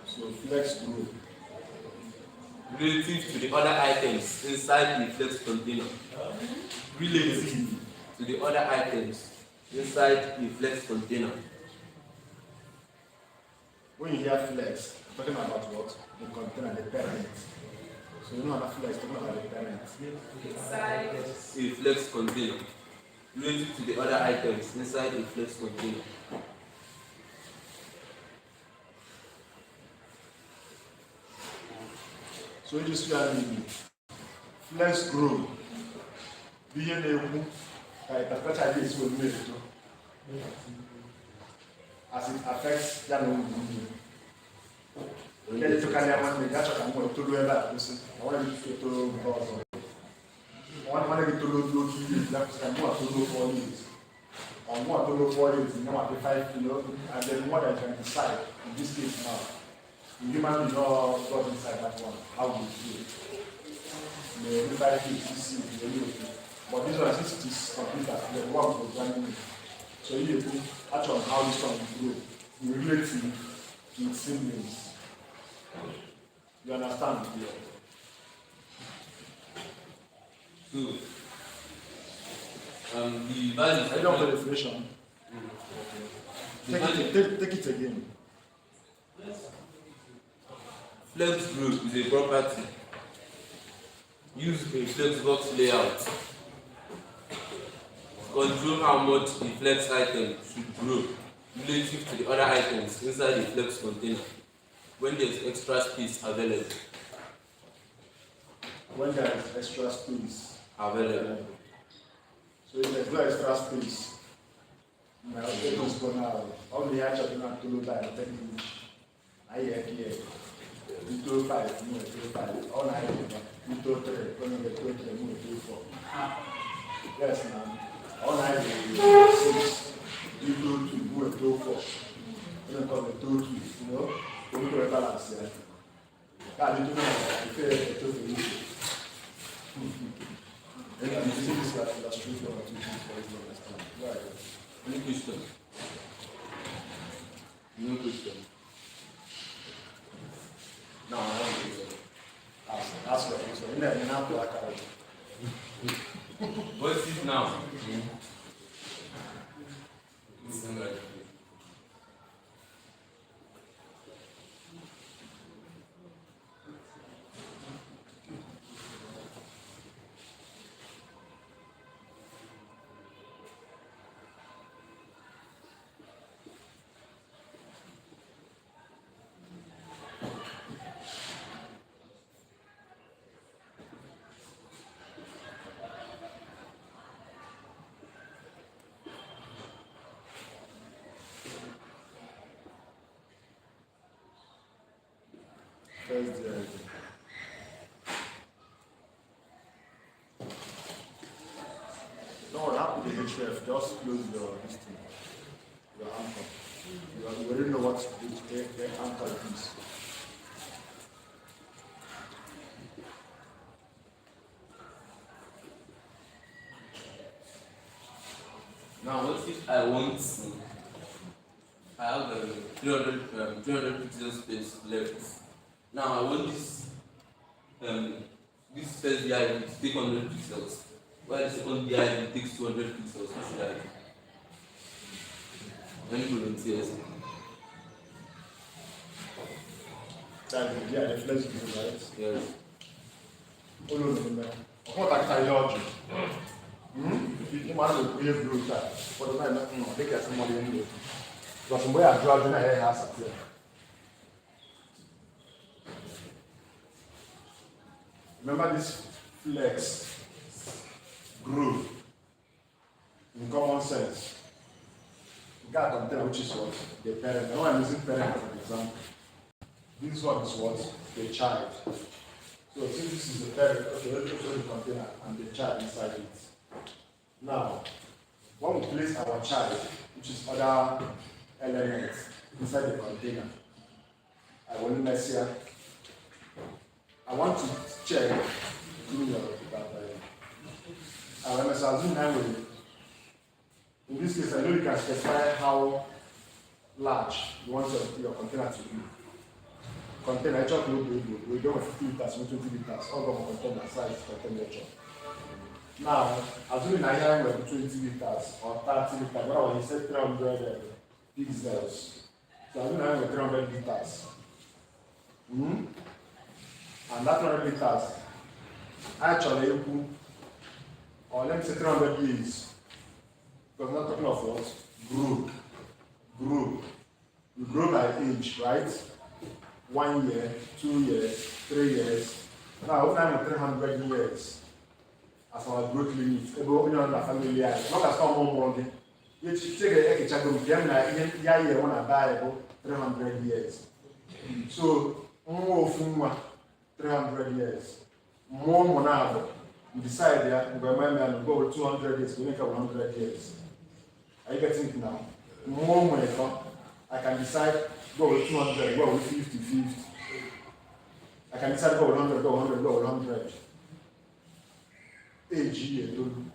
[SPEAKER 2] So flex group.
[SPEAKER 1] Relative to the other items inside the flex container. Relative to the other items inside the flex container.
[SPEAKER 2] When you hear flex, you're talking about what? The container, the parent. So you know how flex, talking about the parent.
[SPEAKER 6] Inside.
[SPEAKER 1] A flex container. Relative to the other items inside the flex container.
[SPEAKER 2] So you just hear me. Flex group. Being able, as it affects that one. Okay, to carry on the gas and go to do that. Listen, I want you to I want you to look that and go to look for needs. on what below 4 years, you know, at the 5 kilo, and then more than 25 in this case now. The human being not got inside that one. How would you do it? The 5 kilos, but this one, since it is computer, the one programming. So you do actually how this one will grow. You relate to its siblings. You understand? Yeah.
[SPEAKER 1] So, the value.
[SPEAKER 2] I don't pay definition. Take it again.
[SPEAKER 1] Flex group is a property used in flexbox layout. Control how much the flex item should grow relative to the other items inside the flex container when there is extra space available.
[SPEAKER 2] When there is extra space
[SPEAKER 1] Available.
[SPEAKER 2] So if there's no extra space, my object is going to only actually not to look at the technique. I hear here. Into 5, move to 5. All I into 3, when you get 20, move to 4. Yes, ma'am. All I do 6, you do 2, move to 4. Then come to 2, you know, we do a balance here. Can't do that. You feel it to the and you see this that's true for our teaching for you to understand. Right.
[SPEAKER 1] Any question? No question.
[SPEAKER 2] No, I don't think so. Ask what you say. You have to like
[SPEAKER 1] What's it now? It's not like
[SPEAKER 2] first day. No, that would be HF. Just close your listing, your anchor. You already know what the anchor is.
[SPEAKER 1] now what if I want I have 300 pixel space left. Now I want this first DIV to take 100 pixels, while the second DIV takes 200 pixels. What should I do? Any volunteers?
[SPEAKER 2] Yeah, the flexible, right?
[SPEAKER 1] Yes.
[SPEAKER 2] Oh, no. What I tell you, if you want to create blue type, what do I know? They get somebody in there. Because somebody are driving a hair house up here. Remember this flex group in common sense. You got to tell which is what the parent. No one using parent for example. This one is what the child. So since this is the parent, okay, let's put the container and the child inside it. Now, when we place our child, which is other elements inside the container, I will mess here. I want to check through your I will assume highway. In this case, I know you can specify how large you want your container to be. Container, actually, we go with 50 liters, with 20 liters, all of our container size for temperature. Now, assuming I have 20 liters or 30 liters, well, he said 300 pixels. So assuming I have 300 liters. And that 300 liters, actually, or let me say 300 years, because we're not talking of what? Group. You grow by age, right? 1 year, 2 years, 3 years. Now, over time, 300 years as our growth limit. Everyone on the family, not as common one. You take a check of them, like, yeah, you want to buy 300 years. So, more of 300 years. More money. We decide, yeah, we're going to go with 200 years, we make 100 years. Are you getting it now? More I can decide go with 200, go with 50, 50. I can decide go with 100, go 100, go 100. Age here, to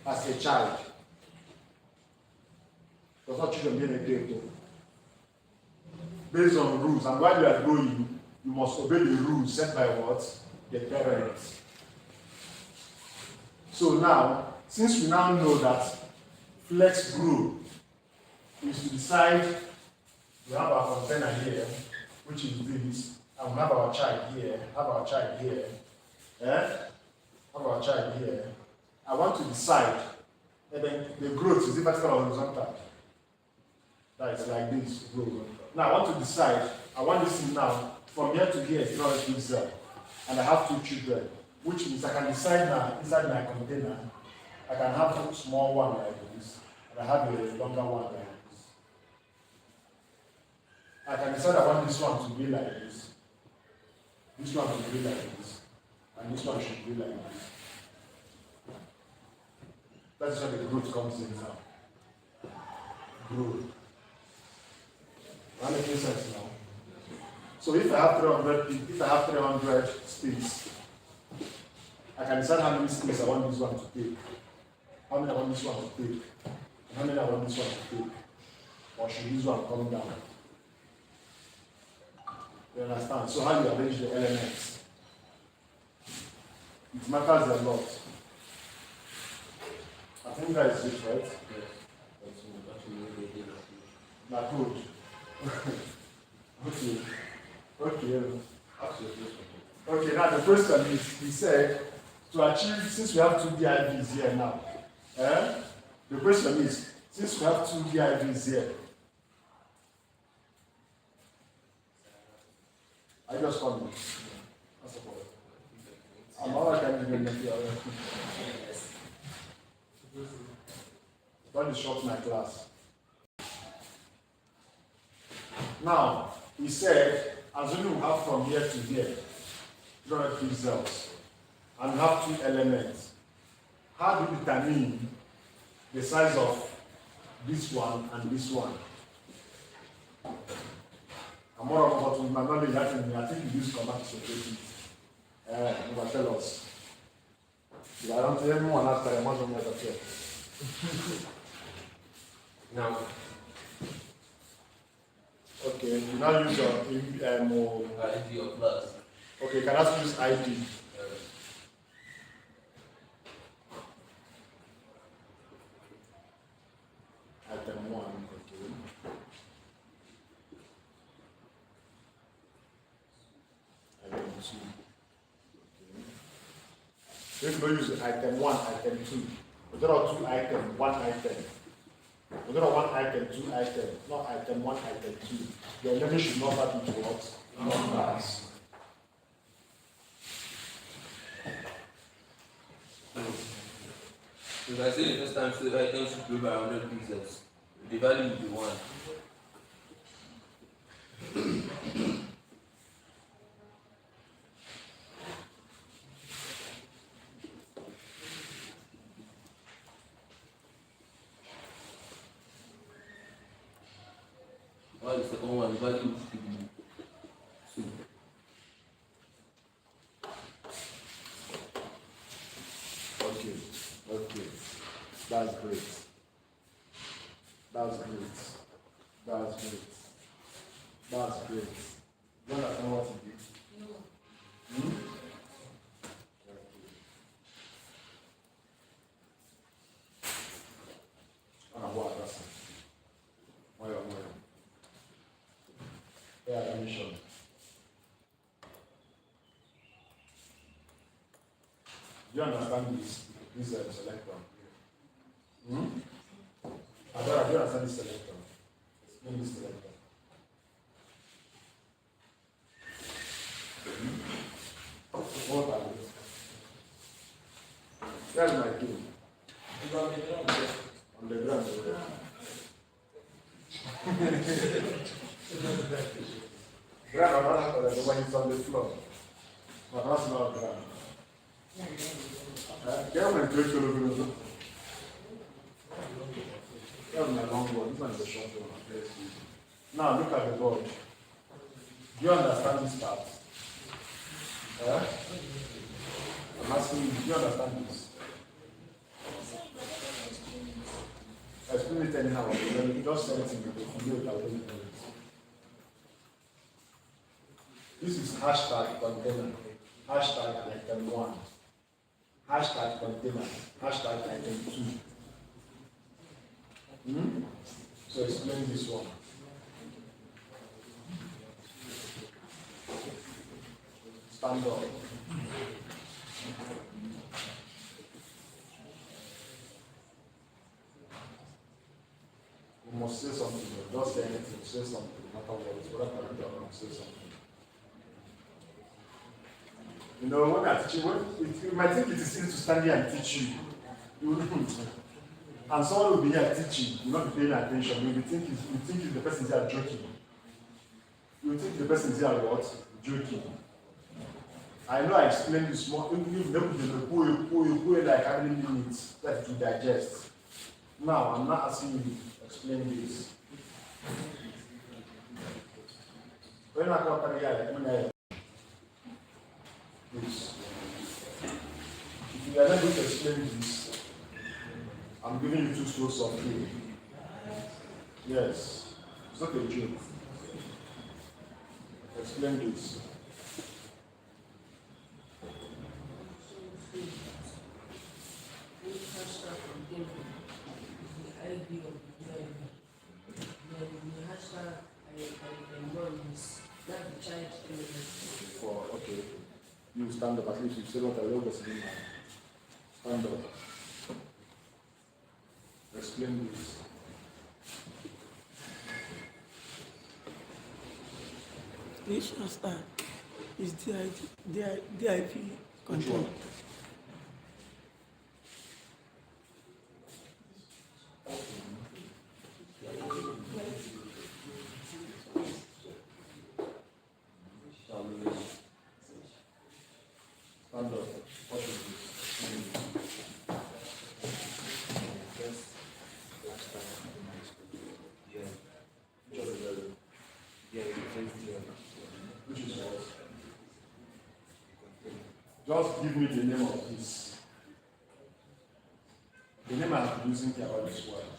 [SPEAKER 2] as a child. Because not children being a day based on rules, and while you are growing, you must obey the rules set by what? The parents. So now, since we now know that flex grow is to decide we have our container here, which is this, and we have our child here, have our child here, have our child here. I want to decide, and then the growth is it vertical or horizontal? That is like this growth. Now I want to decide, I want this thing now, from here to here, 300 pixels, and I have 2 children, which means I can decide now, inside my container, I can have a small one like this, and I have a longer one like this. I can decide I want this one to be like this one to be like this, and this one should be like this. That's where the growth comes in now. Growth. Am I making sense now? So if I have 300 space, I can decide how many space I want this one to take, how many I want this one to take, and how many I want this one to take. Or should this one come down? You understand? So how you arrange the elements? It matters a lot. I think that is it, right? Now good. Okay, now the question is, he said, to achieve, since we have 2 DIVs here now, the question is, since we have 2 DIVs here, I just come in. I'm all I can do in the field. Don't disrupt my class. Now, he said, assuming we have from here to here, 300 pixels, and we have 2 elements, how do you determine the size of this one and this one? I'm more about my knowledge. I think you use command to operate it. You tell us. If I don't tell anyone after I want to make a check.
[SPEAKER 1] Now,
[SPEAKER 2] okay, you now use your
[SPEAKER 1] ID or plus.
[SPEAKER 2] okay, can I use ID? Item 1, okay. Item 2. Okay. If we use item 1, item 2, we got 2 items, 1 item. We got 1 item, 2 items, not item 1, item 2. Your level should not have into what? Numbers.
[SPEAKER 1] If I say the first time, so the item should grow by 100 pixels, the value will be 1. While the second one, the value should be 2.
[SPEAKER 2] Okay. That's great. That's great. That's great. That's great. You understand what it is? No. Okay. What that's it. Why? Yeah, let me show you. Do you understand this selector? I don't understand this selector. Explain this selector. What are these? That's my tool. On the ground. Ground, I'm not going to when it's on the floor. But that's not ground. Get my great fellow. That was my long one. This one is a short one. Let's see. Now look at the board. Do you understand this part? I'm asking you, do you understand this? Explain it anyhow. You just say it in the video. This is hashtag container. Hashtag item 1. Hashtag container. Hashtag item 2. So explain this one. Stand up. You must say something. Don't say anything. Say something. No matter what. Whatever you say something. You know, when I teach you, you might think it is easy to stand here and teach you. And someone will be here teaching, you will not be paying attention. You will think the person is here joking. You will think the person is here what? Joking. I know I explained this more. You like how many minutes that to digest. Now I'm not asking you to explain this. When I come here, please. If you are not going to explain this, I'm giving you 2 strokes of play. Yes. It's not a joke. Explain this. Okay. You stand up, at least you say what I will say. Stand up. Explain this.
[SPEAKER 7] This hashtag is DIP control.
[SPEAKER 2] Stand up. What is this? Which is what? Just give me the name of this. The name I'm using here all this while.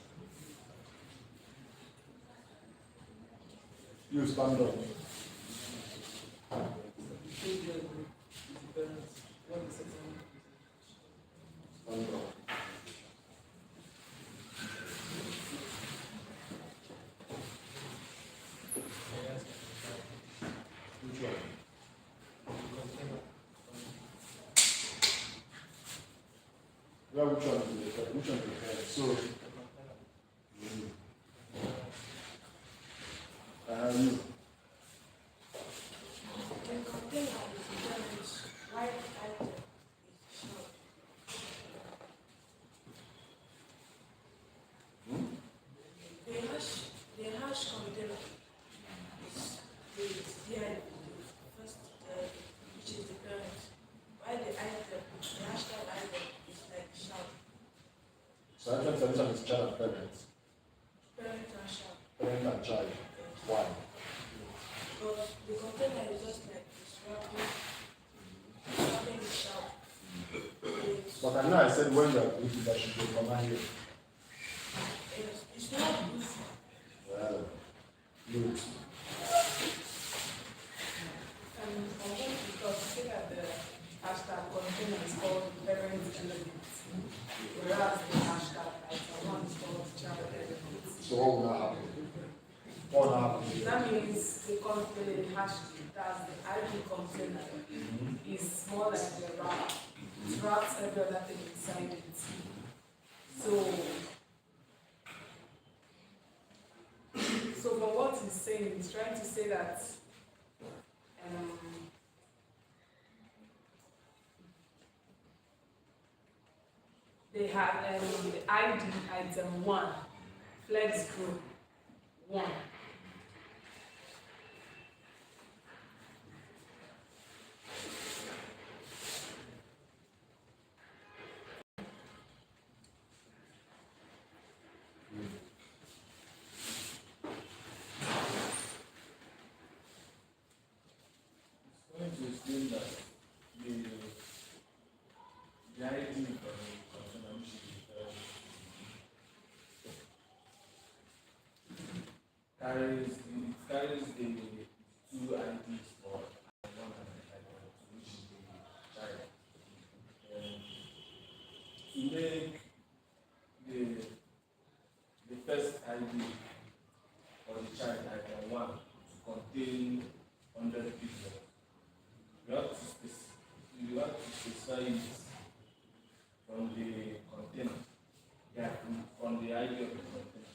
[SPEAKER 2] You stand up. Stand up. Which one? Well, which one is the which one is the so you.
[SPEAKER 6] The container is damaged. Why item is short? The hash container is the DIP, first which is the parent. Why the item, the hashtag item is like sharp.
[SPEAKER 2] So I can tell is child and parent.
[SPEAKER 6] Parent and sharp.
[SPEAKER 2] Parent and child. Why?
[SPEAKER 6] But the container is just like this wrapping is sharp.
[SPEAKER 2] But I know I said when you are doing it, that should be command here.
[SPEAKER 6] It's not good.
[SPEAKER 2] Well, good.
[SPEAKER 6] And I'm going to say that the hashtag container is called parent element, whereas the hashtag item 1 is called child element.
[SPEAKER 2] So what will not happen? What will not happen?
[SPEAKER 6] That means the hash, that's the IP container, is more like the wrap. It wraps every other thing inside it. So from what he's saying, he's trying to say that they had the ID item 1, flex group 1.
[SPEAKER 4] make the first ID for the child item 1 to contain 100 people, you have to specify it from the container. Yeah, from the ID of the container,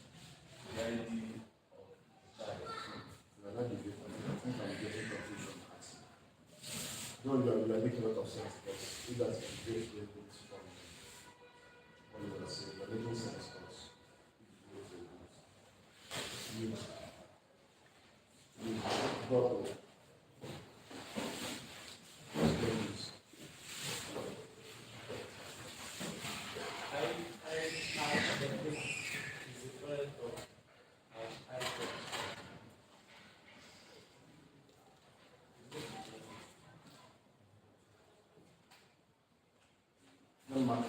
[SPEAKER 4] the ID of the child.
[SPEAKER 2] I think I'm getting confusion. No, you are making a lot of sense, but if that is very, very good from what you are saying, you are making sense, but you got it. No matter.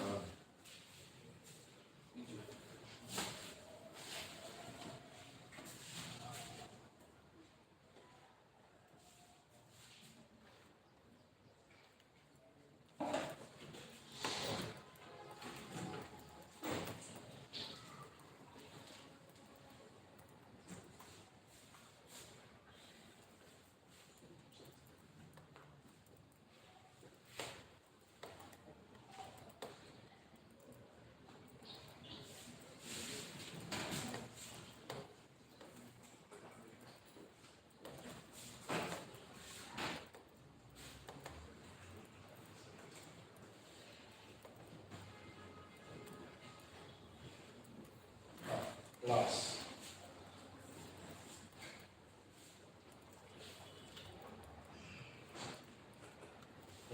[SPEAKER 2] Class.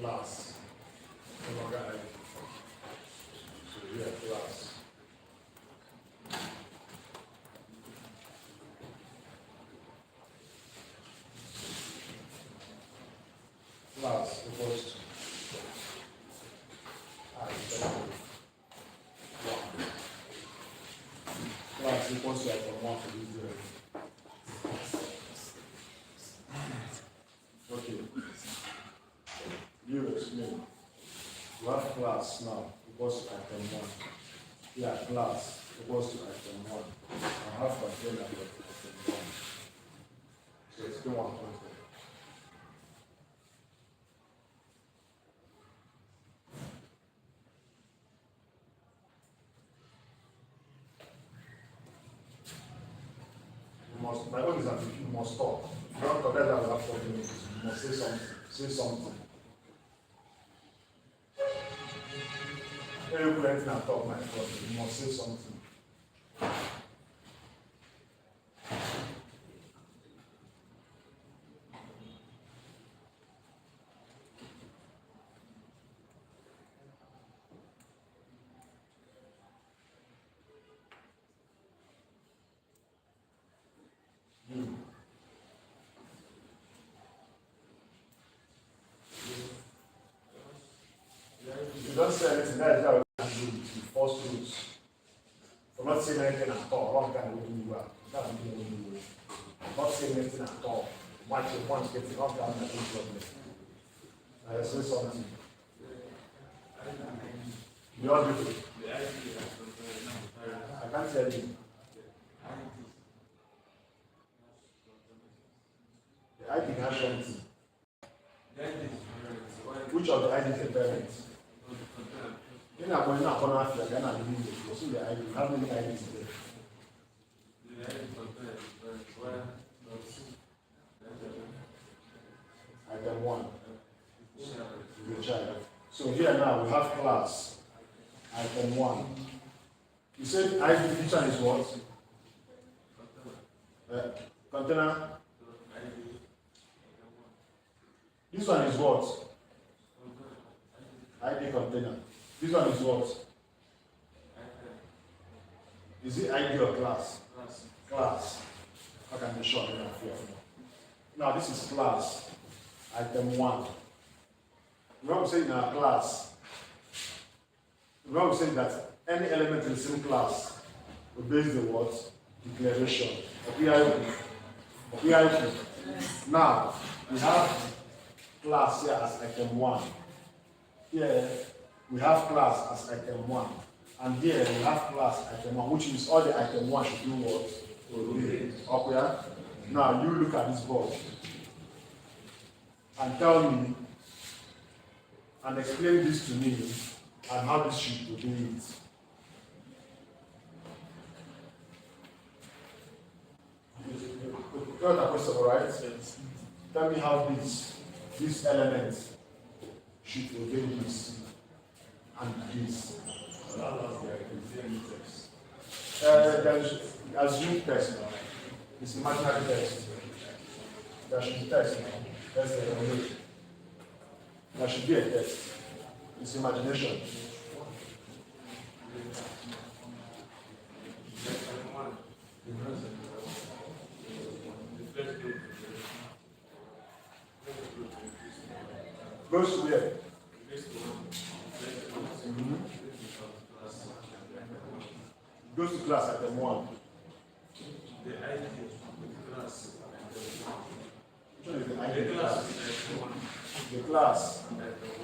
[SPEAKER 2] Class. No longer ID. So here, class. Class equals to class equals to from 1 to this zero. Okay. You explain. You have class now equals to item 1. Yeah, class equals to item 1. I have container for item 1. So explain one point there. My own is that you must talk. If you don't talk, that's why we have 40 minutes. You must say something. Say something. When you put anything and talk, my God, you must say something. If you don't say anything, that is how we can do it. You force rules. For not saying anything at all, wrong kind of way you are. That will be the only way. Not saying anything at all. Match your points, get it off down, that's no problem. I say something. You all do it. I can't tell you. The ID has something. Which of the ID is the parent? You're not going to Africa, you're not living it. You see the ID. How many IDs there? Item 1. The child. So here now we have class. Item 1. You said ID, which one is what? Container. This one is what? ID container. This one is what? Is it ID or class? Class. How can be sure? Now this is class. Item 1. Remember we said in our class, remember we said that any element in the same class obeys the what? Declaration. Now we have class here as item 1. Here we have class as item 1. And there we have class item 1, which means all the item 1 should do what? Obey. Okay? Now you look at this board and tell me and explain this to me and how this should obey it. You got that question, right? Tell me how this element should obey this and this. There's assume text now. It's imaginary text. There should be text now. That's the evaluation. There should be a text. It's imagination. Goes to where? Goes to class item 1.
[SPEAKER 5] The ID of the class.
[SPEAKER 2] Which one is the ID of the class? The class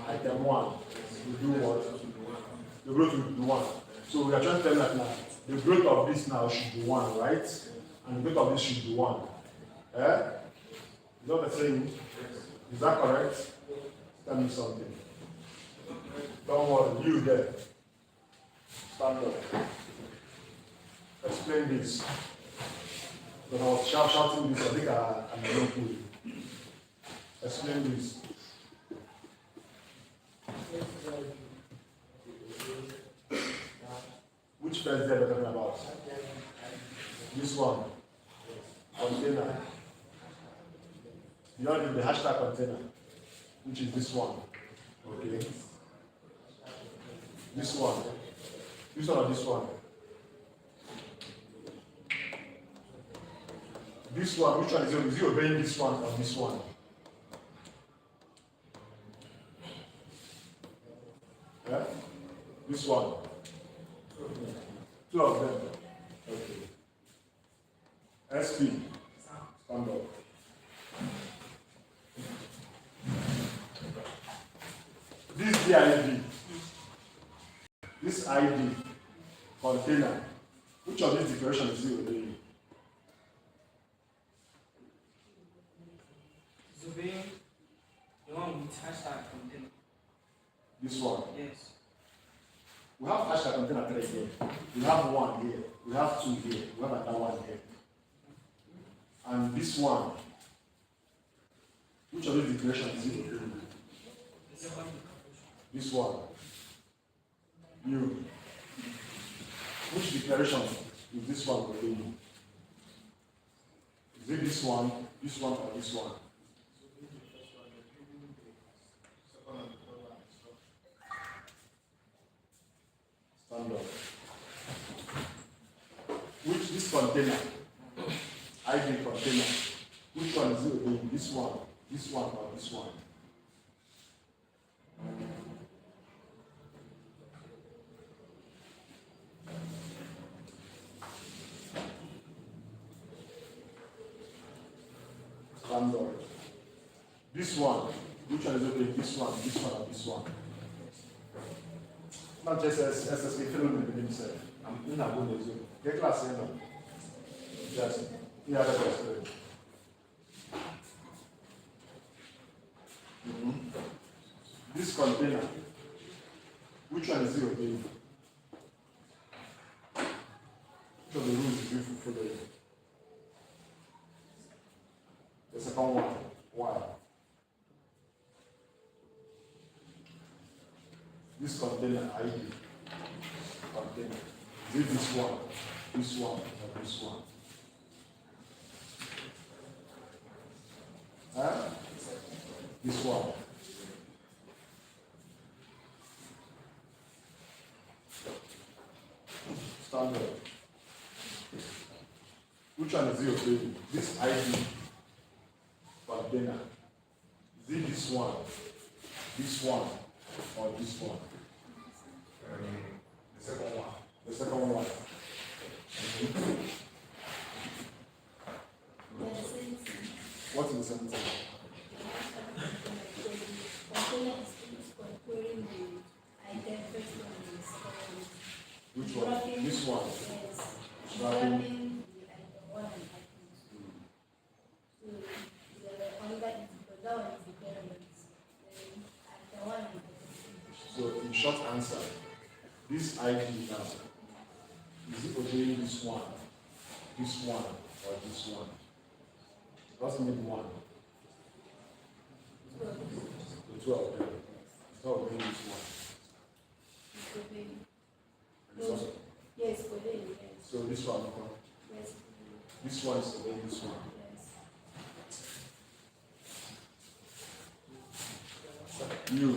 [SPEAKER 2] item 1 will do what? The growth will be 1. So we are trying to tell that now. The growth of this now should be 1, right? And the growth of this should be 1. Eh? Is that the same? Is that correct? Tell me something. Don't worry, you there. Stand up. Explain this. When I was shouting this, I think I'm not good. Explain this. Which first day are we talking about? This one. Container. You don't need the hashtag container, which is this one. Okay. This one. This one or this one? This one, which one is he obeying this one or this one? Yeah? This one. Two of them. Okay. SP. Stand up. This DID. This ID container. Which of these declarations is he obeying?
[SPEAKER 8] Obeying the one with hashtag container.
[SPEAKER 2] This one.
[SPEAKER 8] Yes.
[SPEAKER 2] We have hashtag container 3 here. We have 1 here. We have 2 here. We have another 1 here. And this one. Which of these declarations is he obeying?
[SPEAKER 8] The second.
[SPEAKER 2] This one. You. Which declaration is this one obeying? Is it this one, or this one? Stand up. Which this container, ID container, which one is it obeying? This one, or this one? Stand up. This one, which one is it obeying? This one, or this one? Not just as we fill in the himself. I'm not going to do. Get class in. Just, you have a question. This container, which one is it obeying? Which of the rules is it following? The second one. Why? This container ID. Container. Is it this one, or this one? Huh? This one. Stand up. Which one is it obeying? This ID container. Is it this one, or this one? The second one. The second one. What is the same thing?
[SPEAKER 9] Container is controlling the item
[SPEAKER 2] Which one?
[SPEAKER 9] Wrapping,
[SPEAKER 2] This one.
[SPEAKER 9] yes.
[SPEAKER 2] Wrapping.
[SPEAKER 9] Wrapping the item 1 and item 2. So the another is because that one is the parent. Then item 1 and item 2.
[SPEAKER 2] So in short answer, this ID now, is it obeying this one, or this one? Just need one. The 2 of them. It's not obeying this one.
[SPEAKER 9] It's obeying.
[SPEAKER 2] And it's also,
[SPEAKER 9] Yes, obeying, yes.
[SPEAKER 2] so this one, okay?
[SPEAKER 9] Yes.
[SPEAKER 2] This one is obeying this one.
[SPEAKER 9] Yes.
[SPEAKER 2] You.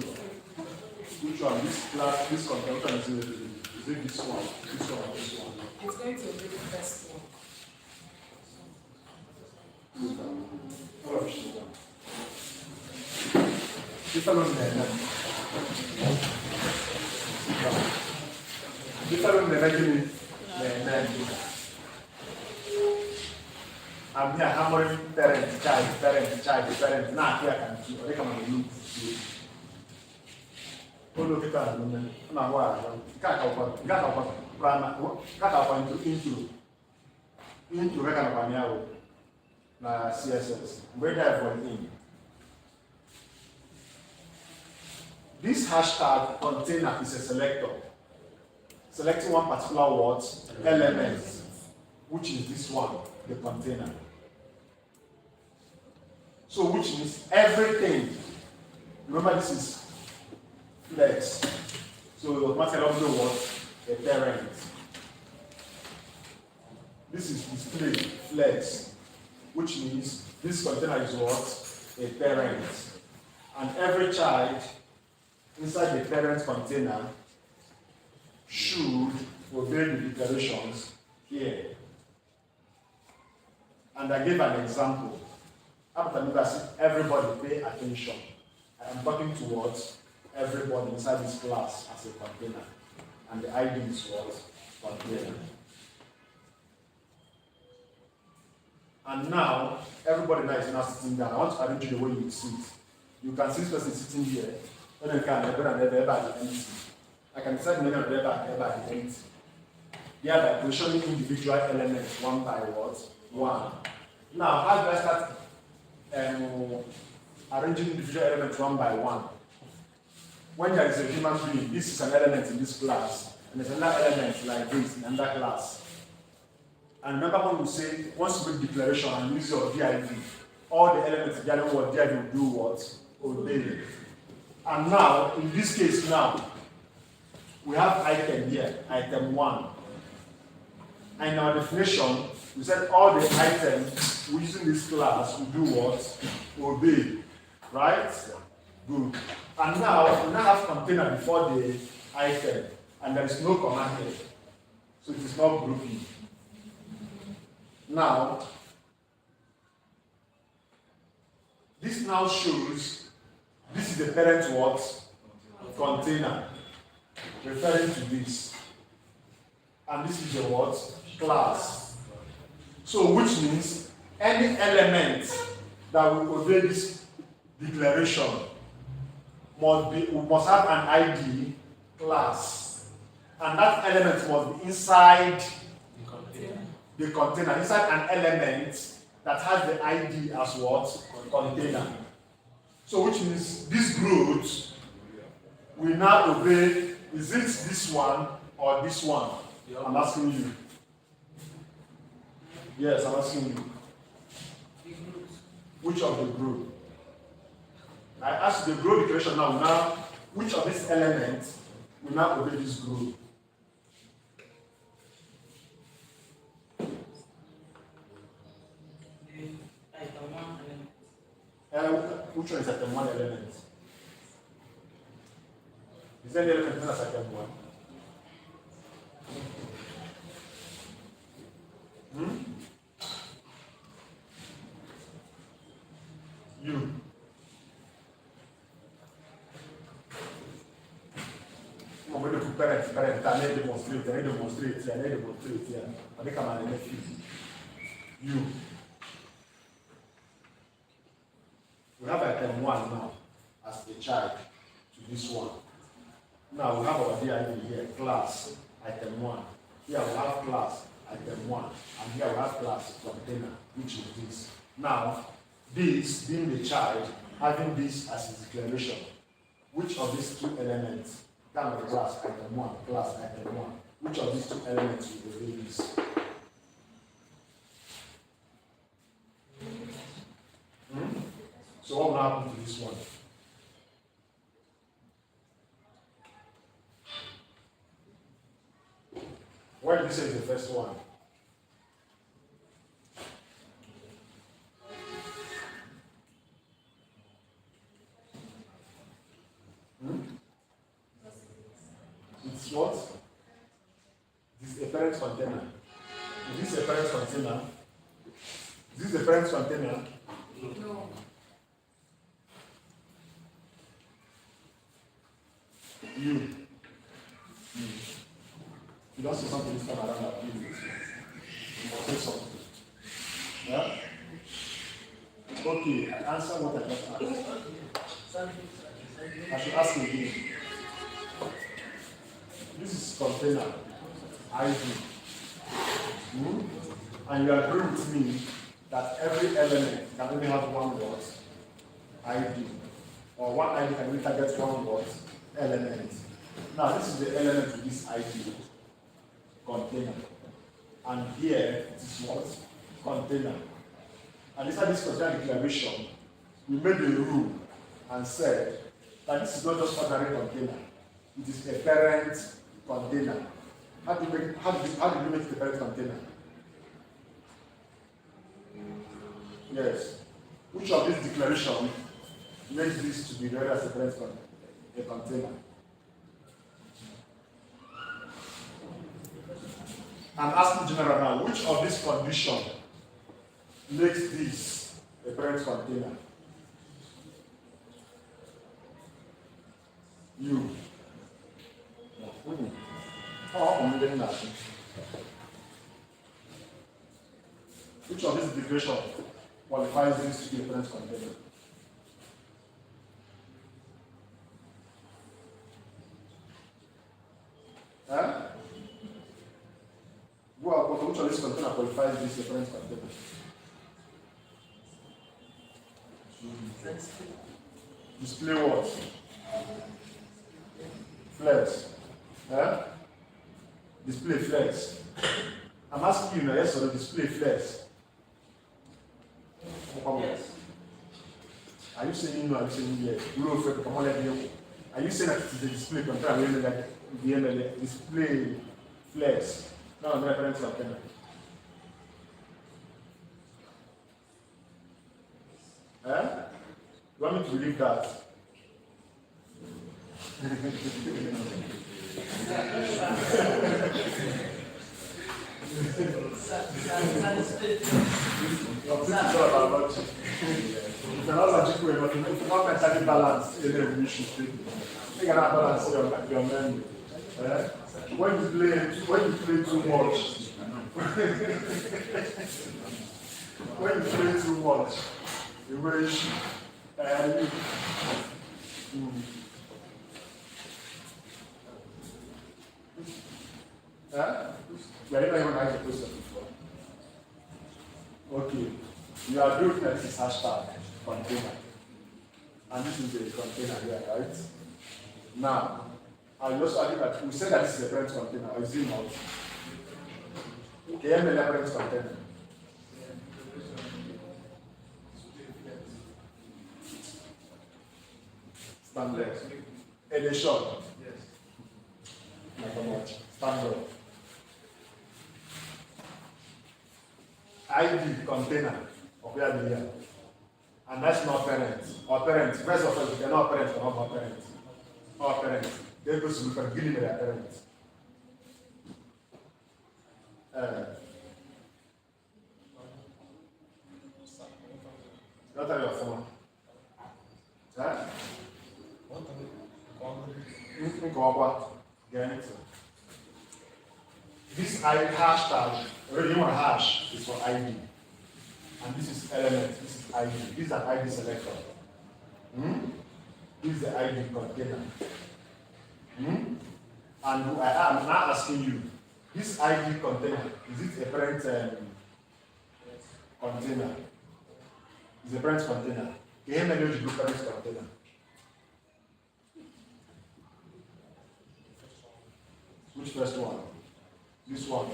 [SPEAKER 2] Which one? This class, this content, is it this one, or this one?
[SPEAKER 6] It's going to be the first one.
[SPEAKER 2] I'm here hammering parent, child. Now here I can see. They come and look. Oh, look at that. Now what? Got into record of an na CSS. Where that for in? This hashtag container is a selector. Selecting one particular word, element, which is this one, the container. So which means everything. Remember this is flex. So it automatically know what a parent. This is display flex, which means this container is what? A parent. And every child inside the parent container should obey the declarations here. And I gave an example. After everybody pay attention. I am talking towards everybody inside this class as a container. And the ID is what? Container. And now, everybody now is now sitting down. I want to arrange you the way you sit. You can see this person sitting here. Then you can everybody empty. I can decide many of everybody empty. Thereby positioning individual elements one by what? One. Now, how do I start arranging individual elements one by one? When there is a human being, this is an element in this class, and there's another element like this in another class. And remember when we say, once you make declaration and use your div, all the elements together what div will do what? Obey. And now, in this case now, we have item here, item 1. And in our definition, we said all the items using this class will do what? Obey. Right? Good. And now, we now have container before the item, and there is no command here. So it is not grouping. Now, this now shows this is the parent what? Container. Referring to this. And this is the what? Class. So which means any element that will obey this declaration must have an ID class. And that element must be inside the container, inside an element that has the ID as what? Container. So which means this growth will now obey, is it this one or this one? I'm asking you. Yes, I'm asking you. Which of the group? I asked the group declaration now, which of these elements will now obey this group? Which one is item 1 element? Is there any element known as item 1? You. I'm going to put parent, I need to demonstrate here. I think I'm an nephew. You. We have item 1 now as a child to this one. Now we have our DID here, class, item 1. Here we have class, item 1. And here we have class container, which is this. Now, this being the child, having this as his declaration, which of these two elements, down the class, item 1, class, item 1, which of these two elements will obey this? So what will happen to this one? Why did you say the first one? It's what? This is a parent container. Is this a parent container? Is this a parent container?
[SPEAKER 3] No.
[SPEAKER 2] You. You don't say something this time around that you must say something. Yeah? Okay, I answer what I just asked. I should ask you again. This is container ID. And you agree with me that every element can only have one word ID. Or one ID can only target one word element. Now this is the element with this ID container. And here it is what? Container. And inside this container declaration, we made a rule and said that this is not just ordinary container. It is a parent container. How do you make it a parent container? Yes. Which of these declarations makes this to be read as a parent container? I'm asking general now, which of these conditions makes this a parent container? You. Oh, I'm getting that. Which of these declarations qualifies this to be a parent container? Huh? Which of these container qualifies this as a parent container? Display what? Flex. Huh? Display flex. I'm asking you now, yes or no, display flex?
[SPEAKER 8] Yes.
[SPEAKER 2] Are you saying no? Are you saying yes? Come on, let me. Are you saying that it is a display container? Like the display flex? No, I'm not parent container. Huh? You want me to believe that? This is all about logic. If you're not logical enough, if you're not mentally balanced, then you should think. You cannot balance your memory. When you play too much, when you play too much, you wish we are not even asked the question before. Okay. You are doing that this is hashtag container. And this is the container here, right? Now, I also argue that we said that this is a parent container, or is it not? Okay, ML parent container. Stand there. Edition. Yes. Not how much. Stand up. ID container of where they are. And that's not parents. Or parents. First of all, they're not parents or not parents. Or parents. They go to look at giving their parents. What are your phone? Huh? This hashtag, already one hash is for ID. And this is element, this is ID. This is an ID selector. This is the ID container. And I'm now asking you, this ID container, is it a parent container? It's a parent container. Can you manage to parent container? Which first one? This one.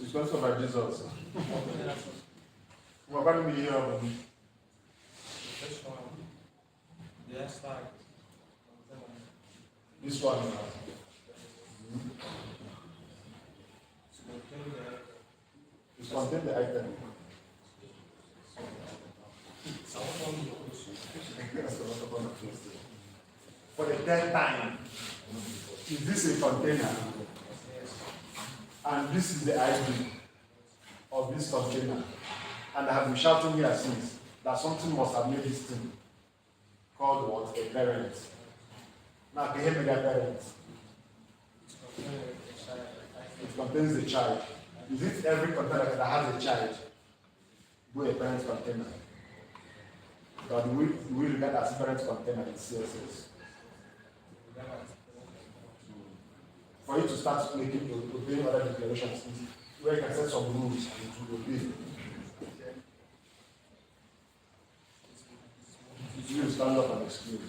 [SPEAKER 2] It's also by Jesus. What about me here? This one. It's contain the item. For the 10th time, is this a container? And this is the ID of this container. And I have been shouting here since that something must have made this thing called what? A parent. Now, can you hear me, that parent? It contains the child. Is it every container that has a child? Go a parent container. But we regard as parent container in CSS. For you to start making obeying other declarations, where you can set some rules and to obey. You stand up and explain.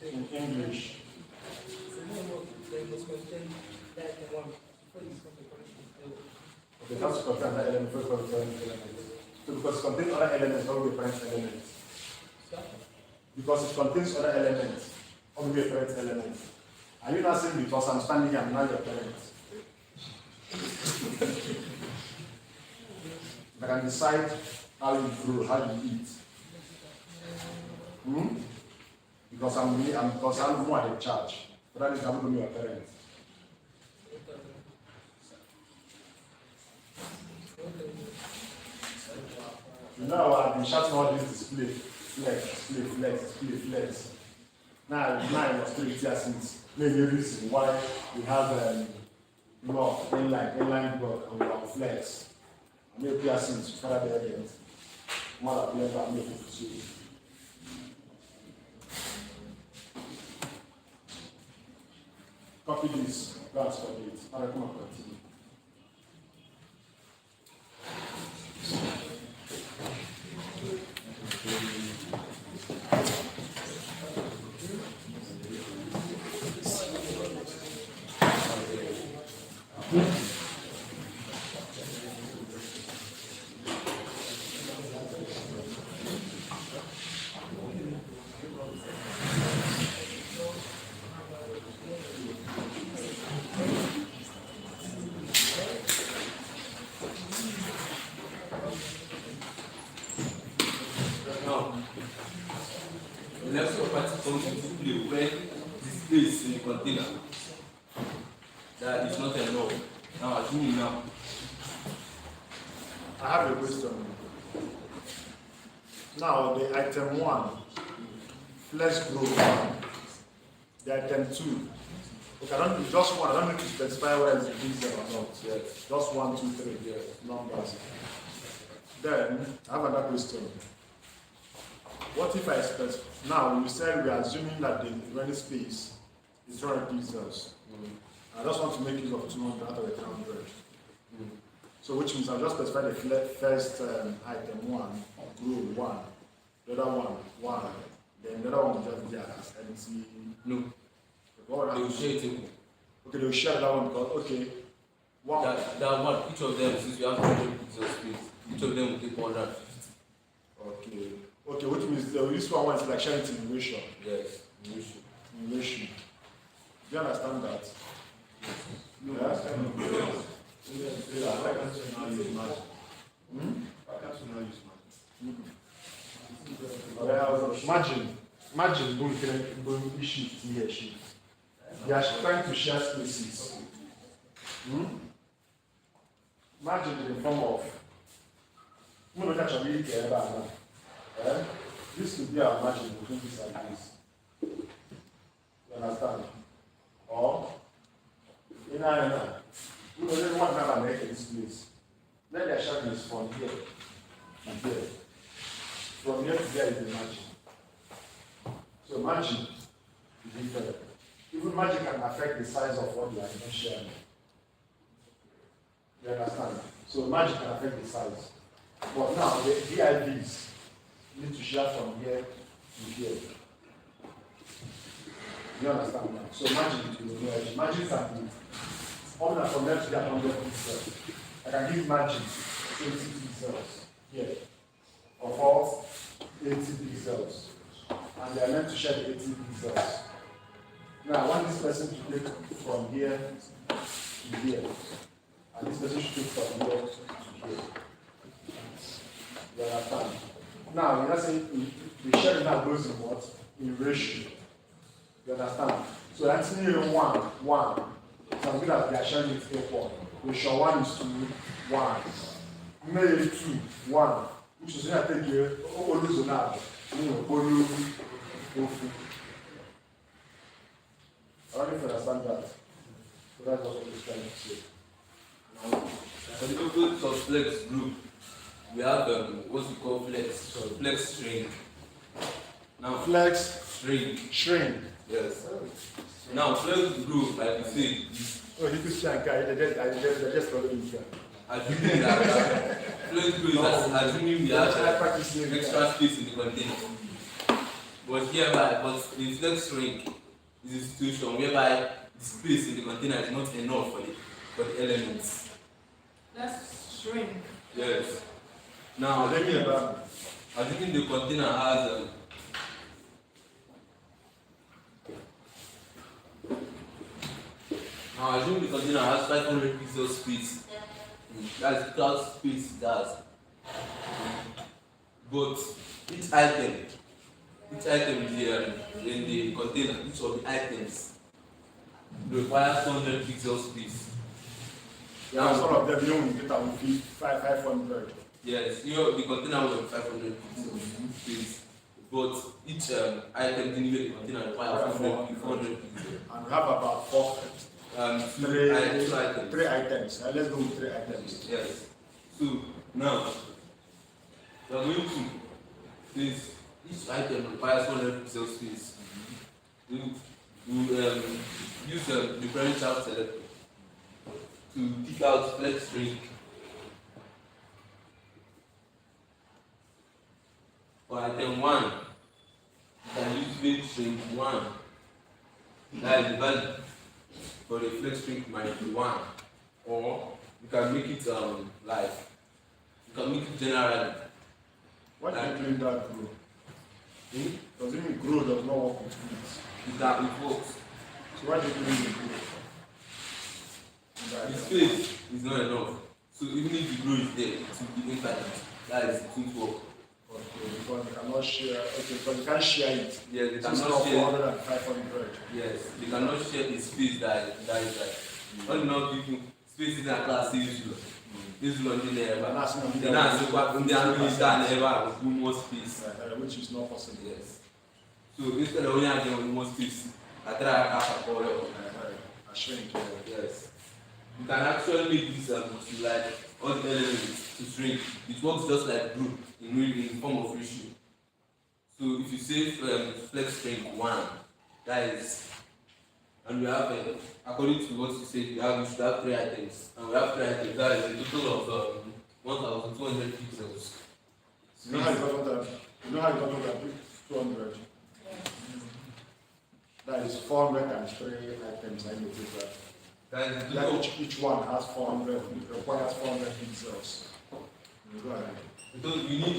[SPEAKER 2] In English. Okay, that's contain the element first of the element. So because it contains other elements, all the parent elements. Because it contains other elements, all the parent elements. Are you not saying because I'm standing here, I'm not your parent? I can decide how you grow, how you eat. Because I'm more in charge. But that is I'm going to be your parent. You know, I've been shouting all this display, flex. Now I was pretty clear since maybe reason why we have block, inline block, and we have flex. I may clear since further the evidence. More than clever, I may pursue. Copy this, that's for it. I recommend continue.
[SPEAKER 1] The next property comes into play where the space in the container that is not enough. Now assuming now.
[SPEAKER 2] I have a question. Now the item 1, flex group 1, the item 2. Okay, I don't just one, I don't need to specify whether it's increased or not.
[SPEAKER 1] Yes.
[SPEAKER 2] Just 1, 2, 3
[SPEAKER 1] Yes.
[SPEAKER 2] numbers. Then I have another question. What if I specify now you said we are assuming that the running space is 200 pixels. I just want to make use of 200 out of the 300. So which means I'll just specify the first item 1, row 1, the other one, 1, then the other one will just be as empty.
[SPEAKER 1] No. They will share a table.
[SPEAKER 2] Okay, they will share that one because, okay, 1.
[SPEAKER 1] That one, each of them, since we have 100 pixels space, each of them will take 150.
[SPEAKER 2] Okay. Okay, which means this one is like sharing it in ratio.
[SPEAKER 1] Yes, in ratio.
[SPEAKER 2] In ratio. Do you understand that?
[SPEAKER 5] No,
[SPEAKER 2] Yeah?
[SPEAKER 5] that's kind of why can't you now use magic? Why can't you now use magic?
[SPEAKER 2] Imagine going issue here, she. They are trying to share spaces. Imagine in the form of When we catch a big now, this could be our margin between this and this. You understand? Or, we don't want to have a make this place. Let the shadow is from here to here. From here to there is the margin. So margin is different. Even margin can affect the size of what you are even sharing. You understand? So margin can affect the size. But now the DIVs need to share from here to here. You understand now? So margin is margin can be from there to get 100 pixels. I can give margin 80 pixels here. Of all 80 pixels. And they are meant to share the 80 pixels. Now I want this person to take from here to here. And this person should take from here to here. You understand? Now we're not saying the sharing now goes in what? In ratio. You understand? So that's nearly 1. Something that they are sharing it equal. Ratio 1 is to 1. Maybe 2, 1. Which is going to take you always on that. I don't know if you understand that. So that's what we're trying to say.
[SPEAKER 1] For the people of flex group, we have what we call flex string. Now
[SPEAKER 2] Flex
[SPEAKER 1] shrink. Yes. Now flex group, like you say, is
[SPEAKER 2] you could say they just following you.
[SPEAKER 1] assuming that flex group is assuming we have extra space in the container. But the flex string is a situation whereby the space in the container is not enough for the elements.
[SPEAKER 3] That's shrink.
[SPEAKER 1] Yes. Now assuming the container has now assume the container has 500 pixels space. That's the total space it has. But each item in the container, each of the items requires 200 pixels space.
[SPEAKER 2] Yeah, some of them you get will be 500.
[SPEAKER 1] Yes, the container will have 500 pixels space. But each item in the container requires 400 pixels.
[SPEAKER 2] And we have about three items. Let's go with 3 items.
[SPEAKER 1] Yes. So now we are going to this. Each item requires 100 pixel space. We use the differential selector to pick out flex string. For item 1, you can use flex string 1. That is the value for the flex string might be 1. Or you can make it you can make it generally.
[SPEAKER 2] What do you mean that grow? Does it mean grow does not work with weeds?
[SPEAKER 1] It works.
[SPEAKER 2] So why do you mean grow?
[SPEAKER 1] The space is not enough. So even if the grow is there, it will be infinite. That is, it won't work.
[SPEAKER 2] Okay, because they cannot share. Okay, because you can't share it.
[SPEAKER 1] Yes, they
[SPEAKER 2] It's
[SPEAKER 1] cannot
[SPEAKER 2] not
[SPEAKER 1] share.
[SPEAKER 2] 400 and 500.
[SPEAKER 1] Yes, they cannot share the space that is that. All now people space in a class is London there. Then I say what in the American ever with more space.
[SPEAKER 2] Which is not possible.
[SPEAKER 1] Yes. So instead of only having more space, I try to have a power.
[SPEAKER 2] I shrink.
[SPEAKER 1] Yes. You can actually make this like all the elements to shrink. It works just like group in form of ratio. So if you say flex string 1, that is, and we have according to what you said, we should have 3 items, and we have 3 items. That is a total of 1,200 pixels.
[SPEAKER 2] You know how you got that? You know how you got that? 200. That is 400 times 3 items. I noticed that.
[SPEAKER 1] That is the
[SPEAKER 2] Like
[SPEAKER 1] total.
[SPEAKER 2] each one has 400. It requires 400 pixels. Go ahead.
[SPEAKER 1] Because you need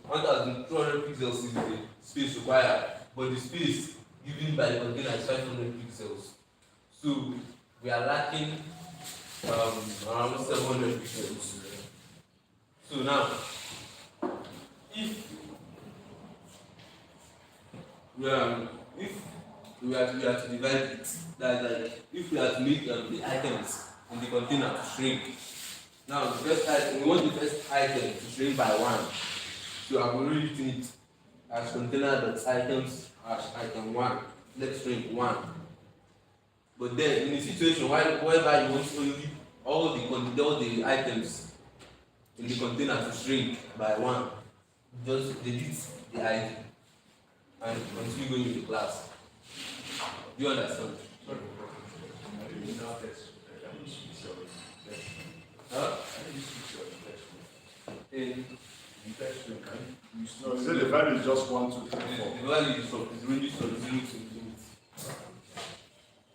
[SPEAKER 1] 1,200 pixels is the space required, but the space given by the container is 500 pixels. So we are lacking around 700 pixels. So now, if we are to divide it, that's like if we are to make the items in the container to shrink. Now the first item, we want the first item to shrink by 1. So I'm already written it as container.items as item 1. Let's shrink 1. But then in a situation whereby you want only all the items in the container to shrink by 1, just delete the ID and continue going with the class. Do you understand? Huh?
[SPEAKER 2] No, is it the value is just 1, 2, 3, 4?
[SPEAKER 1] The value is ranges from 0 to limit.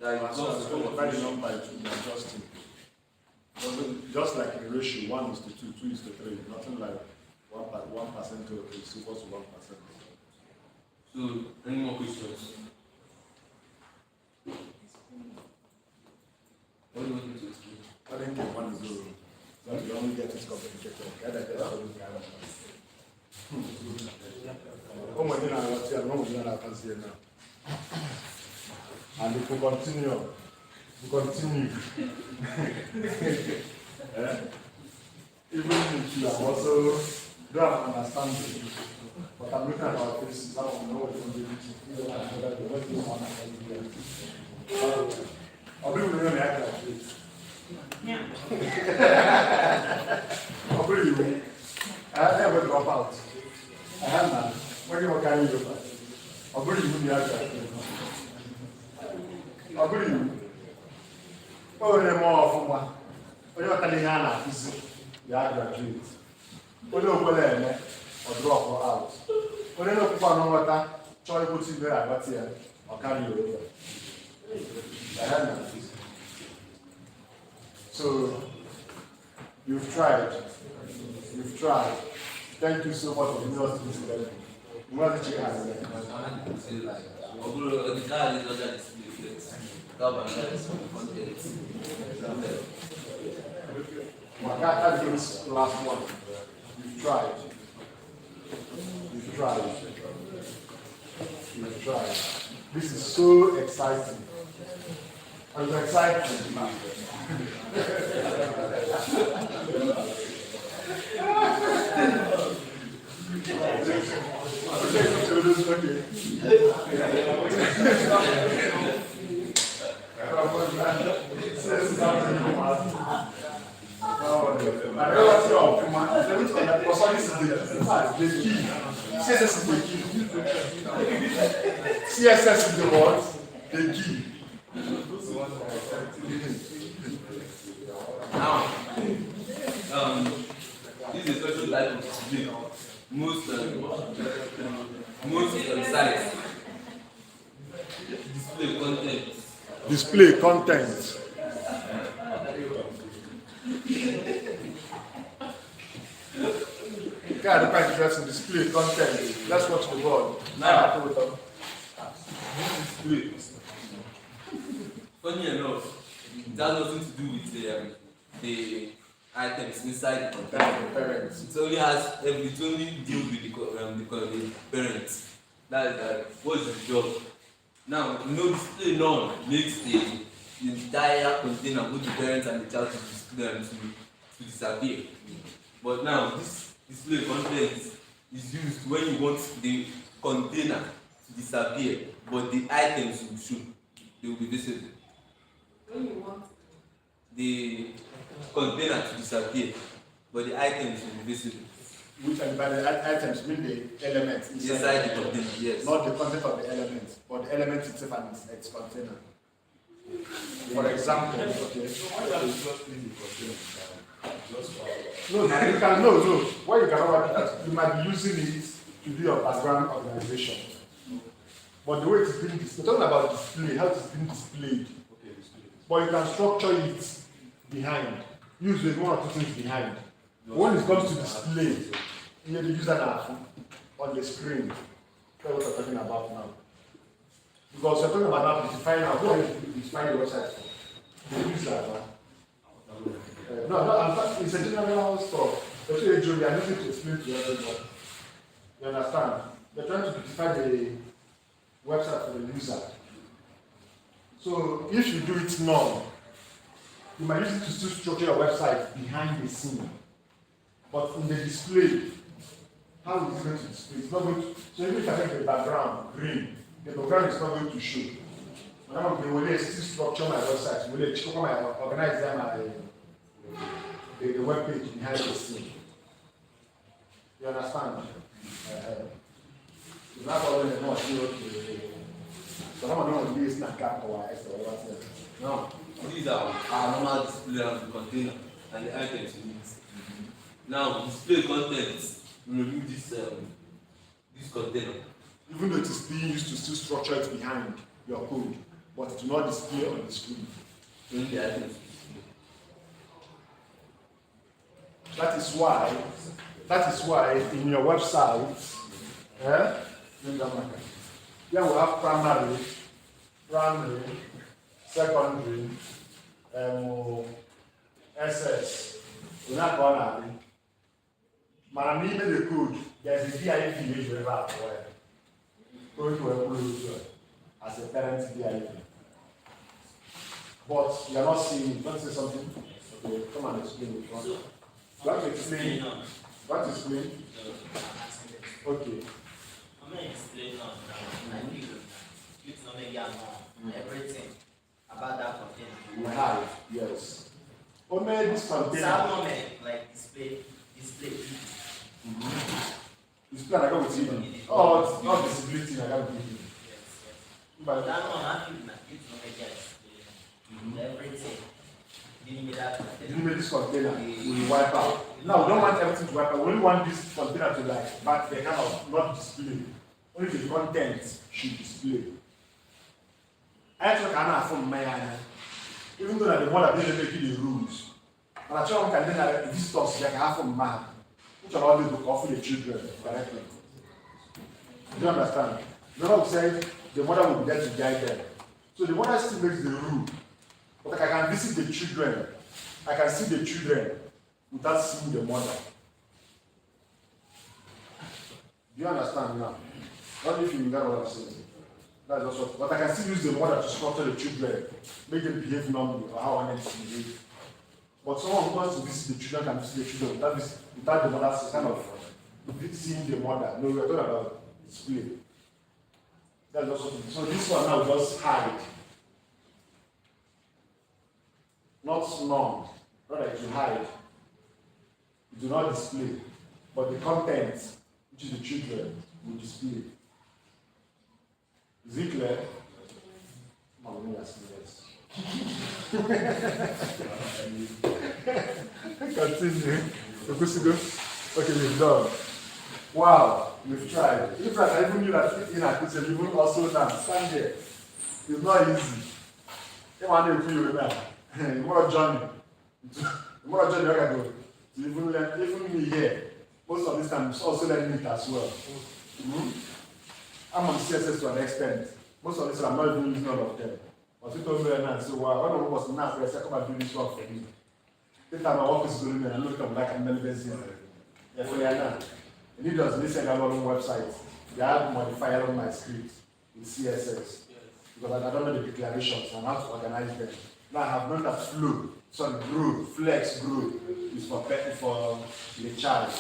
[SPEAKER 1] That is
[SPEAKER 2] So it's going to value number it will be adjusting. Just like in ratio, 1 is to 2, 2 is to 3. Nothing like 1% to is equal to 1%.
[SPEAKER 1] So, any more questions? What do you want me to explain?
[SPEAKER 2] I think 1 is 0. That you only get it complicated. And if we continue. Even if you are also don't have understanding, but I'm looking at our faces, I don't know what you're doing. I'll be with you act like this. I'll be with you. I never drop out. I have none. What do you want to carry you? I'll be with you act like this. I'll be with you. Oh, no more of one. When you're telling Hannah, you are graduate. When you're going to or drop her out. When you're looking for no water, try to put it there, but here, I'll carry you over. I have none. So, you've tried. Thank you so much for giving us this level. What did you have?
[SPEAKER 1] The card is under display. Cover is content.
[SPEAKER 2] Makata gives last one. You've tried. This is so exciting. I'm excited. CSS is the what? The key.
[SPEAKER 1] Now, this is a special type of display. Most sites
[SPEAKER 2] Display content. God, the kind of dress and display content. Let's watch the word.
[SPEAKER 1] Now, display. Funny enough, it has nothing to do with the items inside the container. It only deals with the parents. That is what is the job? Now, display none makes the entire container, both the parents and the child, to disappear. But now, this display content is used when you want the container to disappear, but the items they will be visible.
[SPEAKER 3] When you want
[SPEAKER 1] the container to disappear, but the items will be visible.
[SPEAKER 2] Which by the items mean the elements
[SPEAKER 1] Inside the container, yes.
[SPEAKER 2] Not the content of the elements, but the element itself and its container. For example, okay. No. Why you cannot work that? You might be using it to do your background organization. But the way it's being displayed, we're talking about display, how it's being displayed. But you can structure it behind. Usually one or two things behind. When it comes to display, you need to use that on the screen. That's what we're talking about now. Because we're talking about now defining how to define the website for. They use that. No, it's a general stuff. But you are using to explain to everyone. You understand? They're trying to define the website for the user. So if you do it now, You might use it to still structure your website behind the scene. But in the display, how is it going to display? It's not going to, so even if I make the background green, the background is not going to show. When I'm going to still structure my website, will organize them the web page behind the scene. You understand? It's not always not sure so how am I going to use that gap or whatever? No.
[SPEAKER 1] These are our normal display of the container and the items in it. Now, display content, we remove this container.
[SPEAKER 2] Even though it is being used to still structure it behind your code, but it will not display on the screen.
[SPEAKER 1] Only the items.
[SPEAKER 2] That is why in your website, we have primary, secondary, SS. We're not going to man, even the code, there's a VIP which we have going to upload as a parent VIP. But you are not seeing it. Want to say something? Okay, come and explain it.
[SPEAKER 8] So,
[SPEAKER 2] You want to explain? Want to explain? Okay.
[SPEAKER 8] I'm going to explain now. I think you to make everything about that container.
[SPEAKER 2] We have, yes. Only this container.
[SPEAKER 8] Some moment, like display.
[SPEAKER 2] Display, I got with you. Oh, it's not visibility, I got with you.
[SPEAKER 8] Yes. But that one, I think you to make display. Everything.
[SPEAKER 2] You make this container, we will wipe out. Now, we don't want everything to wipe out. We only want this container to like, but they kind of not display. Only the content should display. I actually can't from my eye. Even though the one that didn't make the rules. And I try one container, visitors, they can have from map, which are always look off the children correctly. Do you understand? Remember we said the mother will be there to guide them. So the mother still makes the rule. But I can visit the children. I can see the children without seeing the mother. Do you understand now? What if you know what I'm saying? That's also, but I can still use the mother to structure the children, make them behave normally or how I need to behave. But someone who wants to visit the children can visit the children without the mother's kind of seeing the mother. No, we're talking about display. That's also so this one now just hide. Not none, rather it will hide. It do not display, but the content, which is the children, will display. Is it clear? Continue. Okay, we've done. Wow, we've tried. In fact, I even knew that in a kitchen, you will also now stand there. It's not easy. You want to feel that. The more journey, you're going to go. Even learn, even me here, most of this time, also learning it as well. I'm on CSS to an extent. Most of this, I'm not even using all of them. But you told me and so one of them was now, I said, come and do this work for me. The time my work is going and I look up like I'm never busy. Therefore, yeah, now. And it does listen on my website. They have modified on my script in CSS. Because I don't know the declarations and how to organize them. Now I have known that flow, grow, flex, grow is for the child.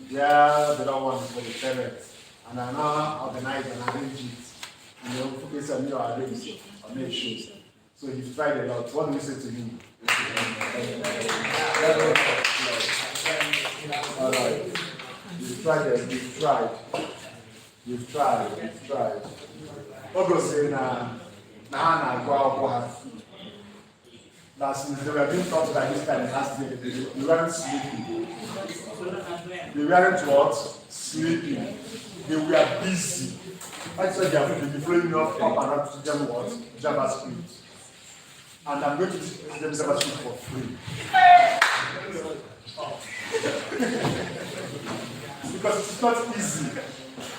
[SPEAKER 2] Yeah, the other one is for the parent. And I now organize and arrange it. And then focus on your arrange on the issues. So you've tried a lot. What do you say to him? All right. You've tried it. You've tried. August say na go that's they were being taught by this time last year. They weren't sleeping. They weren't what? Sleeping. They were busy. That's why they have been flowing up around to them what? JavaScript. And I'm going to teach them JavaScript for free. Because it's not easy.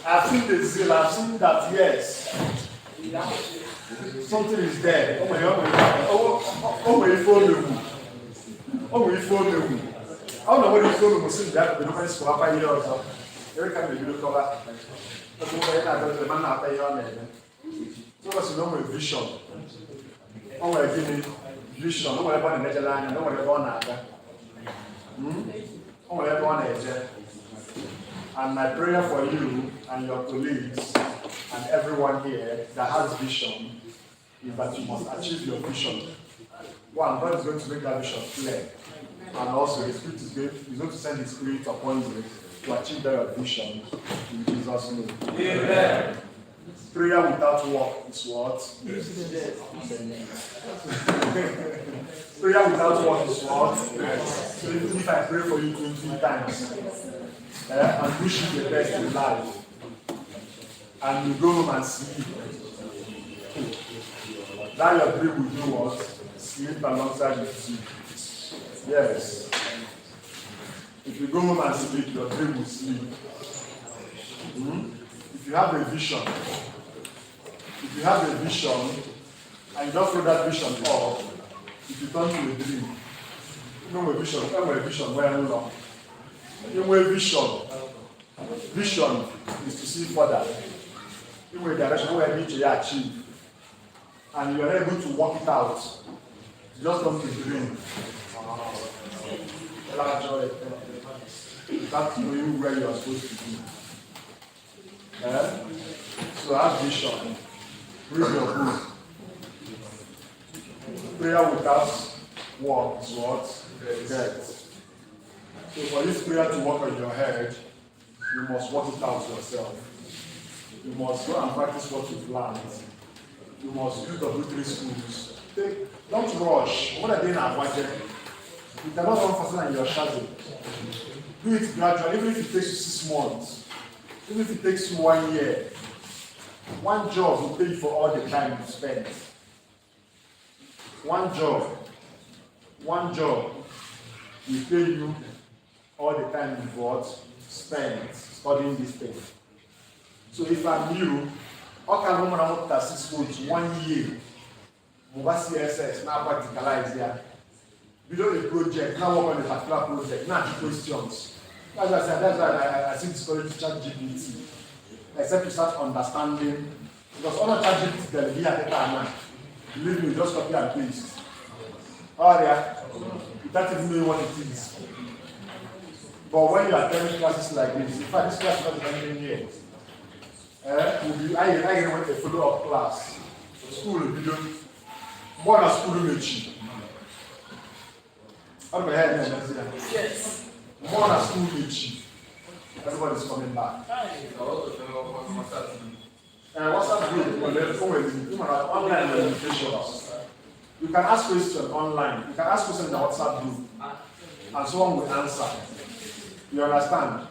[SPEAKER 2] I've seen the zeal, I've seen that yes. Something is there. Oh my phone. I don't know what is going to see that the difference for 5 years. Every time they do cover. That's why I the man out there. So what's the normal vision? Oh my goodness. vision, no whatever on the major line, no whatever on that. Whatever on it. And my prayer for you and your colleagues and everyone here that has vision is that you must achieve your vision. One, God is going to make that vision clear. And also, the Spirit is going to send His Spirit upon you to achieve that vision in Jesus' name. Amen. Prayer without work is what? Prayer without work is what? So even if I pray for you 20 times, and wish you the best in life, and you go home and sleep, that your dream will do what? Sleep alongside with you. Yes. If you go home and sleep, your dream will sleep. If you have a vision, and you don't throw that vision off, if you turn to a dream, you know a vision where I'm long. You know a vision. Vision is to see further. You know a direction where you need to achieve. And you are able to work it out. You just come to dream. Without knowing where you are supposed to be. So have vision. Read your book. Prayer without work is what? Death. So for this prayer to work on your head, you must work it out yourself. You must go and practice what you've learned. You must use W3 schools. Don't rush. What are they in our budget? You cannot run faster than your shadow. Do it gradually, even if it takes you 6 months. Even if it takes you 1 year. One job will pay you for all the time you spend. One job will pay you all the time you've spent studying this thing. So if I'm you, how can woman work at 6 months, 1 year? Move CSS, now practicalize there. We do a project, now work on a particular project, now ask questions. That's why I see this college ChatGPT. Except you start understanding, because all of ChatGPT will be at the time. Believe me, just copy and paste. Oh yeah, without even knowing what it is. But when you are attending classes like this, in fact, this class is not ending yet. I went to a follow-up class. School will be doing more than school mechi. How do I hear that? Yes. More than school mechi. Everybody's coming back. WhatsApp group, online communications. You can ask questions online. You can ask questions in the WhatsApp group, and someone will answer. You understand?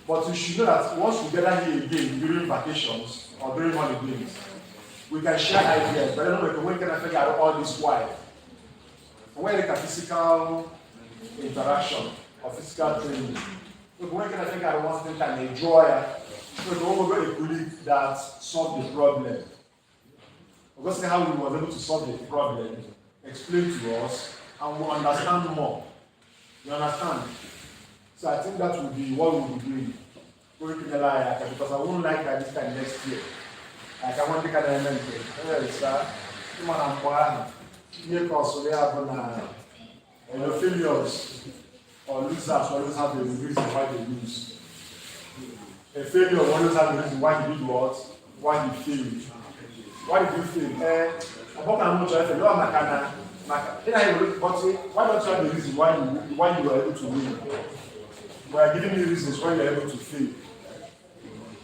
[SPEAKER 2] But you should know that once we gather here again during vacations or during holidays, we can share ideas. But I don't know when can I figure out all this why? When like a physical interaction or physical training. When can I figure out one thing and a drawer? So the one a colleague that solved the problem. We're going to see how we were able to solve the problem, explain to us, and we'll understand more. You understand? So I think that will be what we'll be doing. Because I won't like that this time next year. I can want to take an element. Sir, failures or losers always have the reason why they lose. A failure always has the reason why he did what? Why he failed. Why did you fail? But why don't you have the reason why you were able to win? We are giving you reasons why you are able to fail.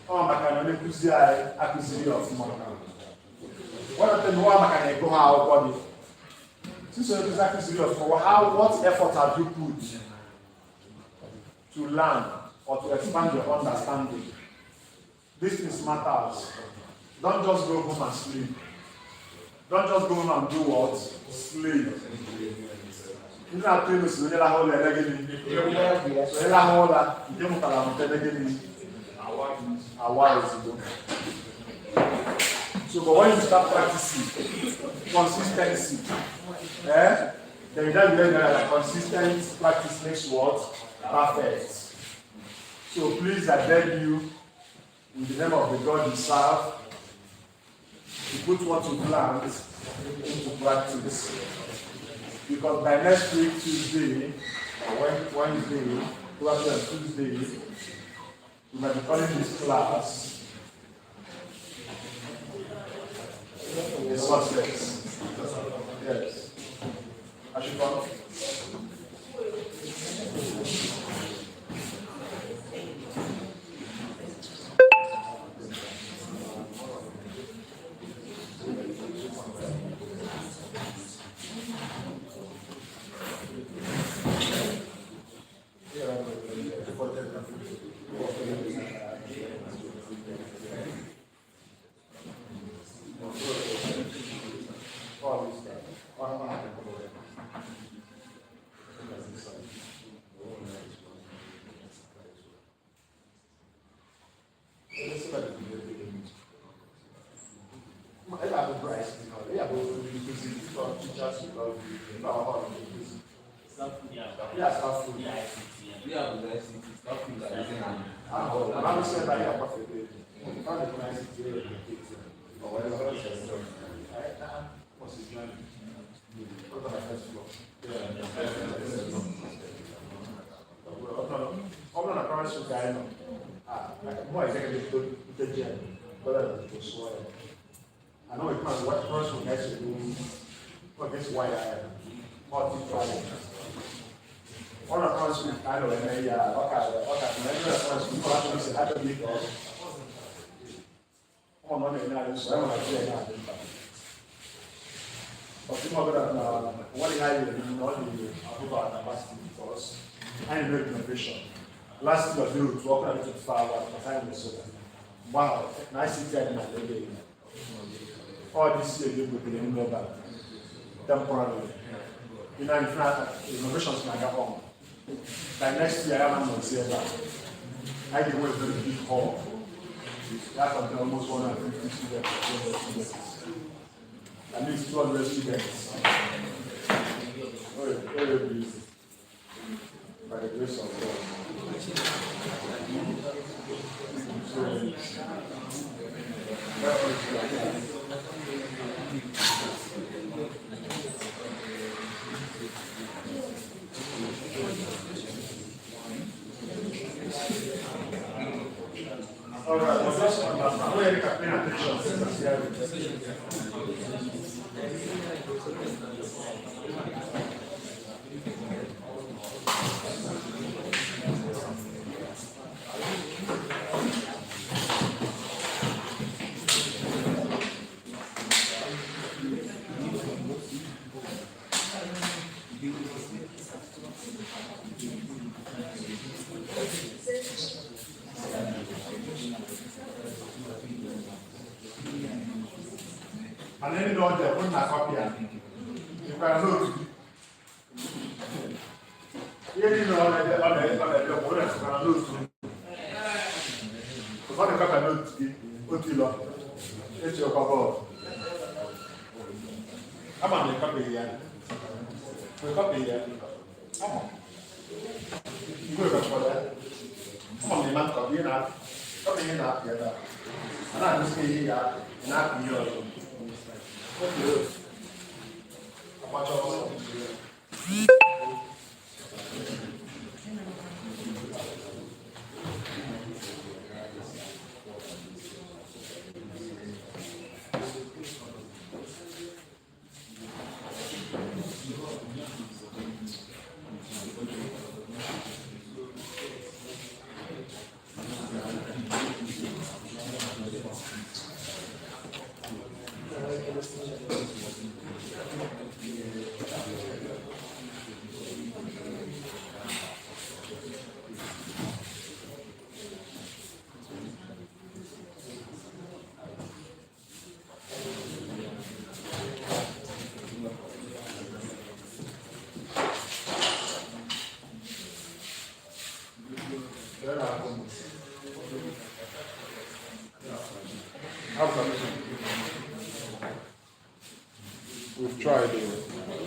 [SPEAKER 2] Oh, Makana, accusation of money. What of them? Why Makana go how body? Since you are accusation of what effort have you put to learn or to expand your understanding? This is matters. Don't just go home and sleep. Don't just go home and do what? Sleep. You know how to use the whole again. So the whole that you don't have to again. So, but when you start practicing consistency, then you don't learn that consistent practice makes what? Perfect. So please, I beg you, in the name of the God you serve, to put what you learned into practice. Because by next week, Tuesday, or Wednesday, probably on Tuesday, we might be calling this class a success. Yes. I should come.
[SPEAKER 1] We have the ICT stuff that is in our
[SPEAKER 2] I'm saying that you are perfect. Found the nice or whatever. What's his name? Go to the first floor. I'm not a parachute guy. More executive to the gym, but to swear. I know it can't what person gets to do. What gets why I multiply. One of us, I know, and yeah, okay, maybe that's why people actually say, I don't need God. Oh, no, no, so I don't like to say that. But people that, what the idea is not the people at capacity because I know innovation. Last year, we were talking about 25 hours, but I was so wow, nice to tell you. All this year, you will be in global temporarily. You know, in fact, innovations might go on. By next year, I'm going to say that. I think we're going to be hall. That's almost 150 students. At least 200 students. Very easy. By the grace of God. All right, well, that's one. I'm going to pay attention. And then you know they're putting a copy you can look. You didn't know on the bonus, you can look. Because the copy note until it's your cover. Come on, the copy here. The copy here. Come on. You go for that. Come on, the man copy now. Copy in up here. And I'm just here, and I'm here. We've tried it.